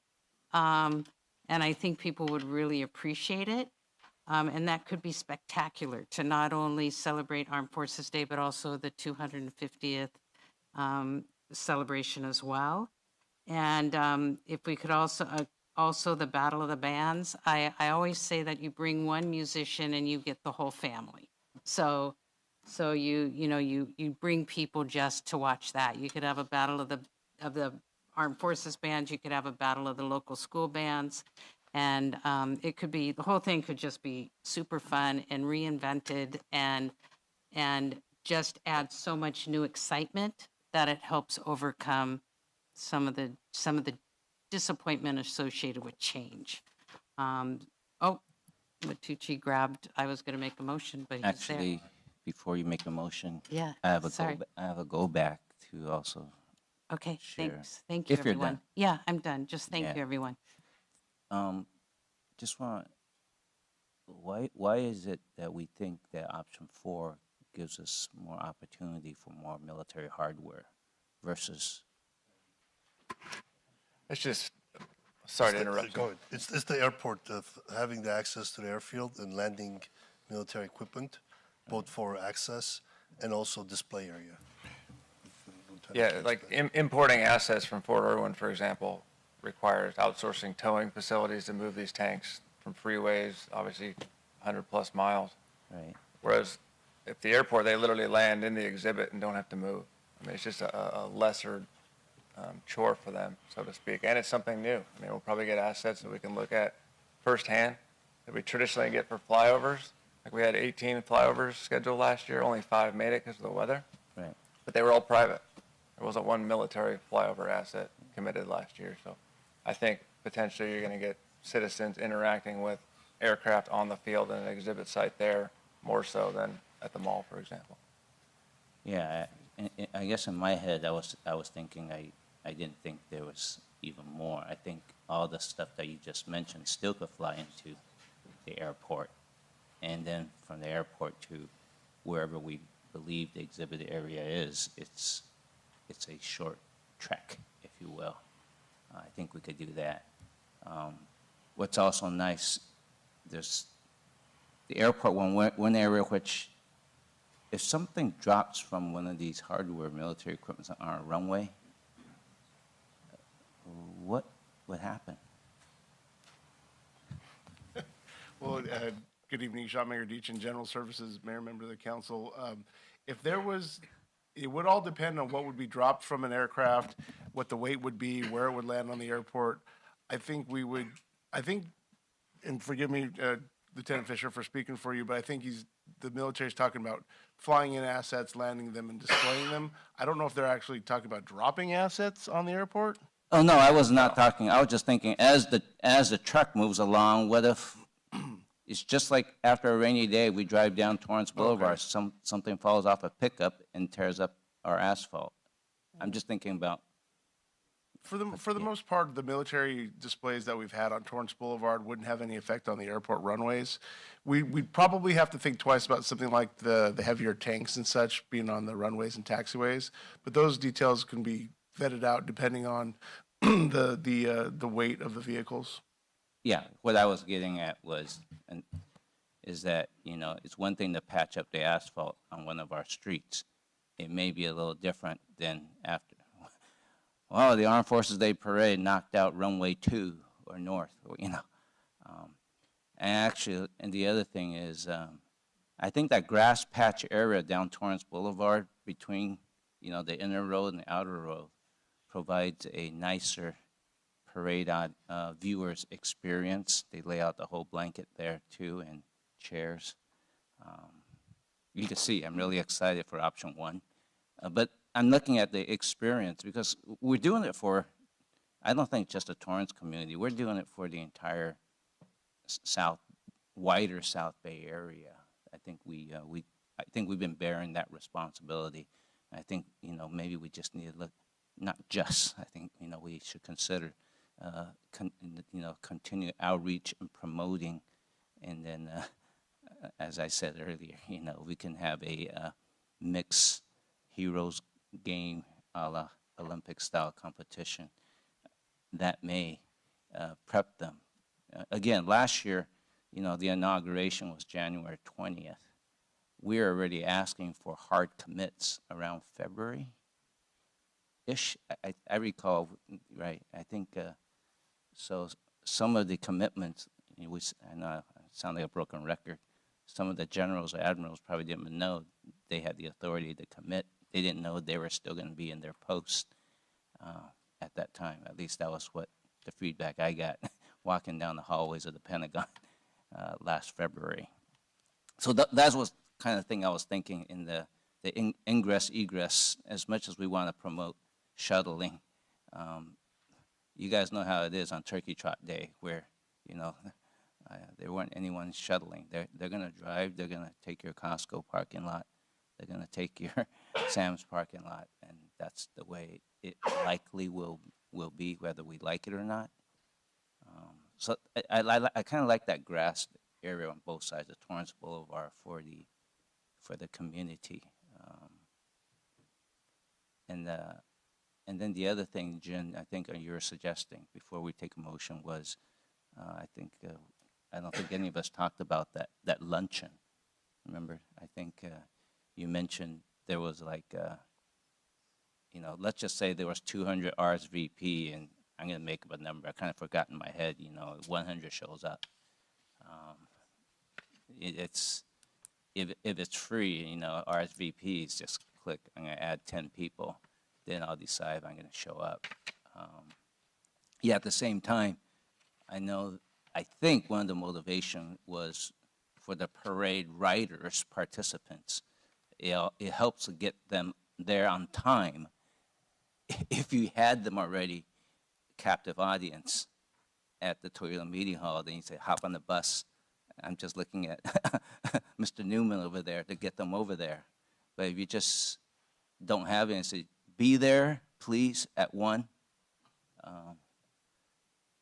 O: and I think people would really appreciate it. And that could be spectacular to not only celebrate Armed Forces Day, but also the 250th celebration as well. And if we could also the Battle of the Bands. I always say that you bring one musician and you get the whole family. So you bring people just to watch that. You could have a battle of the Armed Forces bands. You could have a battle of the local school bands, and it could be, the whole thing could just be super fun and reinvented and just add so much new excitement that it helps overcome some of the disappointment associated with change. Matucci grabbed, I was going to make a motion, but he's
A: Actually,
O: there.
A: before you make a motion,
O: Yeah,
A: I have a
O: sorry.
A: I have a go back to also
O: Okay,
A: share.
O: thanks. Thank you,
A: If you're
O: everyone.
A: done.
O: Yeah, I'm done. Just thank
A: Yeah.
O: you, everyone.
A: Just want, why is it that we think that option 4 gives us more opportunity for more military hardware versus?
F: It's just, sorry to interrupt.
J: Go ahead. It's the airport of having the access to the airfield and landing military equipment, both for access and also display area.
F: Yeah, like importing assets from Fort Irwin, for example, requires outsourcing towing facilities to move these tanks from freeways, obviously 100+ miles.
A: Right.
F: Whereas at the airport, they literally land in the exhibit and don't have to move. I mean, it's just a lesser chore for them, so to speak. And it's something new. I mean, we'll probably get assets that we can look at firsthand that we traditionally get for flyovers. Like we had 18 flyovers scheduled last year, only 5 made it because of the weather.
A: Right.
F: But they were all private. There wasn't one military flyover asset committed last year. So I think potentially you're going to get citizens interacting with aircraft on the field and an exhibit site there more so than at the mall, for example.
A: Yeah, I guess in my head, I was thinking I didn't think there was even more. I think all the stuff that you just mentioned still could fly into the airport, and then from the airport to wherever we believe the exhibit area is, it's a short trek, if you will. I think we could do that. What's also nice, there's the airport one area which, if something drops from one of these hardware military equipment on a runway, what would happen?
V: Well, good evening, Sean Mayor-Deachin, General Services, Mayor, Member of the Council. If there was, it would all depend on what would be dropped from an aircraft, what the weight would be, where it would land on the airport. I think, and forgive me, Lieutenant Fisher, for speaking for you, but I think the military's talking about flying in assets, landing them, and displaying them. I don't know if they're actually talking about dropping assets on the airport.
A: Oh, no, I was not talking. I was just thinking as the truck moves along, what if it's just like after a rainy day, we drive down Torrance Boulevard, something falls off a pickup and tears up our asphalt. I'm just thinking about.
V: For the most part, the military displays that we've had on Torrance Boulevard wouldn't have any effect on the airport runways. We'd probably have to think twice about something like the heavier tanks and such being on the runways and taxiways, but those details can be vetted out depending on the weight of the vehicles.
A: Yeah, what I was getting at was, and is that, you know, it's one thing to patch up the asphalt on one of our streets. It may be a little different than after, well, the Armed Forces Day Parade knocked out runway 2 or north, or, you know. And actually, and the other thing is, I think that grass patch area down Torrance Boulevard between, you know, the inner road and the outer road provides a nicer parade on viewers experience. They lay out the whole blanket there too, and chairs. You can see I'm really excited for option 1. But I'm looking at the experience because we're doing it for, I don't think just the Torrance community, we're doing it for the entire wider South Bay area. I think I think we've been bearing that responsibility. I think, you know, maybe we just need to look, not just, I think, you know, we should consider, you know, continue outreach and promoting. And then, as I said earlier, you know, we can have a mixed heroes game a la Olympic style competition that may prep them. Again, last year, you know, the inauguration was January 20th. We're already asking for hard commits around February-ish. I recall, right? I think so. Some of the commitments, I know I sound like a broken record. Some of the generals or admirals probably didn't know they had the authority to commit. They didn't know they were still going to be in their post at that time. At least that was what the feedback I got walking down the hallways of the Pentagon last February. So that was kind of thing I was thinking in the ingress, egress, as much as we want to promote shuttling. You guys know how it is on Turkey Trot Day, where, you know, there weren't anyone shuttling. They're going to drive, they're going to take your Costco parking lot, they're going to take your Sam's parking lot, and that's the way it likely will be, whether we like it or not. So I kind of like that grass area on both sides of Torrance Boulevard for the community. And then the other thing, Jen, I think you were suggesting before we take a motion was, I don't think any of us talked about that luncheon. Remember, I think you mentioned there was like, you know, let's just say there was 200 RSVP, and I'm going to make up a number. I kind of forgot in my head, you know, 100 shows up. If it's free, you know, RSVPs, just click, I'm going to add 10 people, then I'll decide if I'm going to show up. Yeah, at the same time, I think one of the motivation was for the parade riders, participants. It helps to get them there on time. If you had them already captive audience at the Toyota Meeting Hall, then you say, hop on the bus. I'm just looking at Mr. Newman over there to get them over there. But if you just don't have it and say, be there, please, at 1,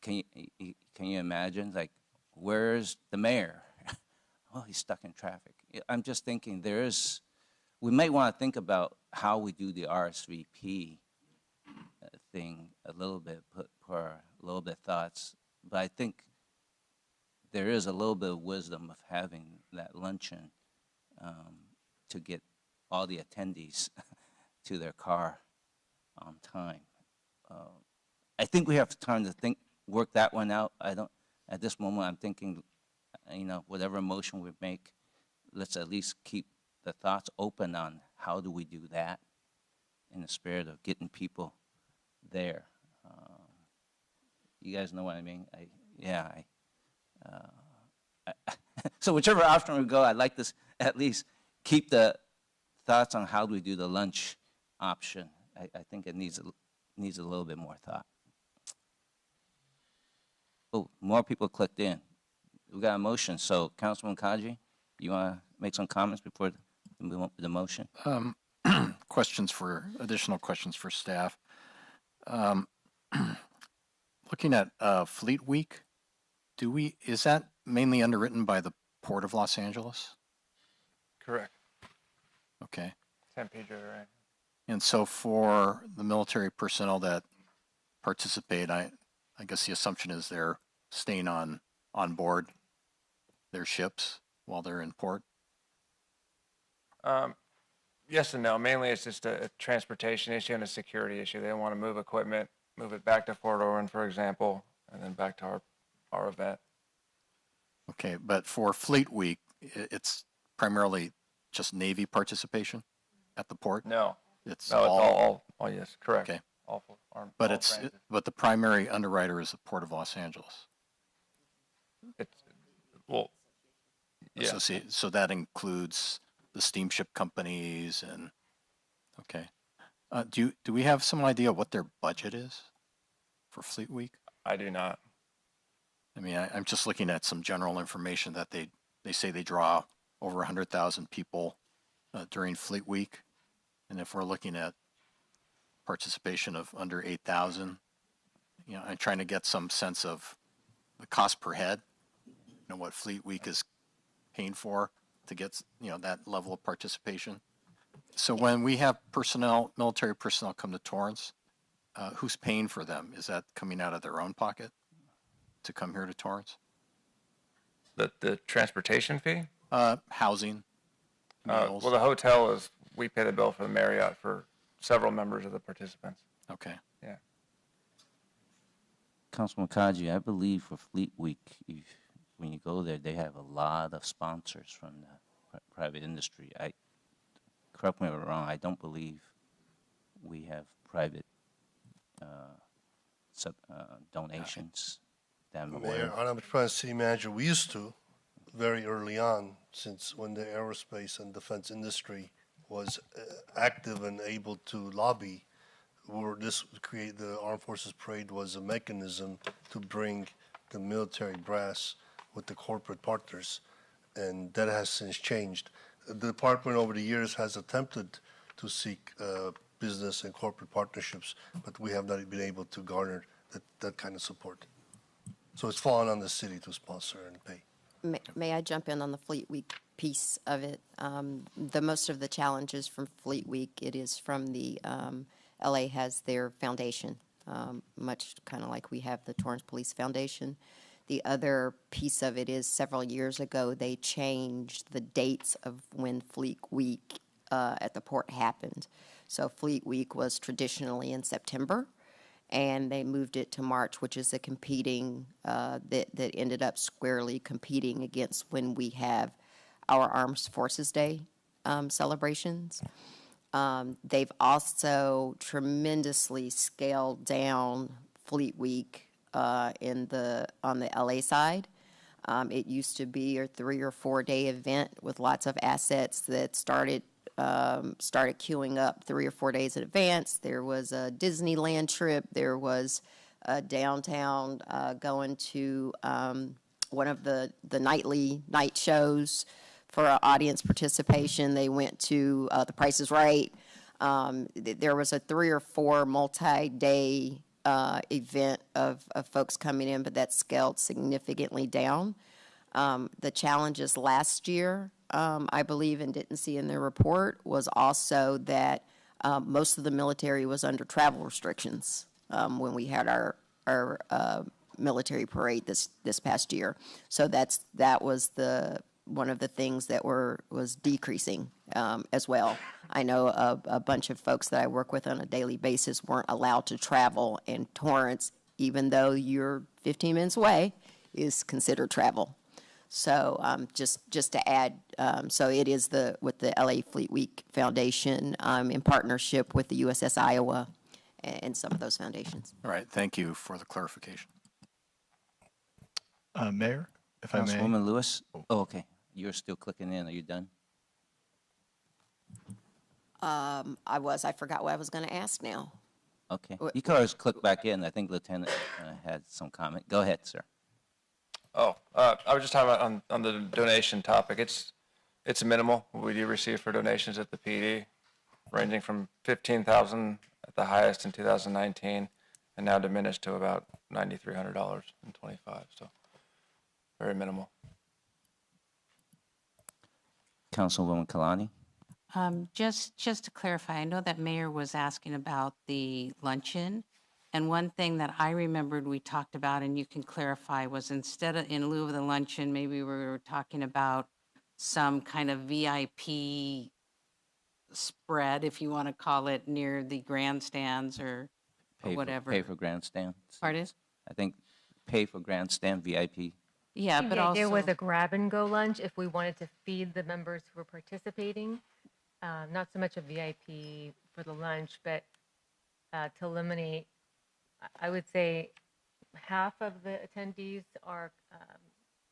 A: can you imagine, like, where's the mayor? Oh, he's stuck in traffic. I'm just thinking we might want to think about how we do the RSVP thing a little bit, put a little bit thoughts. But I think there is a little bit of wisdom of having that luncheon to get all the attendees to their car on time. I think we have time to work that one out. At this moment, I'm thinking, you know, whatever motion we make, let's at least keep the thoughts open on how do we do that in the spirit of getting people there. You guys know what I mean? So whichever option we go, I'd like to at least keep the thoughts on how do we do the lunch option. I think it needs a little bit more thought. Oh, more people clicked in. We got a motion. So Councilman Kaji, you want to make some comments before we move on to the motion?
B: Additional questions for staff. Looking at Fleet Week, is that mainly underwritten by the Port of Los Angeles?
F: Correct.
B: Okay.
F: 10 pager, right?
B: And so for the military personnel that participate, I guess the assumption is they're staying on board their ships while they're in port?
F: Yes and no. Mainly it's just a transportation issue and a security issue. They don't want to move equipment, move it back to Fort Owen, for example, and then back to our event.
B: Okay, but for Fleet Week, it's primarily just Navy participation at the port?
F: No.
B: It's
F: No, it's
B: all,
F: yes, correct.
B: okay.
F: All
B: But
F: all
B: it's,
F: branches.
B: but the primary underwriter is the Port of Los Angeles.
F: It's, well, yeah.
B: So that includes the steamship companies and, okay. Do we have some idea what their budget is for Fleet Week?
F: I do not.
B: I mean, I'm just looking at some general information that they say they draw over 100,000 people during Fleet Week. And if we're looking at participation of under 8,000, you know, I'm trying to get some sense of the cost per head, you know, what Fleet Week is paying for to get, you know, that level of participation. So when we have personnel, military personnel come to Torrance, who's paying for them? Is that coming out of their own pocket to come here to Torrance?
F: The transportation fee?
B: Housing, meals.
F: Well, the hotel is, we pay the bill for the Marriott for several members of the participants.
B: Okay.
F: Yeah.
A: Councilman Kaji, I believe for Fleet Week, when you go there, they have a lot of sponsors from the private industry. Correct me if I'm wrong, I don't believe we have private donations that I'm aware
J: Mayor,
A: of.
J: I'm trying city manager, we used to, very early on, since when the aerospace and defense industry was active and able to lobby, create the Armed Forces Parade was a mechanism to bring the military brass with the corporate partners, and that has since changed. The department over the years has attempted to seek business and corporate partnerships, but we have not been able to garner that kind of support. So it's fallen on the city to sponsor and pay.
I: May I jump in on the Fleet Week piece of it? The most of the challenges from Fleet Week, it is from the, LA has their foundation, much kind of like we have the Torrance Police Foundation. The other piece of it is several years ago, they changed the dates of when Fleet Week at the port happened. So Fleet Week was traditionally in September, and they moved it to March, which is a competing, that ended up squarely competing against when we have our Armed Forces Day celebrations. They've also tremendously scaled down Fleet Week on the LA side. It used to be a 3 or 4 day event with lots of assets that started queuing up 3 or 4 days in advance. There was a Disneyland trip. There was a downtown going to one of the nightly night shows for audience participation. They went to The Price is Right. There was a 3 or 4 multi-day event of folks coming in, but that scaled significantly down. The challenges last year, I believe, and didn't see in their report, was also that most of the military was under travel restrictions when we had our military parade this past year. So that was one of the things that was decreasing as well. I know a bunch of folks that I work with on a daily basis weren't allowed to travel, and Torrance, even though you're 15 minutes away, is considered travel. So just to add, so it is with the LA Fleet Week Foundation in partnership with the USS Iowa and some of those foundations.
B: All right, thank you for the clarification.
H: Mayor, if I may.
A: Councilwoman Lewis? Oh, okay. You're still clicking in. Are you done?
I: I forgot what I was going to ask now.
A: Okay. You can always click back in. I think Lieutenant had some comment. Go ahead, sir.
F: Oh, I was just talking about on the donation topic. It's minimal. We do receive for donations at the PD, ranging from 15,000 at the highest in 2019, and now diminished to about $9,300 in 25. So very minimal.
A: Councilwoman Kalani?
O: Just to clarify, I know that Mayor was asking about the luncheon, and one thing that I remembered we talked about, and you can clarify, was instead of, in lieu of the luncheon, maybe we were talking about some kind of VIP spread, if you want to call it, near the grandstands or whatever.
A: Pay for grandstand.
O: Pardon?
A: I think pay for grandstand VIP.
O: Yeah, but also.
Q: There was a grab-and-go lunch if we wanted to feed the members who were participating. Not so much a VIP for the lunch, but to eliminate, I would say half of the attendees are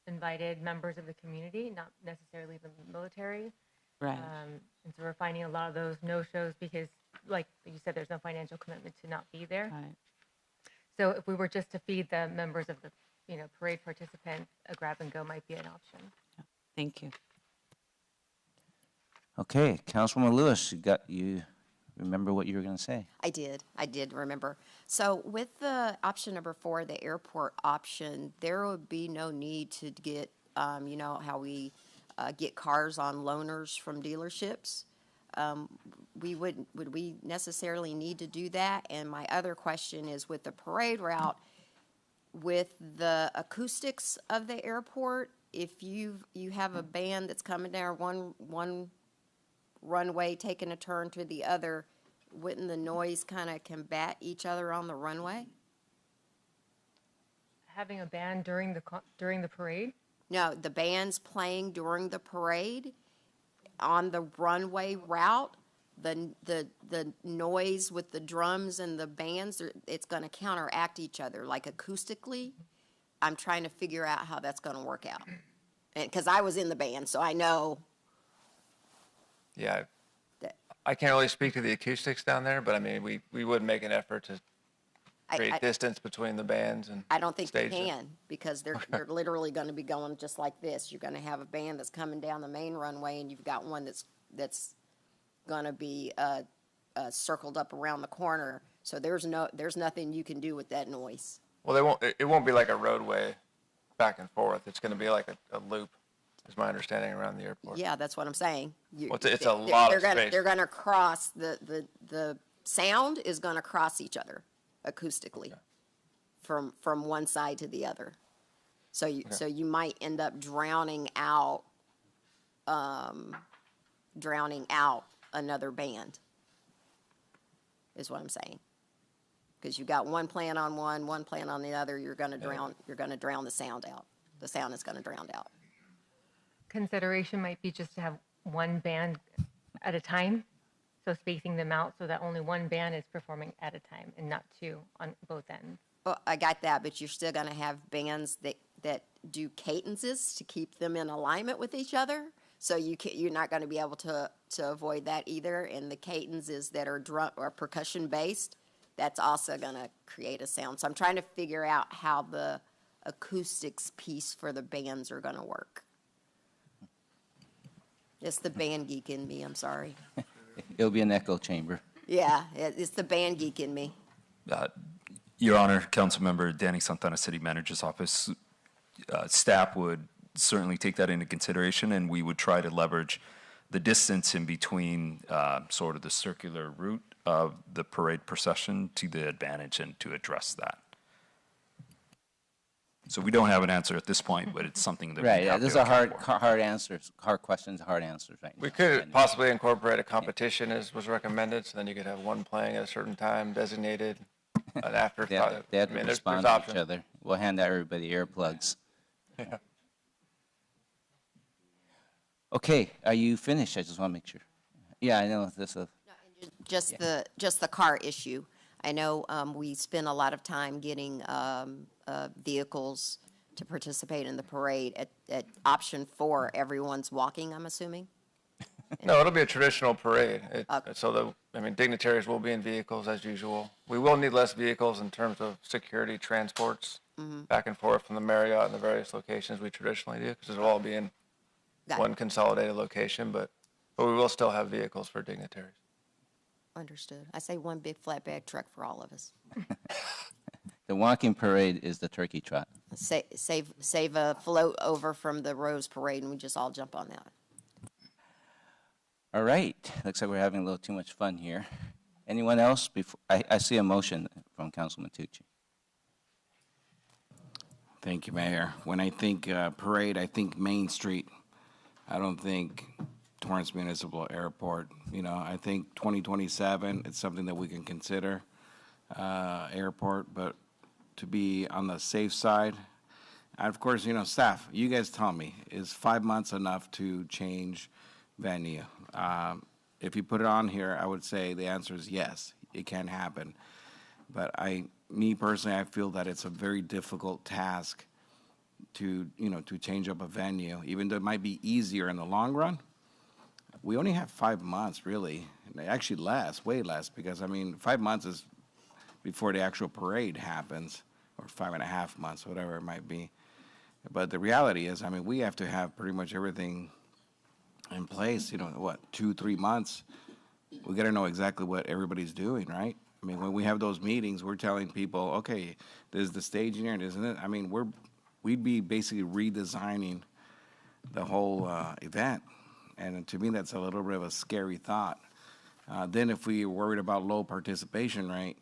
Q: invited members of the community, not necessarily the military.
O: Right.
Q: And so we're finding a lot of those no-shows because, like you said, there's no financial commitment to not be there.
O: Right.
Q: So if we were just to feed the members of the, parade participants, a grab-and-go might be an option.
O: Thank you.
A: Okay, Councilwoman Lewis, you remember what you were going to say?
I: I did remember. So with the option number 4, the airport option, there would be no need to get, how we get cars on loaners from dealerships. Would we necessarily need to do that? And my other question is with the parade route, with the acoustics of the airport, if you have a band that's coming down one runway taking a turn to the other, wouldn't the noise kind of combat each other on the runway?
Q: Having a band during the parade?
I: No, the band's playing during the parade on the runway route. The noise with the drums and the bands, it's going to counteract each other, like acoustically. I'm trying to figure out how that's going to work out. Because I was in the band, so I know.
F: Yeah, I can't really speak to the acoustics down there, but I mean, we would make an effort to create distance between the bands and
I: I don't think you
F: stage it.
I: can, because they're literally going to be going just like this. You're going to have a band that's coming down the main runway, and you've got one that's going to be circled up around the corner. So there's nothing you can do with that noise.
F: Well, it won't be like a roadway back and forth. It's going to be like a loop, is my understanding, around the airport.
I: Yeah, that's what I'm saying.
F: It's a lot of space.
I: They're going to cross, the sound is going to cross each other acoustically from one side to the other. So you might end up drowning out another band, is what I'm saying. Because you got one playing on one playing on the other, you're going to drown the sound out. The sound is going to drown out.
Q: Consideration might be just to have one band at a time, so spacing them out so that only one band is performing at a time and not two on both ends.
I: Well, I got that, but you're still going to have bands that do cadences to keep them in alignment with each other. So you're not going to be able to avoid that either. And the cadences that are drum or percussion based, that's also going to create a sound. So I'm trying to figure out how the acoustics piece for the bands are going to work. It's the band geek in me, I'm sorry.
A: It'll be an echo chamber.
I: Yeah, it's the band geek in me.
L: Your Honor, Councilmember Danny Santana, City Manager's Office, staff would certainly take that into consideration, and we would try to leverage the distance in between sort of the circular route of the parade procession to the advantage and to address that. So we don't have an answer at this point, but it's something that
A: Right,
L: we
A: yeah,
L: have
A: these
L: to
A: are
L: account for.
A: hard answers, hard questions, hard answers right now.
F: We could possibly incorporate a competition as was recommended, so then you could have one playing at a certain time designated, an afterthought.
A: They have
F: I
A: to
F: mean,
A: respond
F: there's
A: to each
F: options.
A: other. We'll hand out everybody earplugs.
F: Yeah.
A: Okay, are you finished? I just want to make sure. Yeah, I know this.
I: Just the car issue. I know we spend a lot of time getting vehicles to participate in the parade. At option 4, everyone's walking, I'm assuming?
F: No, it'll be a traditional parade.
I: Okay.
F: So dignitaries will be in vehicles as usual. We will need less vehicles in terms of security transports back and forth from the Marriott and the various locations we traditionally do, because it'll all be in one consolidated location, but we will still have vehicles for dignitaries.
I: Understood. I say one big flatbed truck for all of us.
A: The walking parade is the turkey trot.
I: Save a float over from the Rose Parade, and we just all jump on that.
A: All right, looks like we're having a little too much fun here. Anyone else? Before I see a motion from Councilman Tucci.
M: Thank you, Mayor. When I think parade, I think Main Street. I don't think Torrance Municipal Airport, I think 2027, it's something that we can consider, airport, but to be on the safe side, and of course, staff, you guys tell me, is 5 months enough to change venue? If you put it on here, I would say the answer is yes, it can happen. But me personally, I feel that it's a very difficult task to change up a venue, even though it might be easier in the long run. We only have 5 months, really. Actually less, way less, because 5 months is before the actual parade happens, or 5.5 months, whatever it might be. But the reality is, we have to have pretty much everything in place, 2-3 months. We got to know exactly what everybody's doing, right? When we have those meetings, we're telling people, okay, there's the staging here, isn't it? We'd be basically redesigning the whole event. And to me, that's a little bit of a scary thought. Then if we're worried about low participation rate,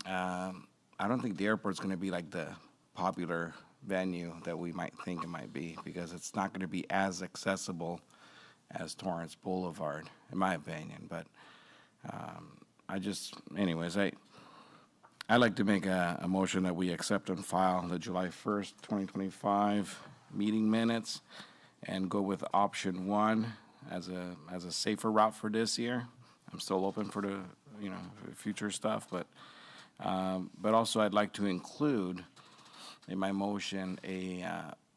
M: I don't think the airport's going to be like the popular venue that we might think it might be, because it's not going to be as accessible as Torrance Boulevard, in my opinion. But I'd like to make a motion that we accept and file the July 1st, 2025 meeting minutes and go with option 1 as a safer route for this year. I'm still open for the future stuff, but also I'd like to include in my motion a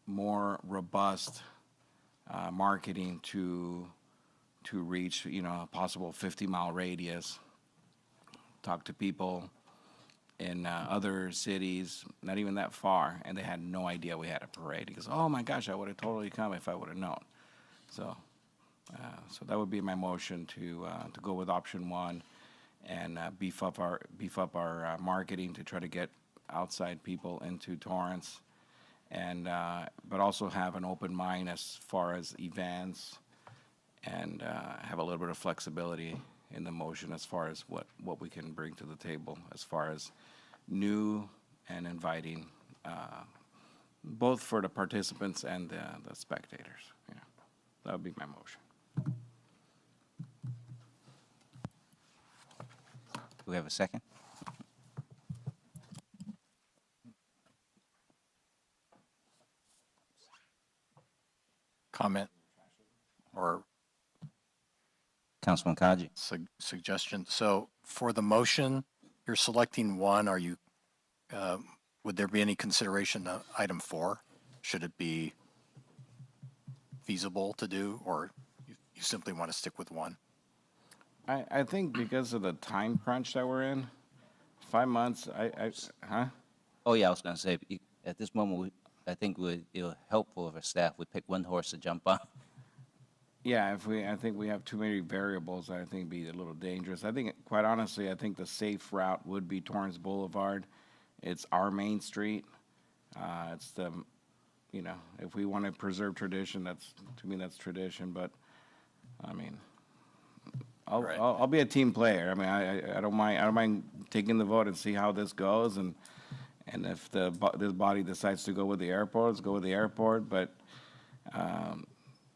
M: more robust marketing to reach a possible 50-mile radius. Talk to people in other cities, not even that far, and they had no idea we had a parade. He goes, "Oh my gosh, I would have totally come if I would have known." So that would be my motion to go with option 1 and beef up our marketing to try to get outside people into Torrance, and but also have an open mind as far as events, and have a little bit of flexibility in the motion as far as what we can bring to the table as far as new and inviting, both for the participants and the spectators. That would be my motion.
A: Do we have a second?
B: Comment or
A: Councilman Kaji.
B: suggestion. So for the motion, you're selecting 1. Are you, would there be any consideration of item 4? Should it be feasible to do, or you simply want to stick with 1?
M: I think because of the time crunch that we're in, 5 months,
A: Oh, yeah, I was going to say, at this moment, I think it'll helpful if our staff would pick one horse to jump on.
M: Yeah, I think we have too many variables, I think it'd be a little dangerous. I think, quite honestly, I think the safe route would be Torrance Boulevard. It's our main street. It's the, if we want to preserve tradition, to me, that's tradition. But, I'll be a team player. I don't mind taking the vote and see how this goes. And if this body decides to go with the airport, let's go with the airport. But,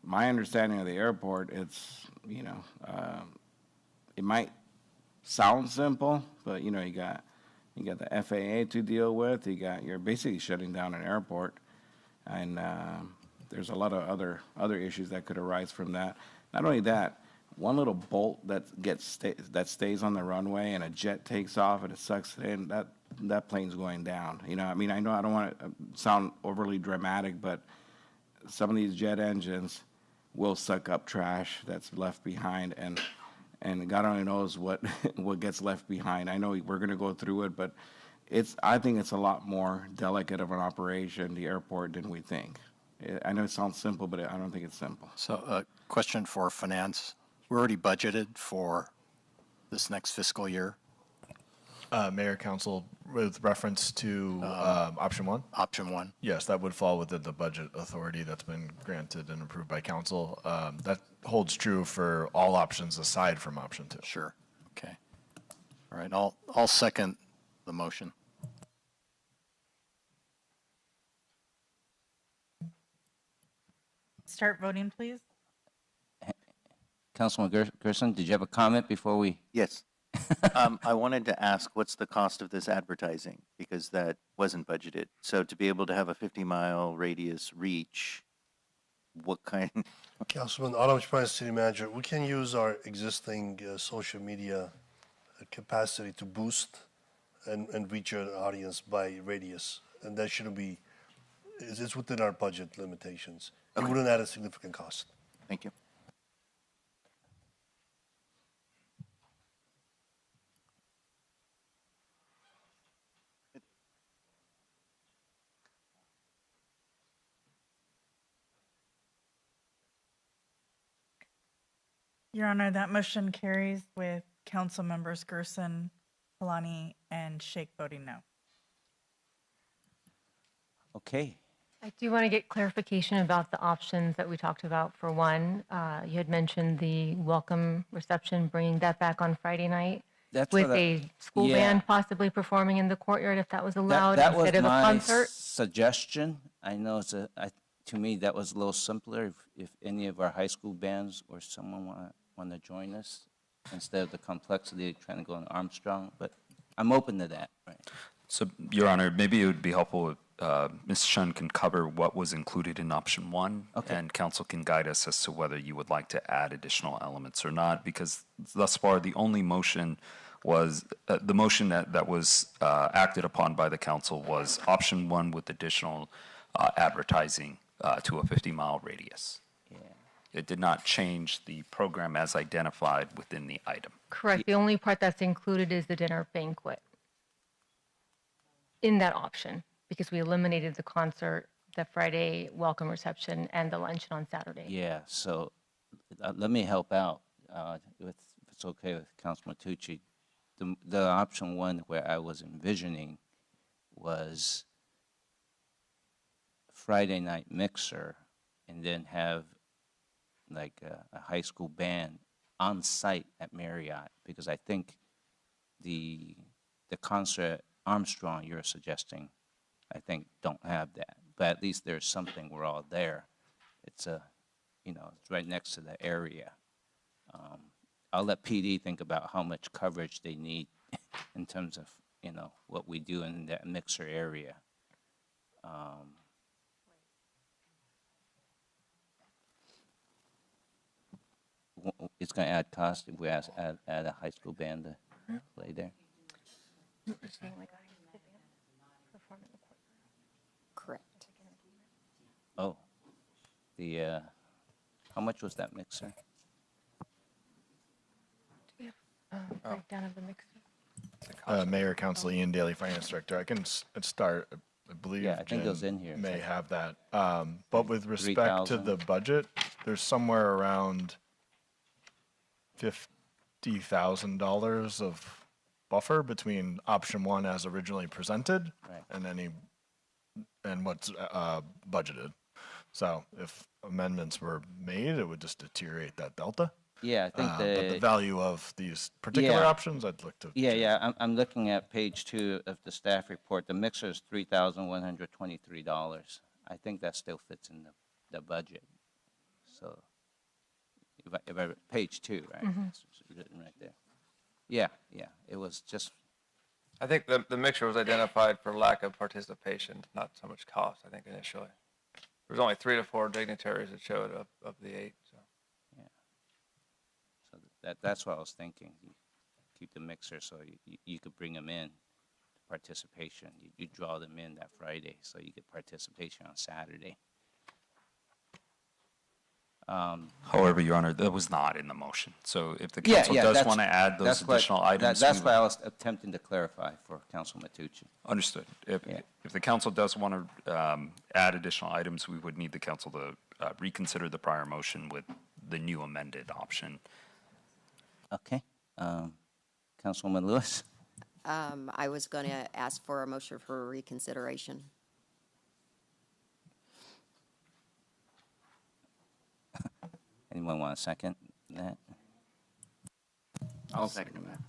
M: my understanding of the airport, it's, it might sound simple, but, you got the FAA to deal with. You're basically shutting down an airport. And there's a lot of other issues that could arise from that. Not only that, one little bolt that stays on the runway and a jet takes off and it sucks it in, that plane's going down. I know I don't want to sound overly dramatic, but some of these jet engines will suck up trash that's left behind, and God only knows what gets left behind. I know we're going to go through it, but I think it's a lot more delicate of an operation, the airport, than we think. I know it sounds simple, but I don't think it's simple.
B: So, question for finance. We're already budgeted for this next fiscal year.
H: Mayor, Council, with reference to option 1?
B: Option 1.
H: Yes, that would fall within the budget authority that's been granted and approved by council. That holds true for all options aside from option 2.
B: Sure. Okay. All right. I'll second the motion.
K: start voting, please?
A: Councilman Gerson, did you have a comment before we?
C: Yes. I wanted to ask, what's the cost of this advertising? Because that wasn't budgeted. So to be able to have a 50-mile radius reach, what kind?
J: Councilman Adam Chapman, City Manager, we can use our existing social media capacity to boost and reach our audience by radius. And that shouldn't be, it's within our budget limitations. It
C: Okay.
J: wouldn't add a significant cost.
C: Thank you.
K: Your Honor, that motion carries with council members Gerson, Kalani, and Sheikh voting no.
A: Okay.
Q: I do want to get clarification about the options that we talked about. For one, you had mentioned the welcome reception, bringing that back on Friday night
A: That's
Q: with
A: what
Q: a school
A: yeah.
Q: band possibly performing in the courtyard if that was allowed
A: That was
Q: instead of a
A: my
Q: concert.
A: suggestion. I know to me, that was a little simpler if any of our high school bands or someone want to join us instead of the complexity of trying to go on Armstrong, but I'm open to that. Right.
L: So, Your Honor, maybe it would be helpful if Ms. Shun can cover what was included in option one,
A: Okay.
L: and council can guide us as to whether you would like to add additional elements or not, because thus far, the only motion was, the motion that was acted upon by the council was option one with additional advertising to a 50-mile radius.
A: Yeah.
L: It did not change the program as identified within the item.
Q: Correct. The only part that's included is the dinner banquet in that option, because we eliminated the concert, the Friday welcome reception, and the luncheon on Saturday.
A: Yeah, so let me help out, if it's okay with Councilman Tucci. The option one where I was envisioning was Friday night mixer and then have like a high school band on site at Marriott, because I think the concert at Armstrong you're suggesting, I think don't have that, but at least there's something, we're all there. It's it's right next to the area. I'll let PD think about how much coverage they need in terms of, what we do in that mixer area. It's going to add cost if we add a high school band to play there.
I: Correct.
A: Oh, how much was that mixer?
Q: Breakdown of the mixer.
H: Mayor, Council, Ian Daly, Finance Director. I can start. I believe
A: Yeah, I think it was
H: Jen
A: in here. It's
H: may
A: like
H: have that. But with respect to
A: 3,000.
H: the budget, there's somewhere around $50,000 of buffer between option one as originally presented
A: Right.
H: and what's budgeted. So if amendments were made, it would just deteriorate that delta.
A: Yeah, I think
H: But the value of these particular
A: Yeah.
H: options, I'd look to.
A: Yeah. I'm looking at page 2 of the staff report. The mixer is $3,123. I think that still fits in the budget. So, if I page 2, right? It's written right there. Yeah. It was just.
F: I think the mixture was identified for lack of participation, not so much cost, I think initially. There was only 3 to 4 dignitaries that showed up of the 8, so.
A: So that's what I was thinking. You keep the mixer so you could bring them in participation. You draw them in that Friday so you get participation on Saturday.
L: However, Your Honor, that was not in the motion. So if the council does want to add those additional items.
A: That's why I was attempting to clarify for Councilman Tucci.
L: Understood. If the council does want to add additional items, we would need the council to reconsider the prior motion with the new amended option.
A: Okay. Councilwoman Lewis?
I: I was going to ask for a motion for reconsideration.
A: Anyone want to second that?
C: I'll second that.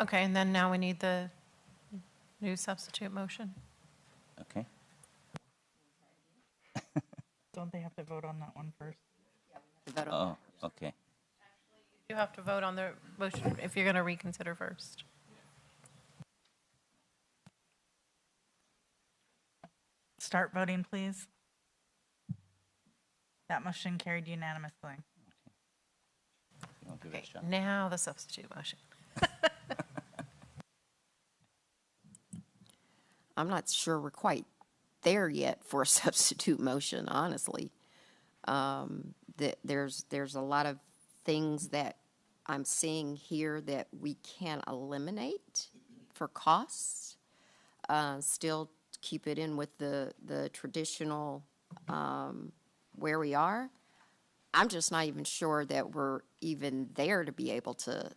D: Okay, and then now we need the new substitute motion.
A: Okay.
K: Don't they have to vote on that one first?
A: Oh, okay.
D: You have to vote on the motion if you're going to reconsider first.
K: Start voting, please. That motion carried unanimously.
A: You want to give it a shot?
D: Now the substitute motion.
I: I'm not sure we're quite there yet for a substitute motion, honestly. There's a lot of things that I'm seeing here that we can eliminate for costs. Still keep it in with the traditional where we are. I'm just not even sure that we're even there to be able to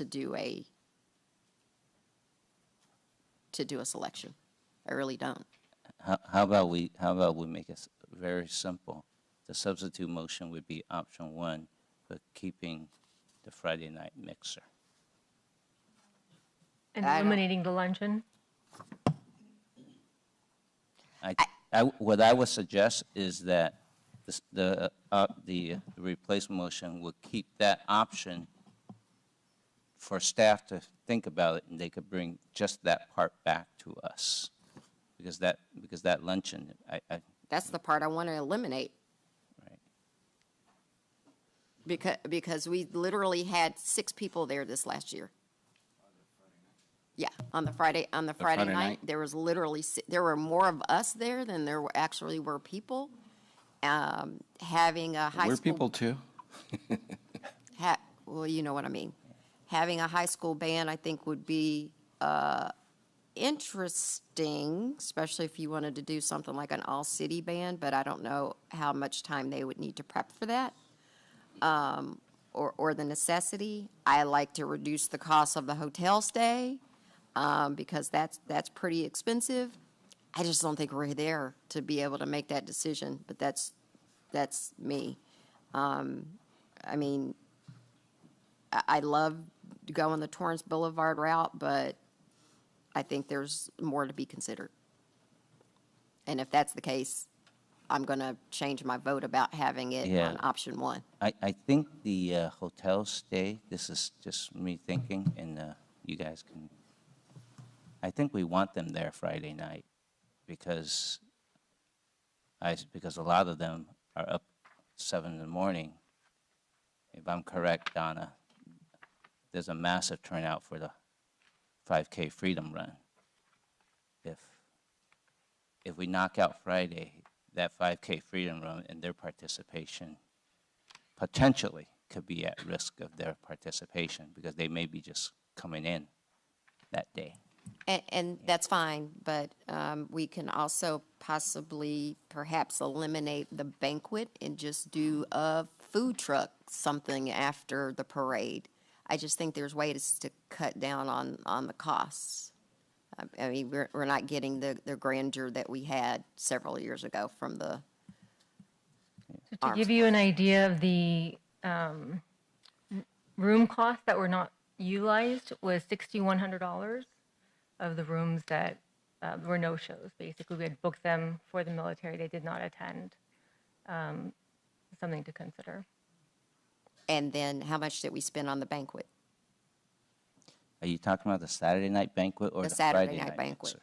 I: do a selection. I really don't.
A: How about we make it very simple? The substitute motion would be option 1, but keeping the Friday night mixer.
Q: And
I: I don't-
Q: eliminating the luncheon?
A: What I would suggest is that the replacement motion would keep that option for staff to think about it, and they could bring just that part back to us, because that luncheon,
I: That's the part I want to eliminate.
A: Right.
I: Because we literally had 6 people there this last year. Yeah, on the Friday
M: Friday
I: night,
M: night?
I: there was literally, there were more of us there than there actually were people. Having a high
M: We're
I: school.
M: people too.
I: Well, you know what I mean. Having a high school band, I think, would be interesting, especially if you wanted to do something like an all-city band, but I don't know how much time they would need to prep for that, or the necessity. I like to reduce the cost of the hotel stay, because that's pretty expensive. I just don't think we're there to be able to make that decision, but that's me. I mean, I love going the Torrance Boulevard route, but I think there's more to be considered. And if that's the case, I'm going to change my vote about having it
A: Yeah.
I: on option 1.
A: I think the hotel stay, this is just me thinking, and you guys can, I think we want them there Friday night, because a lot of them are up 7 in the morning. If I'm correct, Donna, there's a massive turnout for the 5K Freedom Run. If we knock out Friday, that 5K Freedom Run and their participation potentially could be at risk of their participation, because they may be just coming in that day.
I: And that's fine, but we can also possibly perhaps eliminate the banquet and just do a food truck something after the parade. I just think there's ways to cut down on the costs. I mean, we're not getting the grandeur that we had several years ago from the
Q: To give you an idea of the room costs that were not utilized was $6,100 of the rooms that were no-shows. Basically, we had booked them for the military. They did not attend. Something to consider.
I: And then how much did we spend on the banquet?
A: Are you talking about the Saturday night banquet or
I: The
A: the
I: Saturday
A: Friday
I: night
A: night
I: banquet.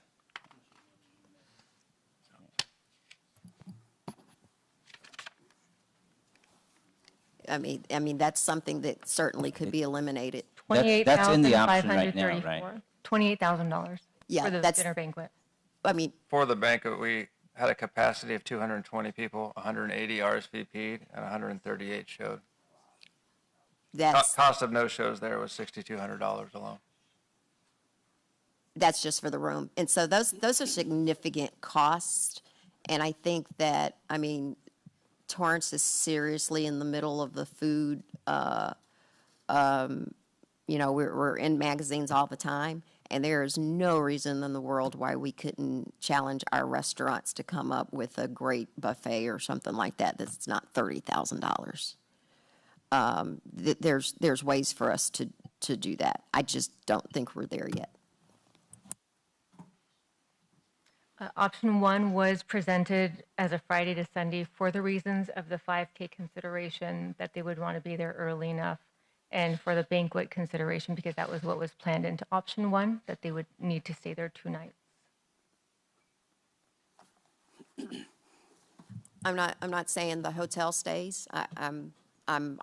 A: mixer?
I: I mean, that's something that certainly could be eliminated.
A: That's in the option right now, right?
Q: $28,000
I: Yeah,
Q: for the
I: that's-
Q: dinner banquet.
I: I mean,
F: For the banquet, we had a capacity of 220 people, 180 RSVP'd, and 138 showed.
I: that's
F: Cost of no shows there was $6,200 alone.
I: that's just for the room. And so those are significant costs. And I think that, I mean, Torrance is seriously in the middle of the food. You know, we're in magazines all the time, and there is no reason in the world why we couldn't challenge our restaurants to come up with a great buffet or something like that that's not $30,000. There's ways for us to do that. I just don't think we're there yet.
Q: Option 1 was presented as a Friday to Sunday for the reasons of the 5K consideration, that they would want to be there early enough, and for the banquet consideration, because that was what was planned into option 1, that they would need to stay there 2 nights.
I: I'm not saying the hotel stays. I'm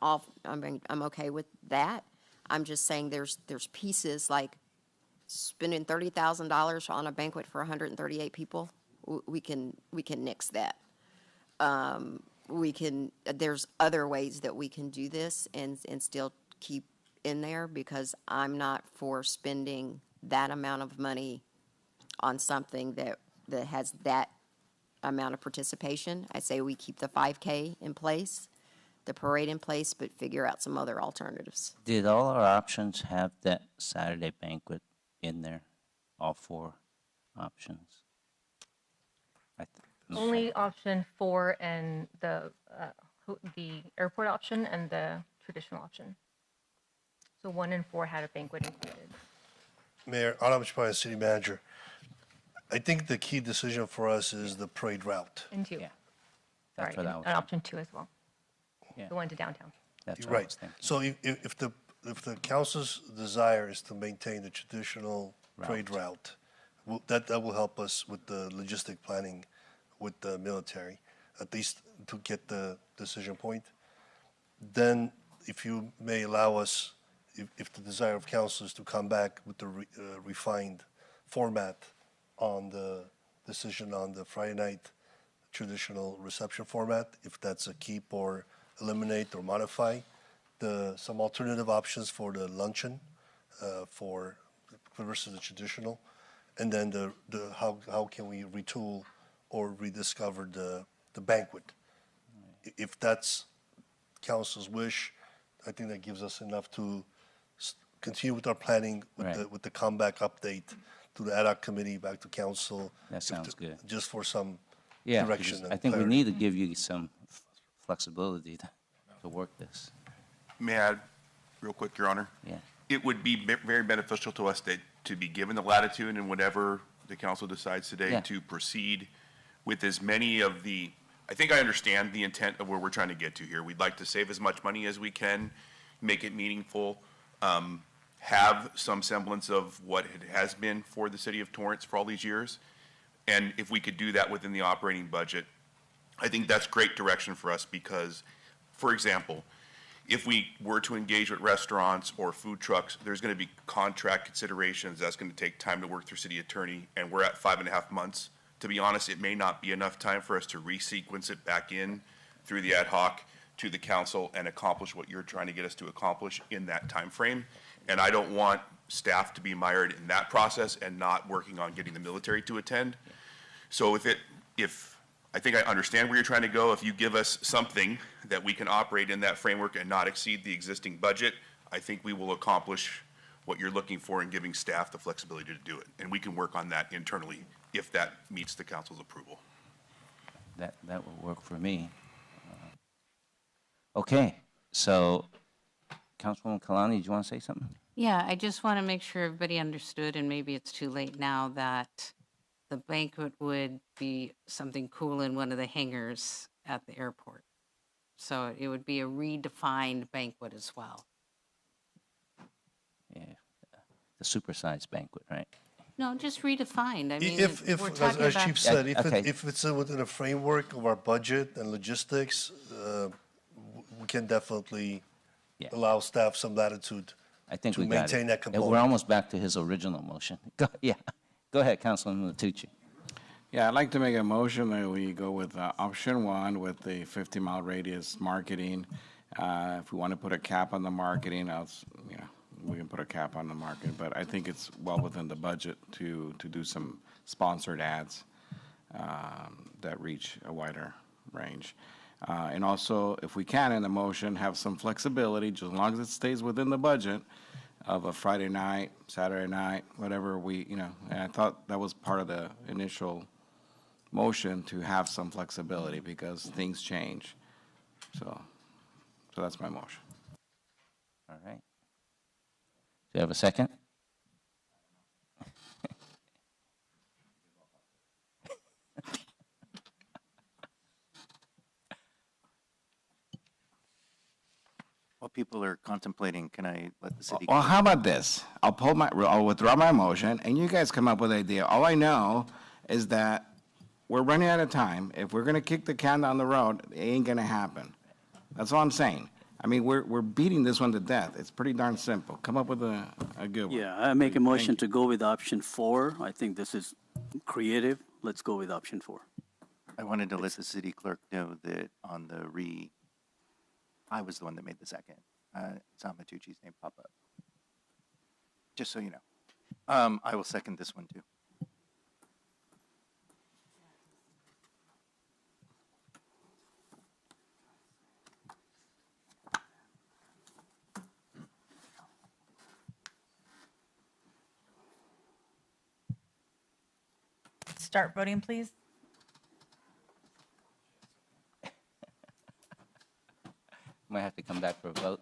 I: okay with that. I'm just saying there's pieces like spending $30,000 on a banquet for 138 people. We can nix that. There's other ways that we can do this and still keep in there, because I'm not for spending that amount of money on something that has that amount of participation. I say we keep the 5K in place, the parade in place, but figure out some other alternatives.
A: Did all our options have that Saturday banquet in there? All 4 options?
Q: Only option 4 and the airport option and the traditional option. So 1 and 4 had a banquet included.
J: Mayor, Aram Chapaya, City Manager. I think the key decision for us is the parade route.
Q: And 2.
A: Yeah.
Q: Sorry,
A: That's what I was
Q: and option 2 as well.
A: Yeah.
Q: The one to downtown.
A: That's
J: You're
A: what I
J: right.
A: was thinking.
J: So if the council's desire is to maintain the traditional parade route, that will help us with the logistic planning with the military, at least to get the decision point. Then, if you may allow us, if the desire of council is to come back with the refined format on the decision on the Friday night traditional reception format, if that's a keep or eliminate or modify, some alternative options for the luncheon for versus the traditional, and then how can we retool or rediscover the banquet. If that's council's wish, I think that gives us enough to continue with our planning with the comeback update to the ad hoc committee, back to council.
A: That sounds good.
J: Just for some
A: Yeah,
J: direction.
A: because
J: and
A: I think we
J: clarity.
A: need to give you some flexibility to work this.
G: May I add real quick, Your Honor?
A: Yeah.
G: It would be very beneficial to us to be given the latitude in whatever the council decides today
A: Yeah.
G: to proceed with as many of the, I think I understand the intent of where we're trying to get to here. We'd like to save as much money as we can, make it meaningful, have some semblance of what it has been for the city of Torrance for all these years. And if we could do that within the operating budget, I think that's great direction for us because, for example, if we were to engage with restaurants or food trucks, there's going to be contract considerations. That's going to take time to work through city attorney, and we're at 5.5 months. To be honest, it may not be enough time for us to resequence it back in through the ad hoc to the council and accomplish what you're trying to get us to accomplish in that time frame. And I don't want staff to be mired in that process and not working on getting the military to attend. So if I think I understand where you're trying to go. If you give us something that we can operate in that framework and not exceed the existing budget, I think we will accomplish what you're looking for in giving staff the flexibility to do it. And we can work on that internally if that meets the council's approval.
A: That would work for me. Okay, so Councilwoman Kalani, do you want to say something?
O: Yeah, I just want to make sure everybody understood, and maybe it's too late now, that the banquet would be something cool in one of the hangars at the airport. So it would be a redefined banquet as well.
A: Yeah, the supersized banquet, right?
O: No, just redefined. I mean,
J: If
O: we're
J: as
O: talking about.
J: Chief said,
A: Okay.
J: if it's within a framework of our budget and logistics, we can definitely allow staff some latitude
A: I think
J: to
A: we got
J: maintain
A: it.
J: that component.
A: We're almost back to his original motion. Go ahead, Councilman Matucci.
M: Yeah, I'd like to make a motion that we go with option 1 with the 50-mile radius marketing. If we want to put a cap on the marketing, we can put a cap on the marketing, but I think it's well within the budget to do some sponsored ads that reach a wider range. And also, if we can, in the motion, have some flexibility, just as long as it stays within the budget, of a Friday night, Saturday night, whatever and I thought that was part of the initial motion, to have some flexibility because things change. So that's my motion.
A: All right. Do you have a second?
C: people are contemplating, can I let the city?
M: Well, how about this? I'll withdraw my motion, and you guys come up with an idea. All I know is that we're running out of time. If we're gonna kick the can down the road, it ain't gonna happen. That's all I'm saying. I mean, we're beating this one to death. It's pretty darn simple. Come up with a good one.
P: Yeah, I make a motion to go with option 4. I think this is creative. Let's go with option 4.
C: I wanted to let the city clerk know that on the I was the one that made the second. Saw Matucci's name pop up. Just so you know. I will second this one too.
K: Start voting, please.
A: Might have to come back for a vote.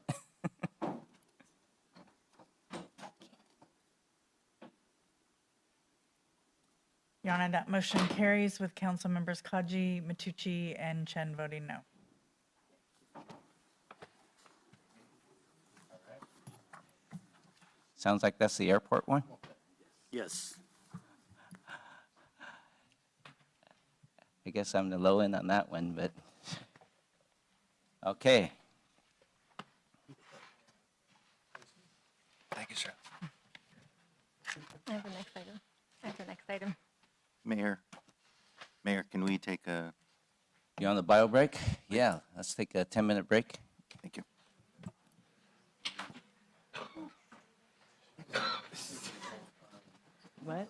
K: Your Honor, that motion carries with council members Kaji, Matucci, and Chen voting no.
A: Sounds like that's the airport one?
P: Yes.
A: I guess I'm the low end on that one, but, okay.
C: Thank you, sir.
Q: I have the next item.
C: Mayor, can we take a?
A: You on the bio break? Yeah, let's take a 10-minute break.
C: Thank you.
K: What?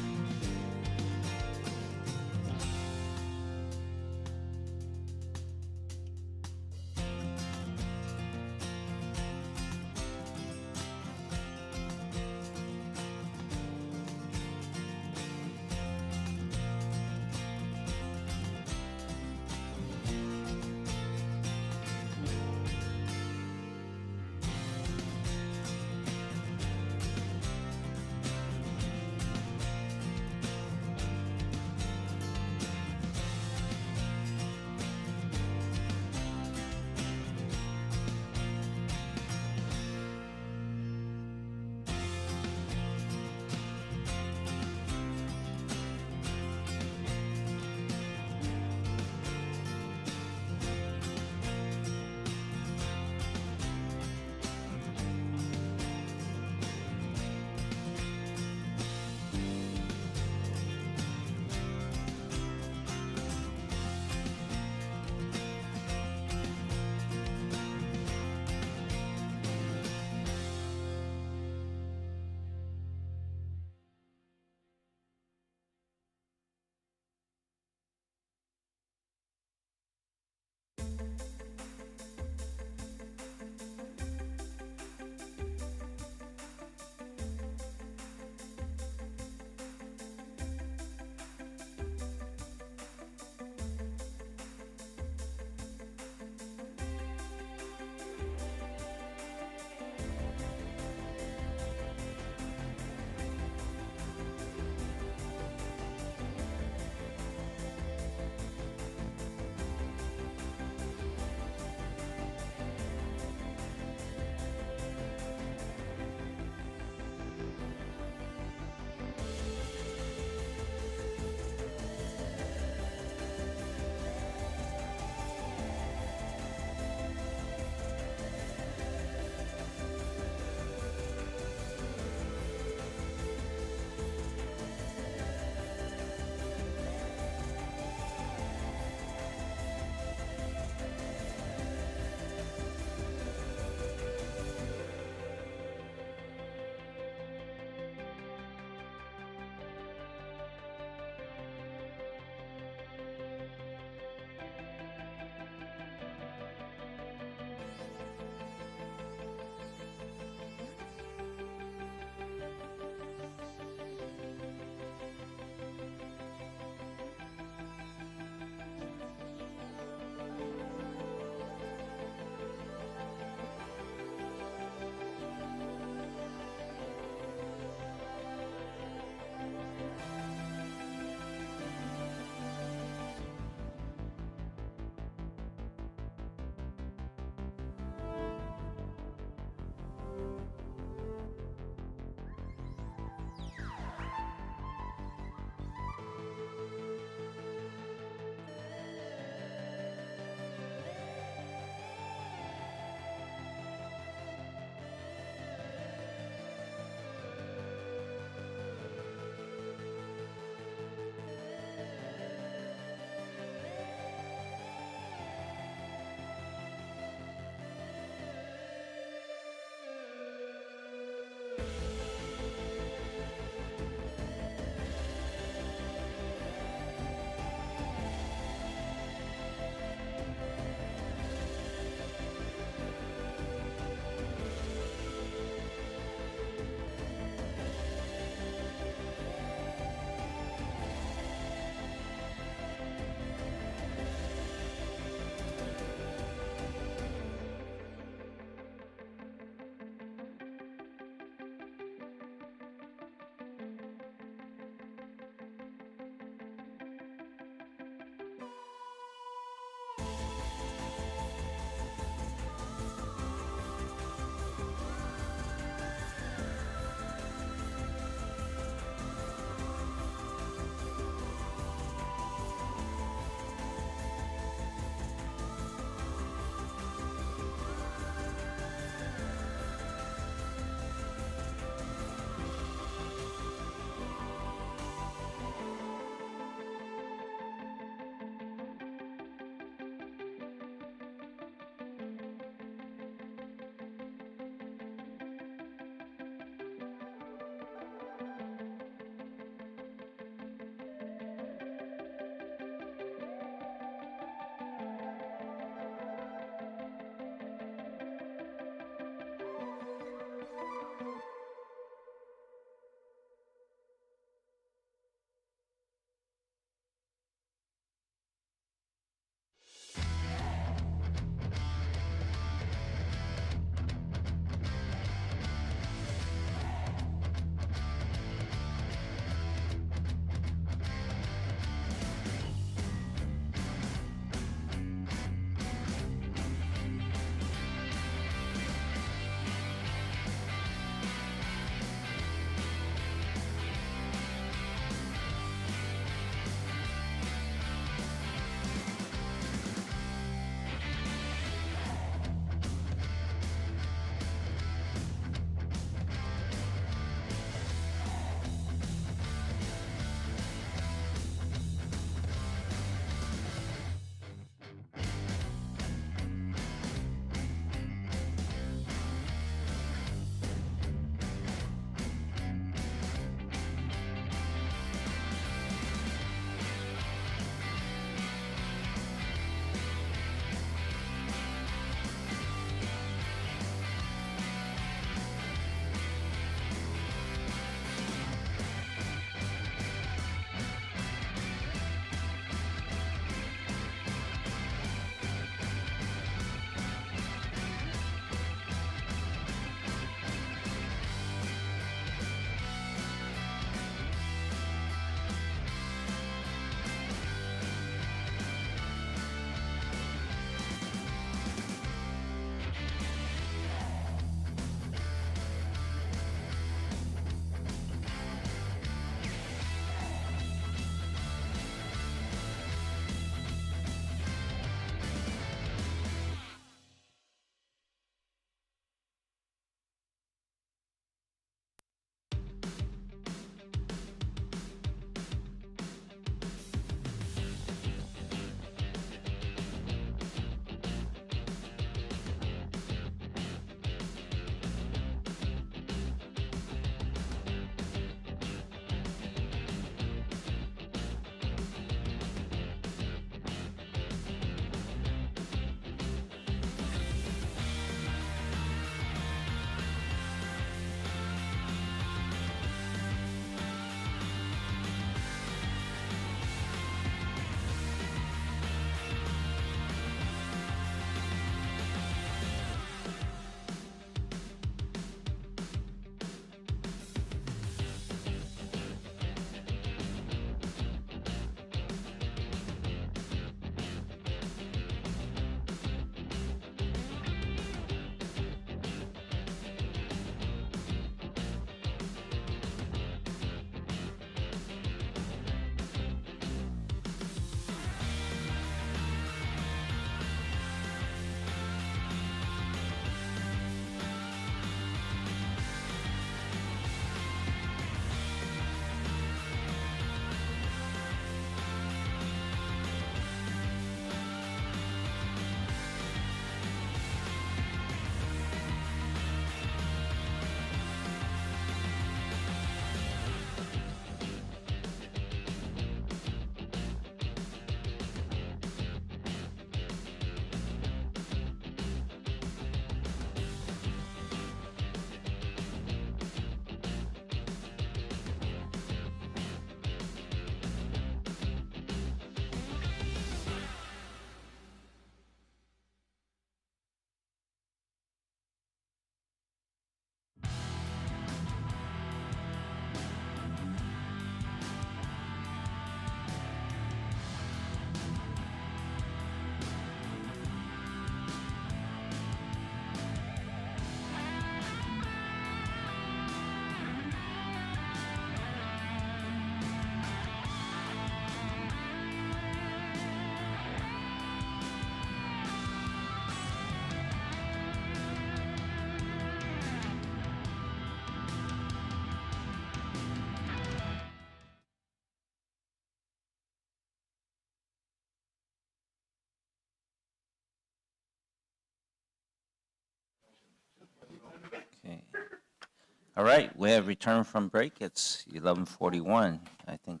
A: All right, we have returned from break. It's 11:41. I think,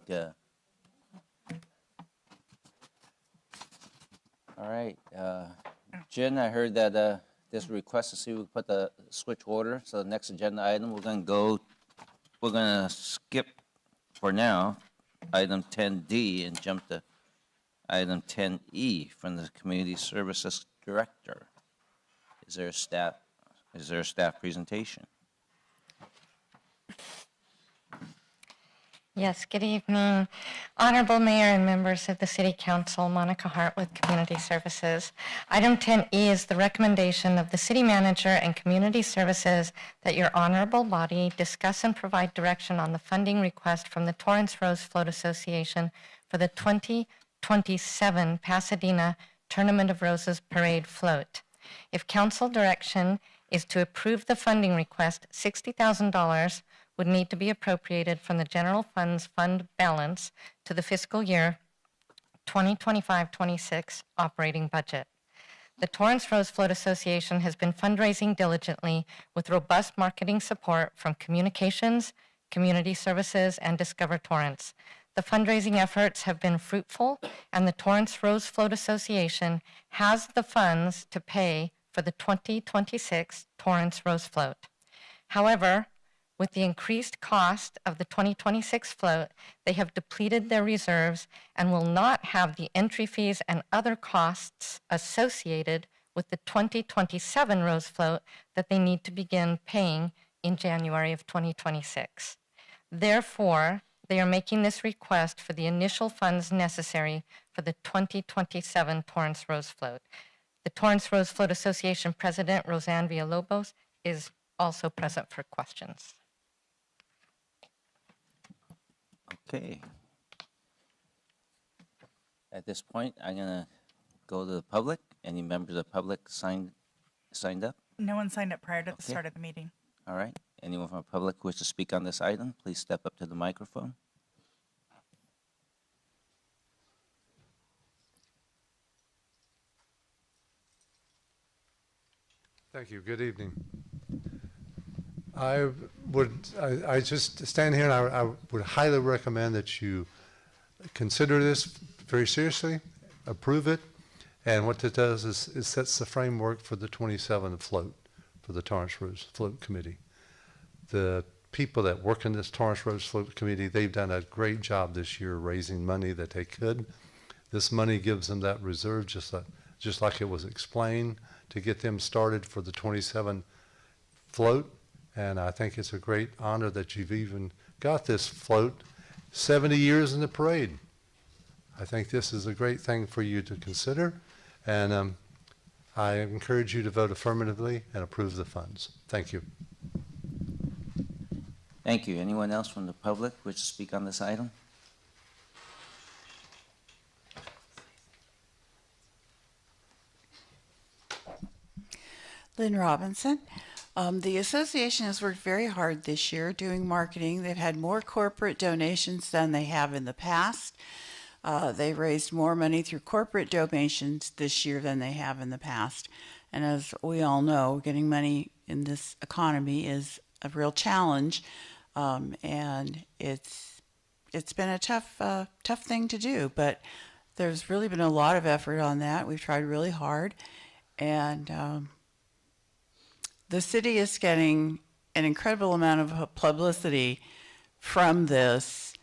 A: all right, Jen, I heard that there's a request to see if we put the switch order. So the next agenda item, we're gonna skip for now, item 10D, and jump to item 10E from the Community Services Director. Is there a staff presentation?
N: Yes, good evening. Honorable Mayor and members of the City Council, Monica Hart with Community Services. Item 10E is the recommendation of the City Manager and Community Services that your honorable body discuss and provide direction on the funding request from the Torrance Rose Float Association for the 2027 Pasadena Tournament of Roses Parade Float. If council direction is to approve the funding request, $60,000 would need to be appropriated from the general funds fund balance to the fiscal year 2025-26 operating budget. The Torrance Rose Float Association has been fundraising diligently with robust marketing support from Communications, Community Services, and Discover Torrance. The fundraising efforts have been fruitful, and the Torrance Rose Float Association has the funds to pay for the 2026 Torrance Rose Float. However, with the increased cost of the 2026 float, they have depleted their reserves and will not have the entry fees and other costs associated with the 2027 Rose Float that they need to begin paying in January of 2026. Therefore, they are making this request for the initial funds necessary for the 2027 Torrance Rose Float. The Torrance Rose Float Association President, Roseanne Villalobos, is also present for questions.
A: Okay. At this point, I'm gonna go to the public. Any members of the public signed up?
K: No one signed up prior to the start of the meeting.
A: All right. Anyone from the public who wishes to speak on this item, please step up to the microphone.
R: Thank you. Good evening. I just stand here and I would highly recommend that you consider this very seriously, approve it, and what it does is it sets the framework for the 27 float for the Torrance Rose Float Committee. The people that work in this Torrance Rose Float Committee, they've done a great job this year raising money that they could. This money gives them that reserve, just like it was explained, to get them started for the 27 float. And I think it's a great honor that you've even got this float 70 years in the parade. I think this is a great thing for you to consider, and I encourage you to vote affirmatively and approve the funds. Thank you.
A: Thank you. Anyone else from the public wish to speak on this item?
W: Lynn Robinson. The association has worked very hard this year doing marketing. They've had more corporate donations than they have in the past. They've raised more money through corporate donations this year than they have in the past. And as we all know, getting money in this economy is a real challenge, and it's been a tough thing to do. But there's really been a lot of effort on that. We've tried really hard, and the city is getting an incredible amount of publicity from this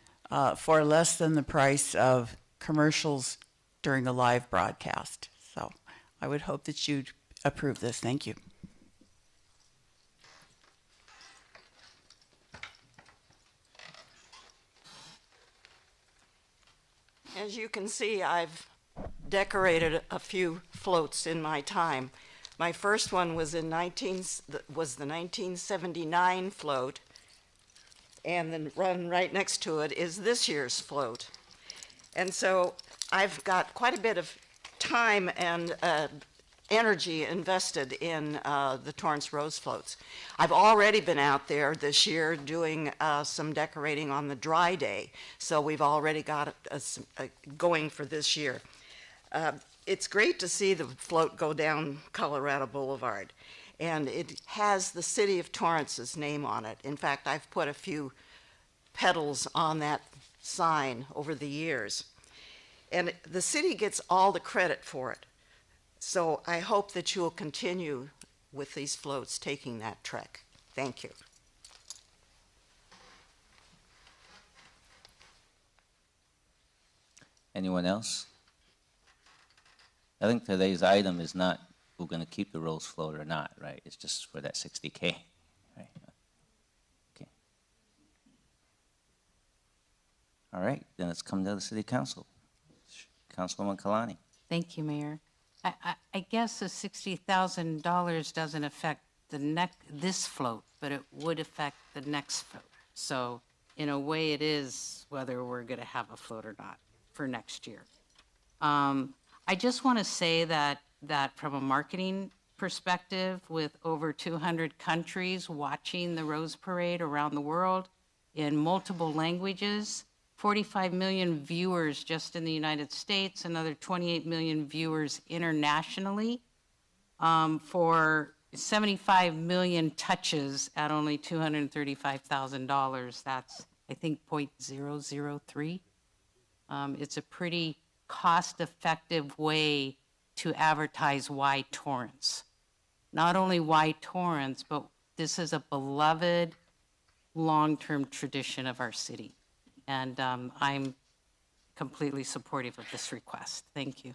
W: for less than the price of commercials during the live broadcast. So I would hope that you'd approve this. Thank you.
X: As you can see, I've decorated a few floats in my time. My first one was the 1979 float, and the run right next to it is this year's float. And so I've got quite a bit of time and energy invested in the Torrance Rose floats. I've already been out there this year doing some decorating on the dry day, so we've already got going for this year. It's great to see the float go down Colorado Boulevard. and it has the city of Torrance's name on it. In fact, I've put a few petals on that sign over the years. And the city gets all the credit for it. So I hope that you'll continue with these floats taking that trek. Thank you.
A: Anyone else? I think today's item is not we're going to keep the Rose float or not, right? It's just for that 60K, right? Okay. All right, then let's come to the City Council. Councilwoman Kalani.
O: Thank you, Mayor. I guess the $60,000 doesn't affect this float, but it would affect the next float. So in a way it is whether we're going to have a float or not for next year. I just want to say that from a marketing perspective, with over 200 countries watching the Rose Parade around the world in multiple languages, 45 million viewers just in the United States, another 28 million viewers internationally, for 75 million touches at only $235,000. That's, I think, 0.003. It's a pretty cost-effective way to advertise why Torrance. Not only why Torrance, but this is a beloved long-term tradition of our city. And I'm completely supportive of this request. Thank you.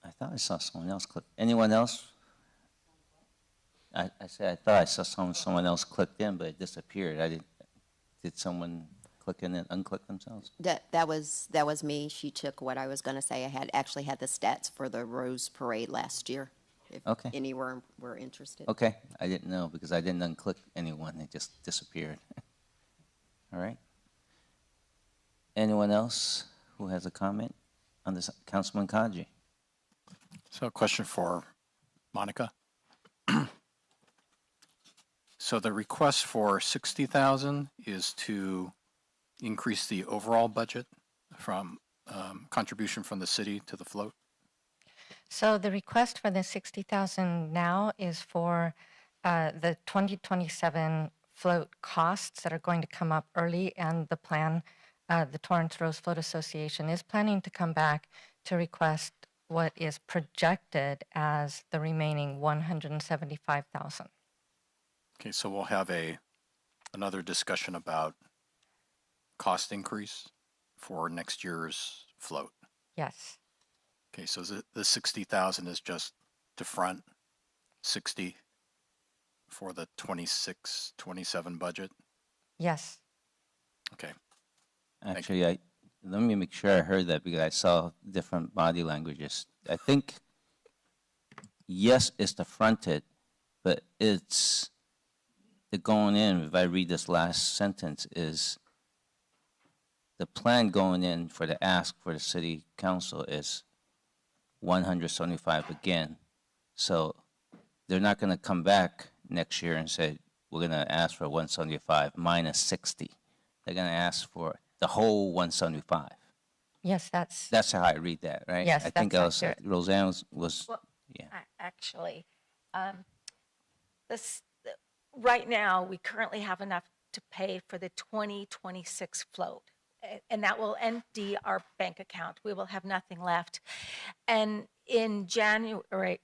A: I thought I saw someone else click. Anyone else? I said I thought I saw someone else clicked in, but it disappeared. I didn't. Did someone click in and unclick themselves?
I: That was me. She took what I was going to say. I had actually had the stats for the Rose Parade last year. If
A: Okay.
I: any were interested.
A: Okay, I didn't know because I didn't unclick anyone. It just disappeared. All right. Anyone else who has a comment on this? Councilman Kaji.
B: So a question for Monica. So the request for 60,000 is to increase the overall budget from contribution from the city to the float?
N: So the request for the 60,000 now is for the 2027 float costs that are going to come up early, and the plan, the Torrance Rose Float Association is planning to come back to request what is projected as the remaining 175,000.
B: Okay, so we'll have another discussion about cost increase for next year's float.
N: Yes.
B: Okay, so the 60,000 is just to front 60 for the 26, 27 budget?
N: Yes.
B: Okay.
A: Actually, let me make sure I heard that because I saw different body languages. I think, yes, it's the fronted, but it's the going in, if I read this last sentence, is the plan going in for the ask for the city council is 175 again. So they're not going to come back next year and say, we're going to ask for 175 minus 60. They're going to ask for the whole 175.
N: Yes,
A: That's how I read that, right?
N: Yes,
A: I think
N: that's accurate.
A: Roseanne was
E: Well,
A: yeah.
E: Actually, right now, we currently have enough to pay for the 2026 float, and that will empty our bank account. We will have nothing left. And in January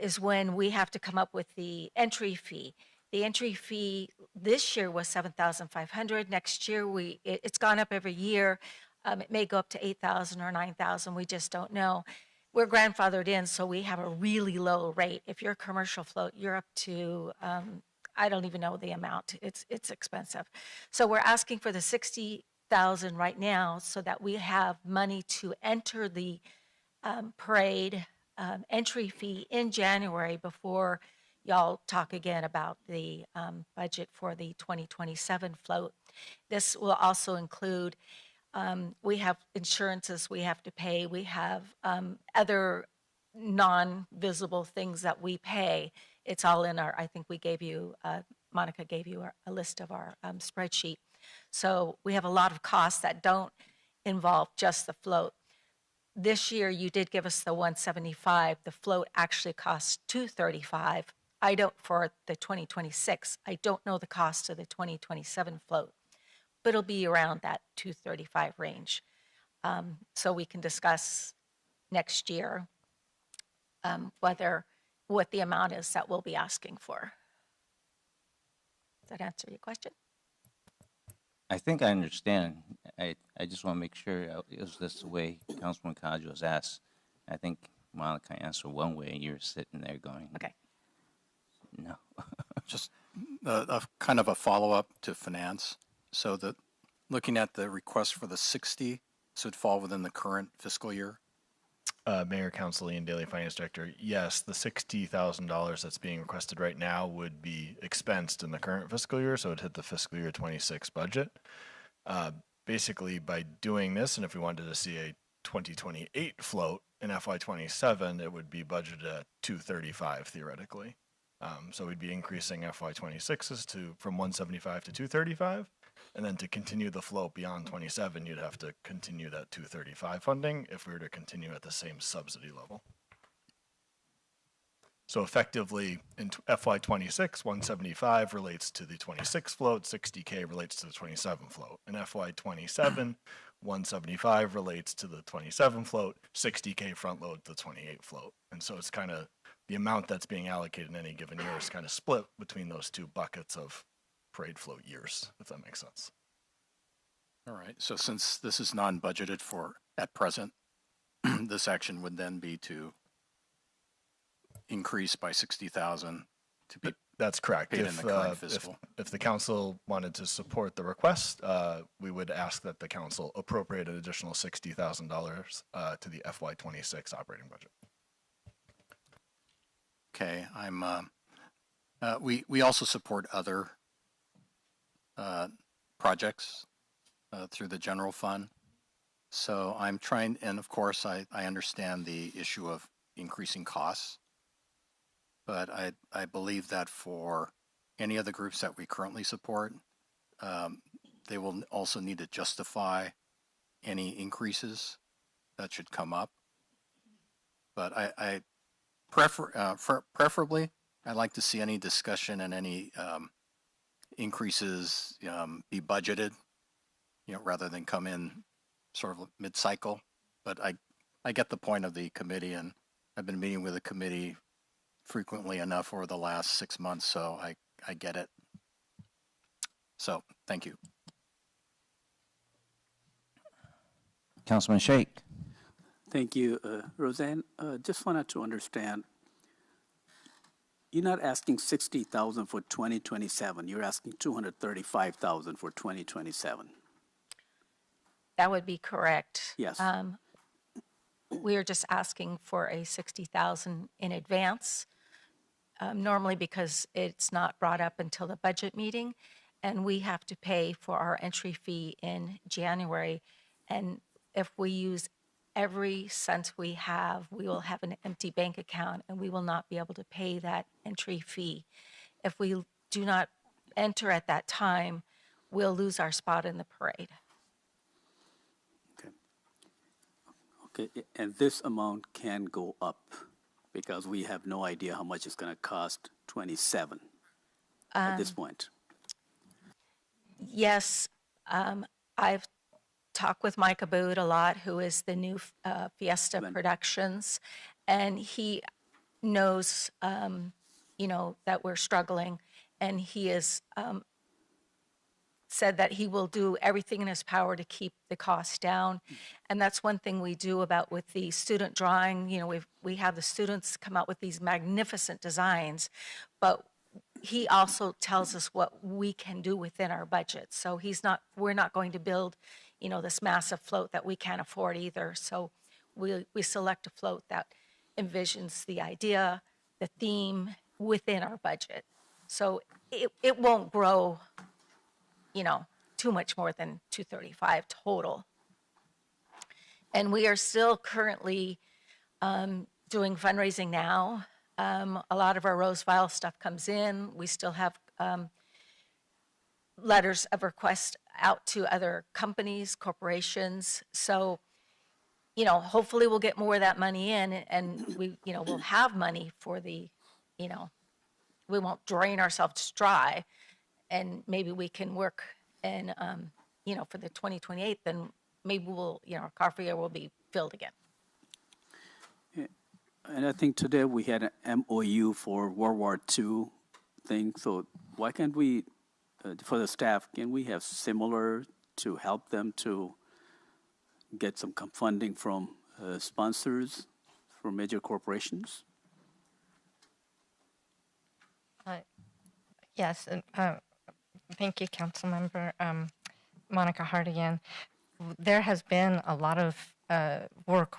E: is when we have to come up with the entry fee. The entry fee this year was $7,500. Next year, it's gone up every year. It may go up to $8,000 or $9,000. We just don't know. We're grandfathered in, so we have a really low rate. If you're a commercial float, you're up to, I don't even know the amount. It's expensive. So we're asking for the $60,000 right now so that we have money to enter the parade entry fee in January before y'all talk again about the budget for the 2027 float. This will also include, we have insurances we have to pay. We have other non-visible things that we pay. It's all in our, I think we gave you, Monica gave you a list of our spreadsheet. So we have a lot of costs that don't involve just the float. this year you did give us the 175. The float actually costs 235. I don't, for the 2026. I don't know the cost of the 2027 float, but it'll be around that 235 range. So we can discuss next year what the amount is that we'll be asking for. Does that answer your question?
A: I think I understand. I just want to make sure it was just the way Councilman Kajo was asked. I think Monica answered one way, and you're sitting there going,
E: okay,
A: no.
B: Just a kind of a follow-up to finance. So that, looking at the request for the 60, so it'd fall within the current fiscal year?
H: Mayor, Council, and Daily Finance Director, yes, the $60,000 that's being requested right now would be expensed in the current fiscal year, so it'd hit the fiscal year 26 budget. Basically, by doing this, and if we wanted to see a 2028 float in FY27, it would be budgeted at 235 theoretically. So we'd be increasing FY26's from 175 to 235. And then to continue the float beyond 27, you'd have to continue that 235 funding if we were to continue at the same subsidy level. So effectively, in FY26, 175 relates to the 26 float, 60K relates to the 27 float. In FY27, 175 relates to the 27 float, 60K front load to the 28 float. And so it's kind of the amount that's being allocated in any given year is kind of split between those two buckets of parade float years, if that makes sense.
B: All right, so since this is non-budgeted for at present, this action would then be to increase by 60,000 to be
H: That's correct.
B: paid in the current fiscal.
H: If the council wanted to support the request, we would ask that the council appropriate an additional $60,000 to the FY26 operating budget.
B: Okay, we also support other projects through the general fund. So I'm trying, and of course, I understand the issue of increasing costs, but I believe that for any of the groups that we currently support, they will also need to justify any increases that should come up. But I preferably, I'd like to see any discussion and any increases be budgeted, rather than come in sort of mid-cycle. But I get the point of the committee, and I've been meeting with the committee frequently enough over the last 6 months, so I get it. So, thank you.
A: Councilman Sheikh.
P: Thank you, Roseanne. Just wanted to understand, you're not asking 60,000 for 2027. You're asking 235,000 for 2027.
E: That would be correct.
P: Yes.
E: We are just asking for a 60,000 in advance, normally because it's not brought up until the budget meeting, and we have to pay for our entry fee in January. And if we use every cent we have, we will have an empty bank account, and we will not be able to pay that entry fee. If we do not enter at that time, we'll lose our spot in the parade.
P: Okay, and this amount can go up because we have no idea how much it's going to cost 27 at this point.
E: Yes, I've talked with Mike Abood a lot, who is the new Fiesta Productions, and he knows, that we're struggling, and he has said that he will do everything in his power to keep the costs down. And that's one thing we do about with the student drawing. We have the students come out with these magnificent designs, but he also tells us what we can do within our budget. So we're not going to build, this massive float that we can't afford either. So we select a float that envisions the idea, the theme within our budget. So it won't grow, too much more than 235 total. And we are still currently doing fundraising now. A lot of our Roseville stuff comes in. We still have letters of request out to other companies, corporations. So hopefully we'll get more of that money in and we'll have money for the, we won't drain ourselves dry and maybe we can work and, for the 2028, then maybe our coffee will be filled again.
P: And I think today we had an MOU for World War II thing. So why can't we, for the staff, can we have similar to help them to get some funding from sponsors for major corporations?
N: Yes, and thank you, Councilmember Monica Hardigan. There has been a lot of work,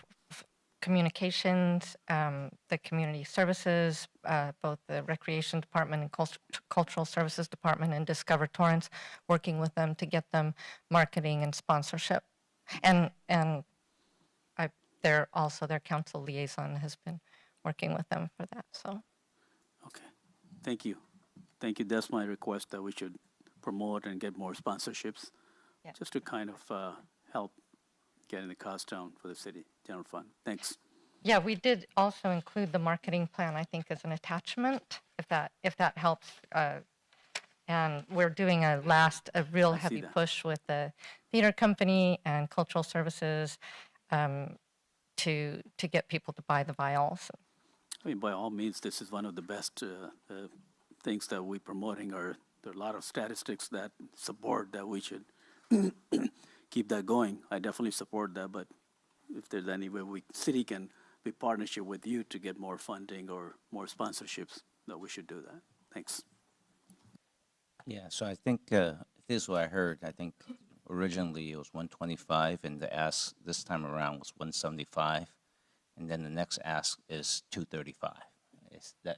N: communications, the community services, both the Recreation Department and Cultural Services Department and Discover Torrance, working with them to get them marketing and sponsorship. And they're also their council liaison has been working with them for that. So,
P: okay, thank you. Thank you. That's my request, that we should promote and get more sponsorships, just to kind of help getting the cost down for the city general fund. Thanks.
N: yeah, we did also include the marketing plan, I think, as an attachment, if that helps. And we're doing a real heavy push with the theater company and cultural services to get people to buy the vials.
P: I mean, by all means, this is one of the best things that we're promoting. There are a lot of statistics that support that we should keep that going. I definitely support that, but if there's any way city can be partnership with you to get more funding or more sponsorships, that we should do that. Thanks.
A: Yeah, so I think this is what I heard. I think originally it was 125, and the ask this time around was 175, and then the next ask is 235.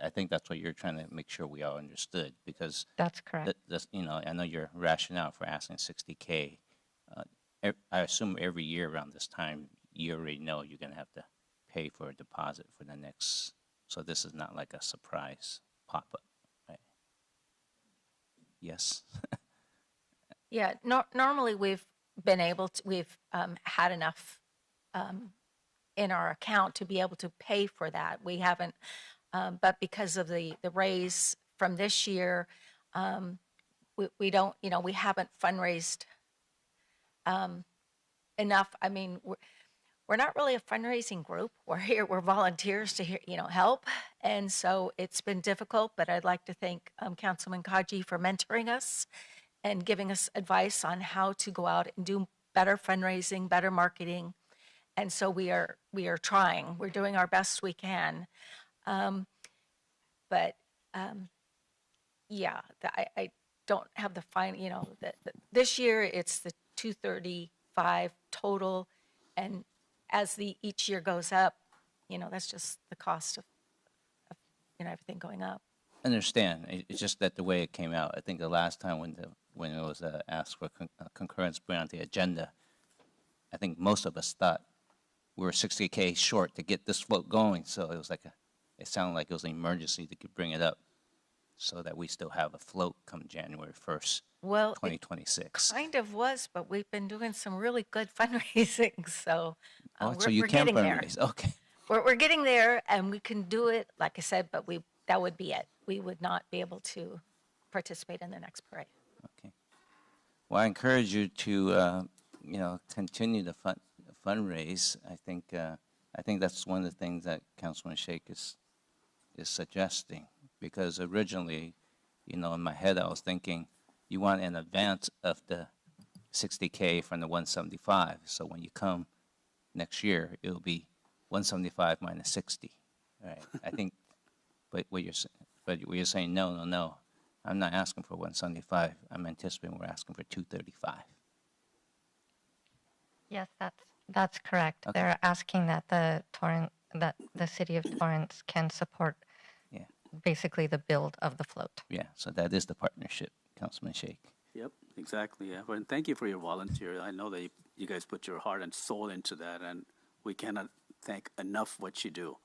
A: I think that's what you're trying to make sure we all understood, because
N: that's correct.
A: I know your rationale for asking 60K. I assume every year around this time, you already know you're going to have to pay for a deposit for the next. So this is not like a surprise pop-up, right? Yes.
E: Yeah, normally we've been able to, we've had enough in our account to be able to pay for that. We haven't, but because of the raise from this year, we don't, we haven't fundraised enough. I mean, we're not really a fundraising group. We're volunteers to help. And so it's been difficult, but I'd like to thank Councilman Kaji for mentoring us and giving us advice on how to go out and do better fundraising, better marketing. And so we are trying. We're doing our best we can. But yeah, I don't have the final, this year it's the 235 total. And as each year goes up, that's just the cost of everything going up.
A: Understand. It's just that the way it came out. I think the last time when it was asked for concurrence put on the agenda, I think most of us thought we were 60K short to get this float going. So it was it sounded like it was an emergency to bring it up, so that we still have a float come January 1st, 2026.
E: Kind of was, but we've been doing some really good fundraising. So
A: so you can fundraise. Okay.
E: We're getting there, and we can do it, like I said, but that would be it. We would not be able to participate in the next parade.
A: Okay. Well, I encourage you to, continue to fundraise. I think that's one of the things that Councilman Sheikh is suggesting, because originally, in my head, I was thinking you want an advance of the 60K from the 175. So when you come next year, it'll be 175 minus 60. Right? I think, but what you're saying, no. I'm not asking for 175. I'm anticipating we're asking for 235.
N: Yes, that's correct. Okay. They're asking that the city of Torrance can support basically the build of the float.
A: Yeah, so that is the partnership, Councilman Sheikh.
P: Yep, exactly. Yeah. And thank you for your volunteer. I know that you guys put your heart and soul into that, and we cannot thank enough what you do.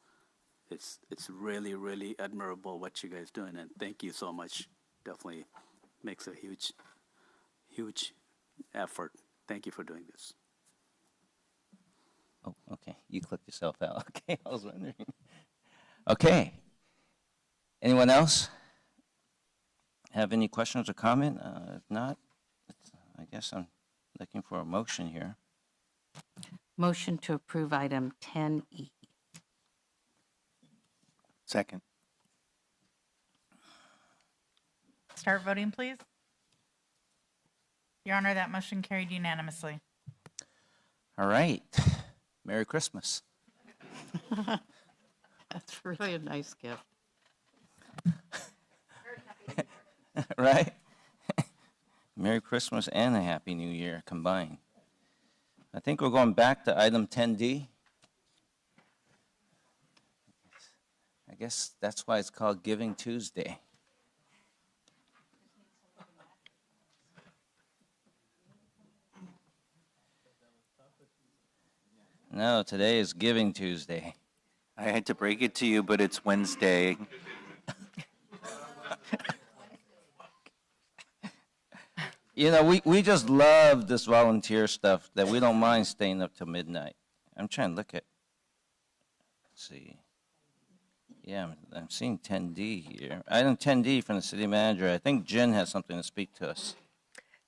P: It's really, really admirable what you guys doing, and thank you so much. Definitely makes a huge effort. Thank you for doing this.
A: Oh, okay. You clicked yourself out. Okay, I was wondering. Okay. Anyone else have any questions or comment? If not, I guess I'm looking for a motion here.
O: Motion to approve item 10E.
C: Second.
K: Start voting, please. Your Honor, that motion carried unanimously.
A: All right. Merry Christmas.
O: That's really a nice gift.
A: Right? Merry Christmas and a Happy New Year combined. I think we're going back to item 10D. I guess that's why it's called Giving Tuesday. No, today is Giving Tuesday.
C: I hate to break it to you, but it's Wednesday.
A: You know, we just love this volunteer stuff that we don't mind staying up till midnight. I'm trying to look at, let's see. Yeah, I'm seeing 10D here. Item 10D from the city manager. I think Jen has something to speak to us.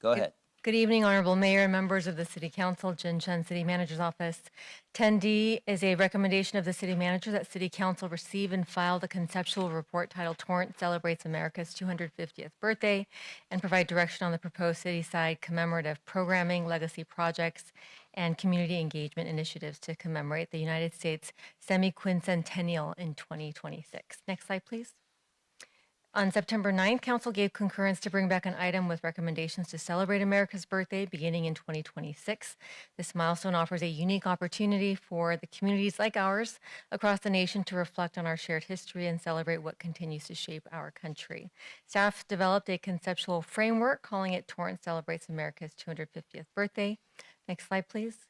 A: Go ahead.
Q: Good evening, Honorable Mayor and members of the City Council. Jen Chen, City Manager's Office. 10D is a recommendation of the City Manager that City Council receive and file the conceptual report titled Torrance Celebrates America's 250th Birthday and provide direction on the proposed city-side commemorative programming, legacy projects, and community engagement initiatives to commemorate the United States semi-quincentennial in 2026. Next slide, please. On September 9th, Council gave concurrence to bring back an item with recommendations to celebrate America's birthday beginning in 2026. This milestone offers a unique opportunity for the communities like ours across the nation to reflect on our shared history and celebrate what continues to shape our country. Staff developed a conceptual framework calling it Torrance Celebrates America's 250th Birthday. Next slide, please.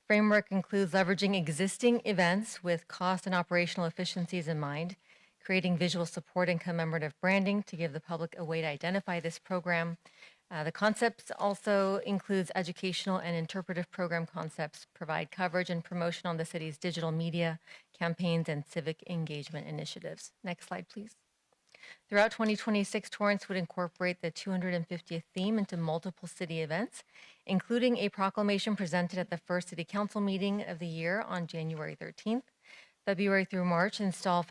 Q: Framework includes leveraging existing events with cost and operational efficiencies in mind, creating visual support and commemorative branding to give the public a way to identify this program. The concepts also includes educational and interpretive program concepts, provide coverage and promotion on the city's digital media campaigns and civic engagement initiatives. Next slide, please. Throughout 2026, Torrance would incorporate the 250th theme into multiple city events, including a proclamation presented at the first City Council meeting of the year on January 13th. February through March, install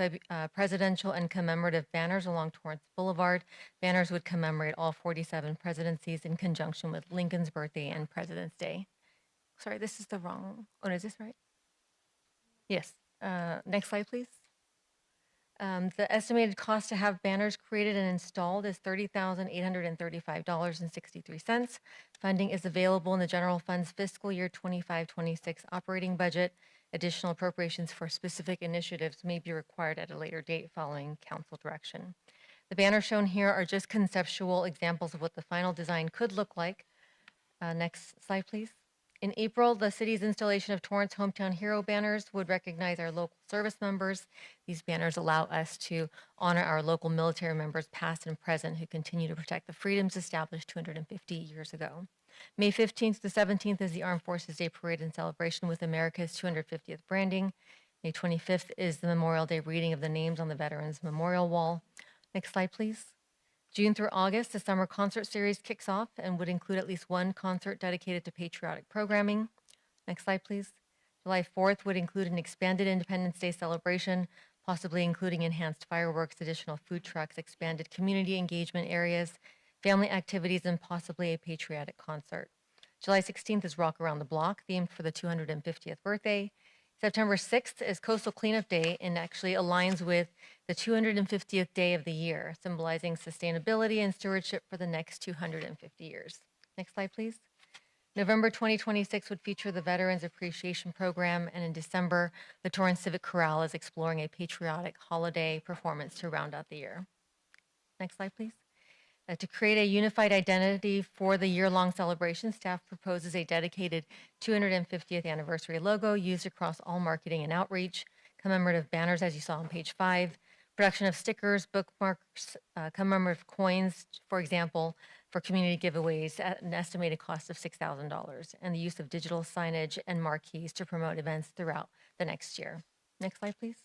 Q: presidential and commemorative banners along Torrance Boulevard. Banners would commemorate all 47 presidencies in conjunction with Lincoln's birthday and President's Day. Sorry, this is the wrong, oh, is this right? Yes. Next slide, please. The estimated cost to have banners created and installed is $30,835.63. Funding is available in the general fund's fiscal year 25-26 operating budget. Additional appropriations for specific initiatives may be required at a later date following council direction. The banners shown here are just conceptual examples of what the final design could look like. Next slide, please. In April, the city's installation of Torrance Hometown Hero banners would recognize our local service members. These banners allow us to honor our local military members, past and present, who continue to protect the freedoms established 250 years ago. May 15th to 17th is the Armed Forces Day Parade and celebration with America's 250th branding. May 25th is the Memorial Day reading of the names on the Veterans Memorial Wall. Next slide, please. June through August, the summer concert series kicks off and would include at least one concert dedicated to patriotic programming. Next slide, please. July 4th would include an expanded Independence Day celebration, possibly including enhanced fireworks, additional food trucks, expanded community engagement areas, family activities, and possibly a patriotic concert. July 16th is Rock Around the Block, themed for the 250th birthday. September 6th is Coastal Cleanup Day and actually aligns with the 250th day of the year, symbolizing sustainability and stewardship for the next 250 years. Next slide, please. November 2026 would feature the Veterans Appreciation Program, and in December, the Torrance Civic Chorale is exploring a patriotic holiday performance to round out the year. Next slide, please. To create a unified identity for the year-long celebration, staff proposes a dedicated 250th anniversary logo used across all marketing and outreach, commemorative banners, as you saw on page 5, Production of stickers, bookmarks, commemorative coins, for example, for community giveaways at an estimated cost of $6,000, and the use of digital signage and marquees to promote events throughout the next year. Next slide, please.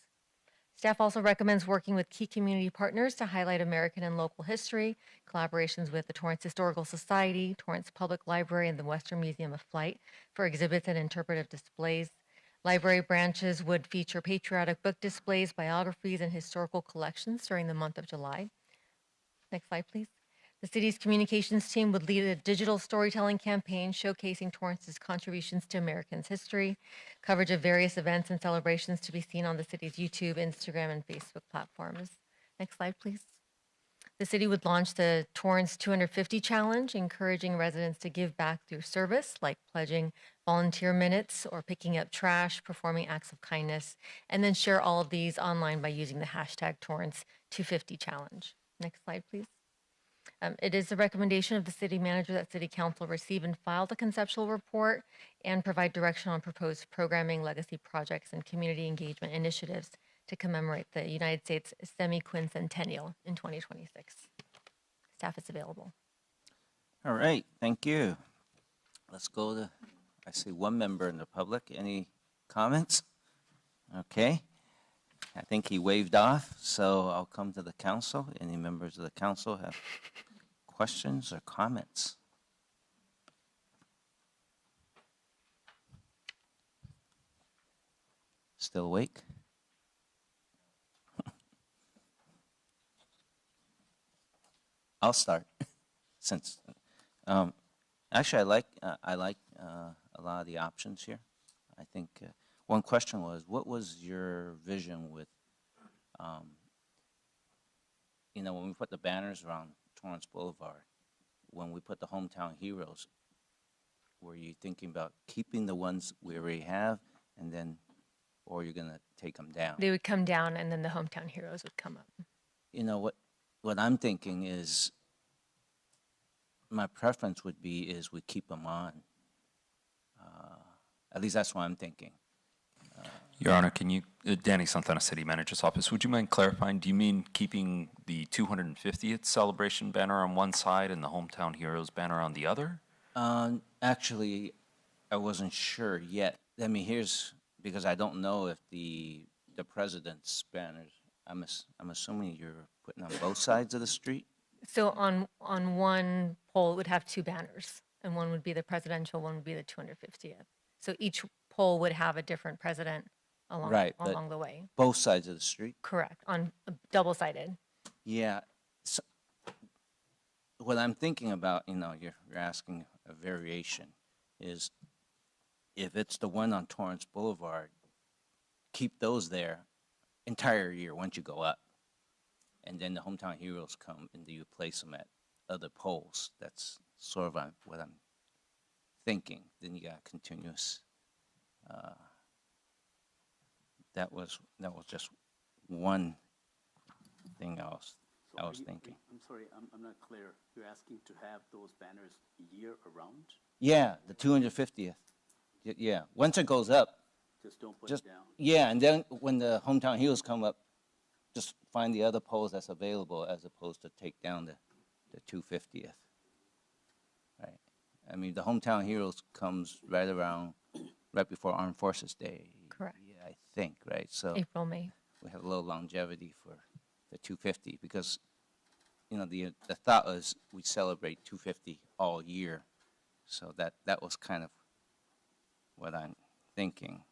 Q: Staff also recommends working with key community partners to highlight American and local history, collaborations with the Torrance Historical Society, Torrance Public Library, and the Western Museum of Flight for exhibits and interpretive displays. Library branches would feature patriotic book displays, biographies, and historical collections during the month of July. Next slide, please. The city's communications team would lead a digital storytelling campaign showcasing Torrance's contributions to Americans' history, coverage of various events and celebrations to be seen on the city's YouTube, Instagram, and Facebook platforms. Next slide, please. The city would launch the Torrance 250 Challenge, encouraging residents to give back through service, like pledging volunteer minutes or picking up trash, performing acts of kindness, and then share all of these online by using the hashtag Torrance 250 Challenge. Next slide, please. It is the recommendation of the city manager that city council receive and file the conceptual report and provide direction on proposed programming, legacy projects, and community engagement initiatives to commemorate the United States semi-quincentennial in 2026. Staff is available.
A: All right, thank you. Let's go to, I see one member in the public. Any comments? Okay. I think he waved off, so I'll come to the council. Any members of the council have questions or comments? Still awake? I'll start. Since actually, I like a lot of the options here. I think one question was, what was your vision with, when we put the banners around Torrance Boulevard, when we put the hometown heroes, were you thinking about keeping the ones we already have, and then, or you're gonna take them down?
Q: They would come down, and then the hometown heroes would come up.
A: You know what I'm thinking is, my preference would be is we keep them on. At least that's what I'm thinking.
L: Your Honor, can you, Danny Santana, City Manager's Office, would you mind clarifying, do you mean keeping the 250th celebration banner on one side and the Hometown Heroes banner on the other?
A: Actually, I wasn't sure yet. I mean, because I don't know if the president's banners, I'm assuming you're putting on both sides of the street?
Q: So on one pole, it would have two banners, and one would be the presidential, one would be the 250th. So each pole would have a different president along the way.
A: Both sides of the street?
Q: Correct, on double-sided.
A: Yeah. So what I'm thinking about, you're asking a variation, is if it's the one on Torrance Boulevard, keep those there entire year once you go up. And then the hometown heroes come and you place them at other poles. That's sort of what I'm thinking. Then you got continuous. That was just one thing I was thinking.
P: I'm sorry, I'm not clear. You're asking to have those banners year around?
A: Yeah, the 250th. Yeah, once it goes up.
P: Just don't put it down.
A: Yeah, and then when the hometown heroes come up, just find the other poles that's available as opposed to take down the 250th. Right. I mean, the hometown heroes comes right before Armed Forces Day.
Q: Correct.
A: Yeah, I think, right? So
Q: April, May.
A: We have a little longevity for the 250 because, the thought was we celebrate 250 all year. So that was kind of what I'm thinking.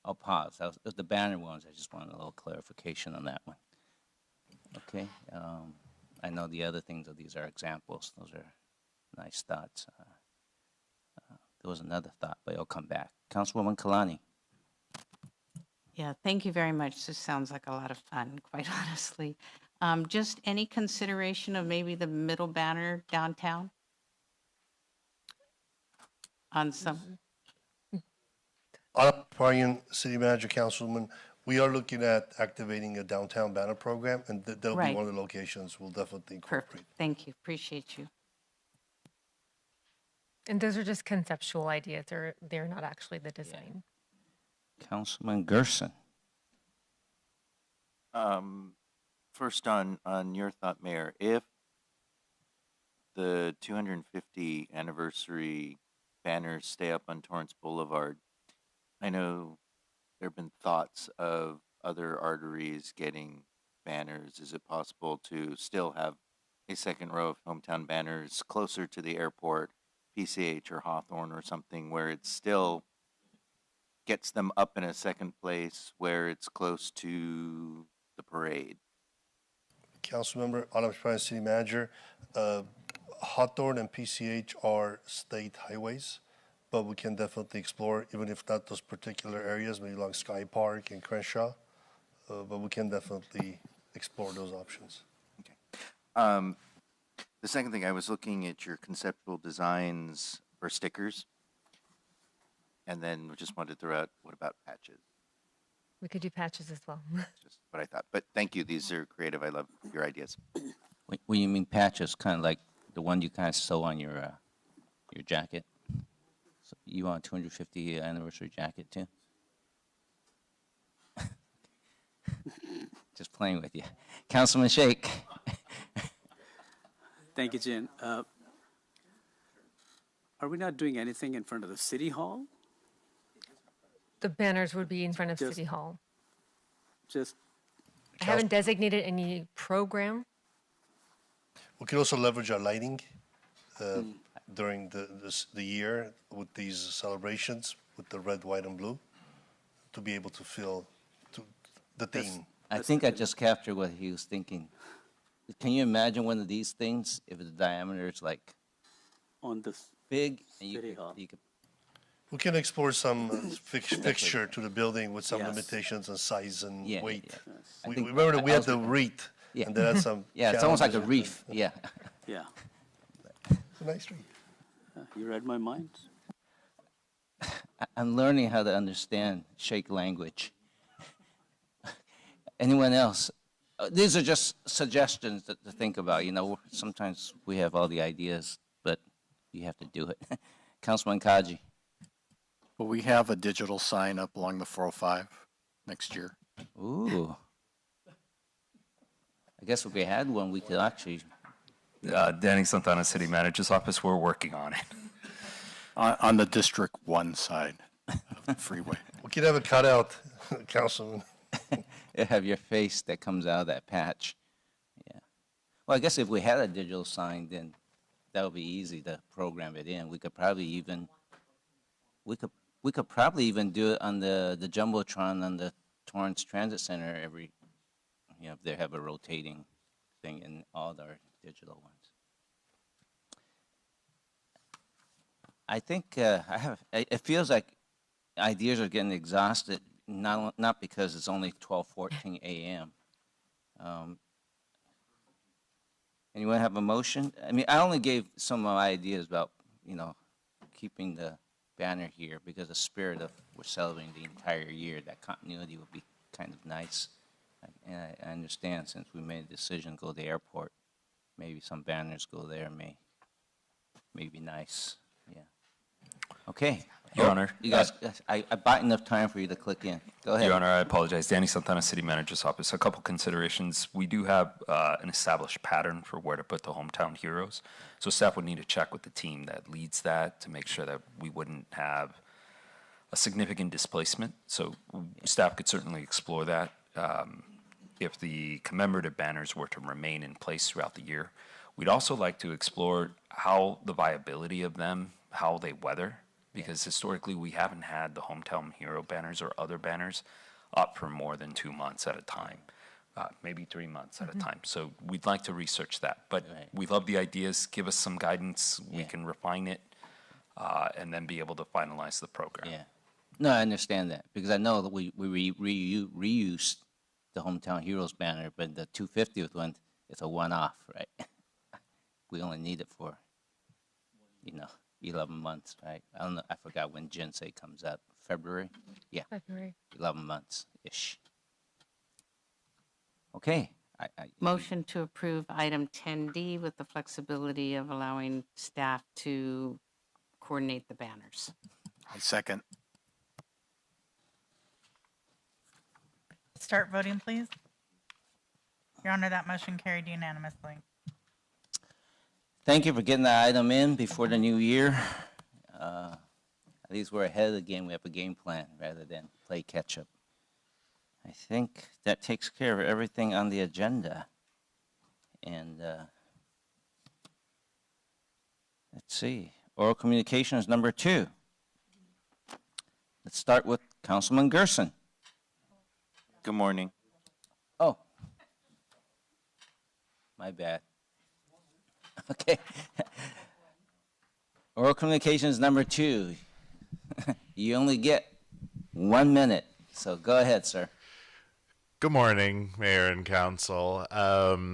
A: I'll pause. That was the banner ones. I just wanted a little clarification on that one. Okay. I know the other things these are examples. Those are nice thoughts. There was another thought, but I'll come back. Councilwoman Kalani.
O: Yeah, thank you very much. This sounds like a lot of fun, quite honestly. Just any consideration of maybe the middle banner downtown? On some.
J: Brian, City Manager, Councilwoman, we are looking at activating a downtown banner program, and that'll be one of the locations we'll definitely incorporate.
O: Perfect. Thank you. Appreciate you.
Q: And those are just conceptual ideas. They're not actually the design.
A: Councilman Gerson.
C: First on your thought, Mayor, if the 250 anniversary banners stay up on Torrance Boulevard, I know there have been thoughts of other arteries getting banners. Is it possible to still have a second row of hometown banners closer to the airport, PCH or Hawthorne or something, where it still gets them up in a second place where it's close to the parade?
J: Councilmember, Honorable President, City Manager, Hawthorne and PCH are state highways, but we can definitely explore, even if not those particular areas, maybe along Sky Park and Crenshaw, but we can definitely explore those options.
C: The second thing, I was looking at your conceptual designs for stickers, and then just wanted to throw out, what about patches?
Q: We could do patches as well.
C: Just what I thought. But thank you. These are creative. I love your ideas.
A: When you mean patches, kind of like the one you kind of sew on your jacket. So you want a 250 anniversary jacket too? Just playing with you, Councilman Shake.
P: Thank you, Jen. Are we not doing anything in front of the city hall?
Q: The banners would be in front of
P: Just-
Q: City Hall.
P: Just
Q: I haven't designated any program.
J: We could also leverage our lighting during the year with these celebrations with the red, white, and blue to be able to feel the theme.
A: I think I just captured what he was thinking. Can you imagine one of these things if the diameter is like
P: on this
A: big and
P: City Hall.
A: you could
J: We can explore some fixture to the building with some
P: Yes.
J: limitations on size and
A: Yeah,
J: weight.
A: yeah. I
J: We
A: think
J: remember that we
A: I
J: had
A: was
J: the
A: thinking-
J: wreath,
A: Yeah.
J: and then had some.
A: Yeah, it's almost like a
J: challenges.
A: reef. Yeah.
P: Yeah,
J: It's a nice wreath.
P: you read my mind.
A: I'm learning how to understand Shake language. Anyone else? These are just suggestions to think about. You know, sometimes we have all the ideas, but you have to do it. Councilman Kaji.
B: Will we have a digital sign up along the 405 next year?
A: Ooh. I guess if we had one, we could actually.
L: Danny Santana, City Manager's Office, we're working on it.
B: On the District 1 side of the freeway.
J: We could have a cutout, Councilman.
A: Have your face that comes out of that patch. Yeah. Well, I guess if we had a digital sign, then that would be easy to program it in. We could probably even do it on the jumbotron on the Torrance Transit Center every, you know, if they have a rotating thing in all our digital ones. I think it feels like ideas are getting exhausted, not because it's only 12:14 a.m. Anyone have a motion? I mean, I only gave some of my ideas about, you know, keeping the banner here because the spirit of we're celebrating the entire year, that continuity would be kind of nice. And I understand since we made a decision to go to the airport, maybe some banners go there may be nice. Yeah. Okay.
L: Your Honor.
A: You guys, I bought enough time for you to click in. Go ahead.
L: Your Honor, I apologize. Danny Santana, City Manager's Office. A couple considerations. We do have an established pattern for where to put the hometown heroes. So staff would need to check with the team that leads that to make sure that we wouldn't have a significant displacement. So staff could certainly explore that. If the commemorative banners were to remain in place throughout the year, we'd also like to explore how the viability of them, how they weather, because historically we haven't had the hometown hero banners or other banners up for more than 2 months at a time, maybe 3 months at a time. So we'd like to research that, but we love the ideas. Give us some guidance. We can refine it and then be able to finalize the program.
A: Yeah. No, I understand that because I know that we reused the Hometown Heroes banner, but the 250th one is a one-off, right? We only need it for, 11 months, right? I don't know. I forgot when Jinsei comes up. February? Yeah.
Q: February.
A: 11 months-ish. Okay.
O: Motion to approve item 10D with the flexibility of allowing staff to coordinate the banners.
B: I second.
K: Start voting, please. Your Honor, that motion carried unanimously.
A: Thank you for getting that item in before the new year. At least we're ahead of the game. We have a game plan rather than play catch up. I think that takes care of everything on the agenda. And let's see, oral communications number 2. Let's start with Councilman Gerson.
C: Good morning.
A: Oh, my bad. Okay. Oral communications number 2. You only get 1 minute, so go ahead, sir.
S: Good morning, Mayor and Council. I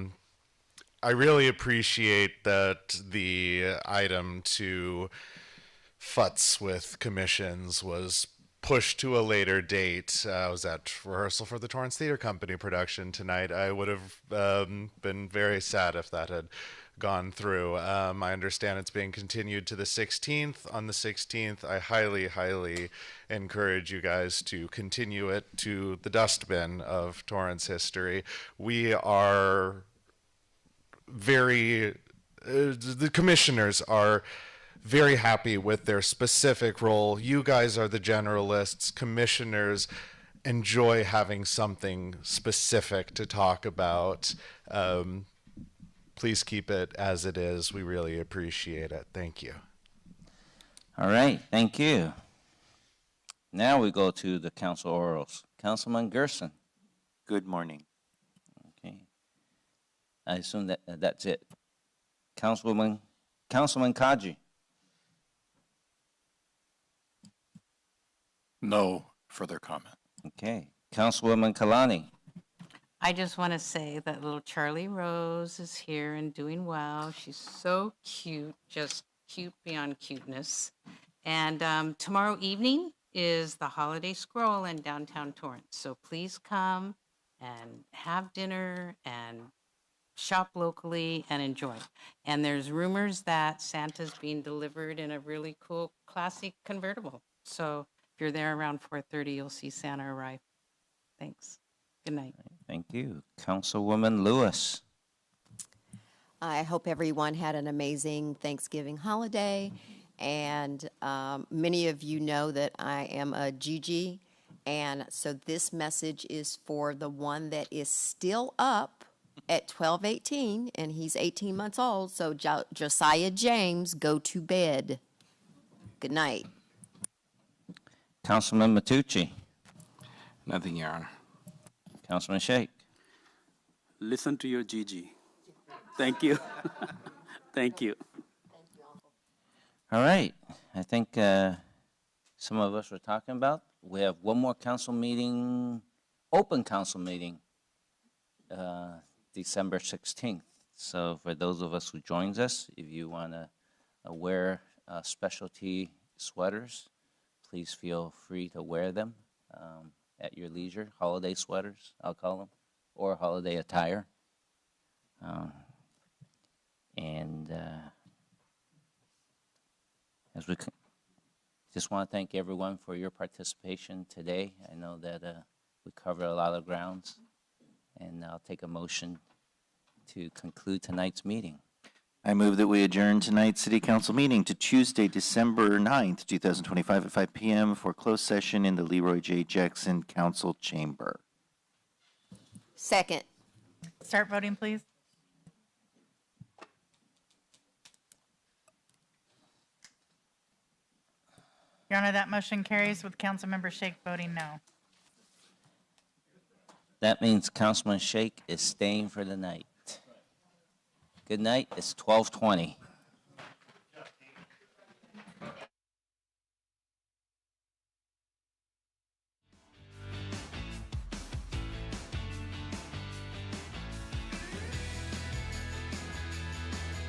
S: really appreciate that the item to futz with commissions was pushed to a later date. I was at rehearsal for the Torrance Theater Company production tonight. I would have been very sad if that had gone through. I understand it's being continued to the 16th. On the 16th, I highly, highly encourage you guys to continue it to the dustbin of Torrance history. We are the commissioners are very happy with their specific role. You guys are the generalists. Commissioners enjoy having something specific to talk about. Please keep it as it is. We really appreciate it. Thank you.
A: All right, thank you. Now we go to the council orals. Councilman Gerson.
C: Good morning.
A: Okay. I assume that that's it. Councilman Kaji.
B: No further comment.
A: Okay. Councilwoman Kalani.
O: I just want to say that little Charlie Rose is here and doing well. She's so cute, just cute beyond cuteness. And tomorrow evening is the holiday scroll in downtown Torrance. So please come and have dinner and shop locally and enjoy. And there's rumors that Santa's being delivered in a really cool, classic convertible. So if you're there around 4:30, you'll see Santa arrive. Thanks. Good night.
A: Thank you. Councilwoman Lewis.
I: I hope everyone had an amazing Thanksgiving holiday. And many of you know that I am a Gigi. And so this message is for the one that is still up at 12:18, and he's 18 months old. So Josiah James, go to bed. Good night.
A: Councilman Matucci.
P: Nothing, Your Honor.
A: Councilman Sheikh.
P: Listen to your Gigi. Thank you. Thank you.
A: All right. I think some of us were talking about. We have one more council meeting, open council meeting, December 16th. So for those of us who joins us, if you want to wear specialty sweaters, please feel free to wear them at your leisure. Holiday sweaters, I'll call them, or holiday attire. As we just want to thank everyone for your participation today. I know that we covered a lot of grounds, and I'll take a motion to conclude tonight's meeting.
C: I move that we adjourn tonight's City Council meeting to Tuesday, December 9th, 2025 at 5 p.m. for closed session in the Leroy J. Jackson Council Chamber.
I: Second.
K: Start voting, please. Your Honor, that motion carries with Councilmember Sheikh voting no.
A: That means Councilman Sheikh is staying for the night. Good night. It's 12:20.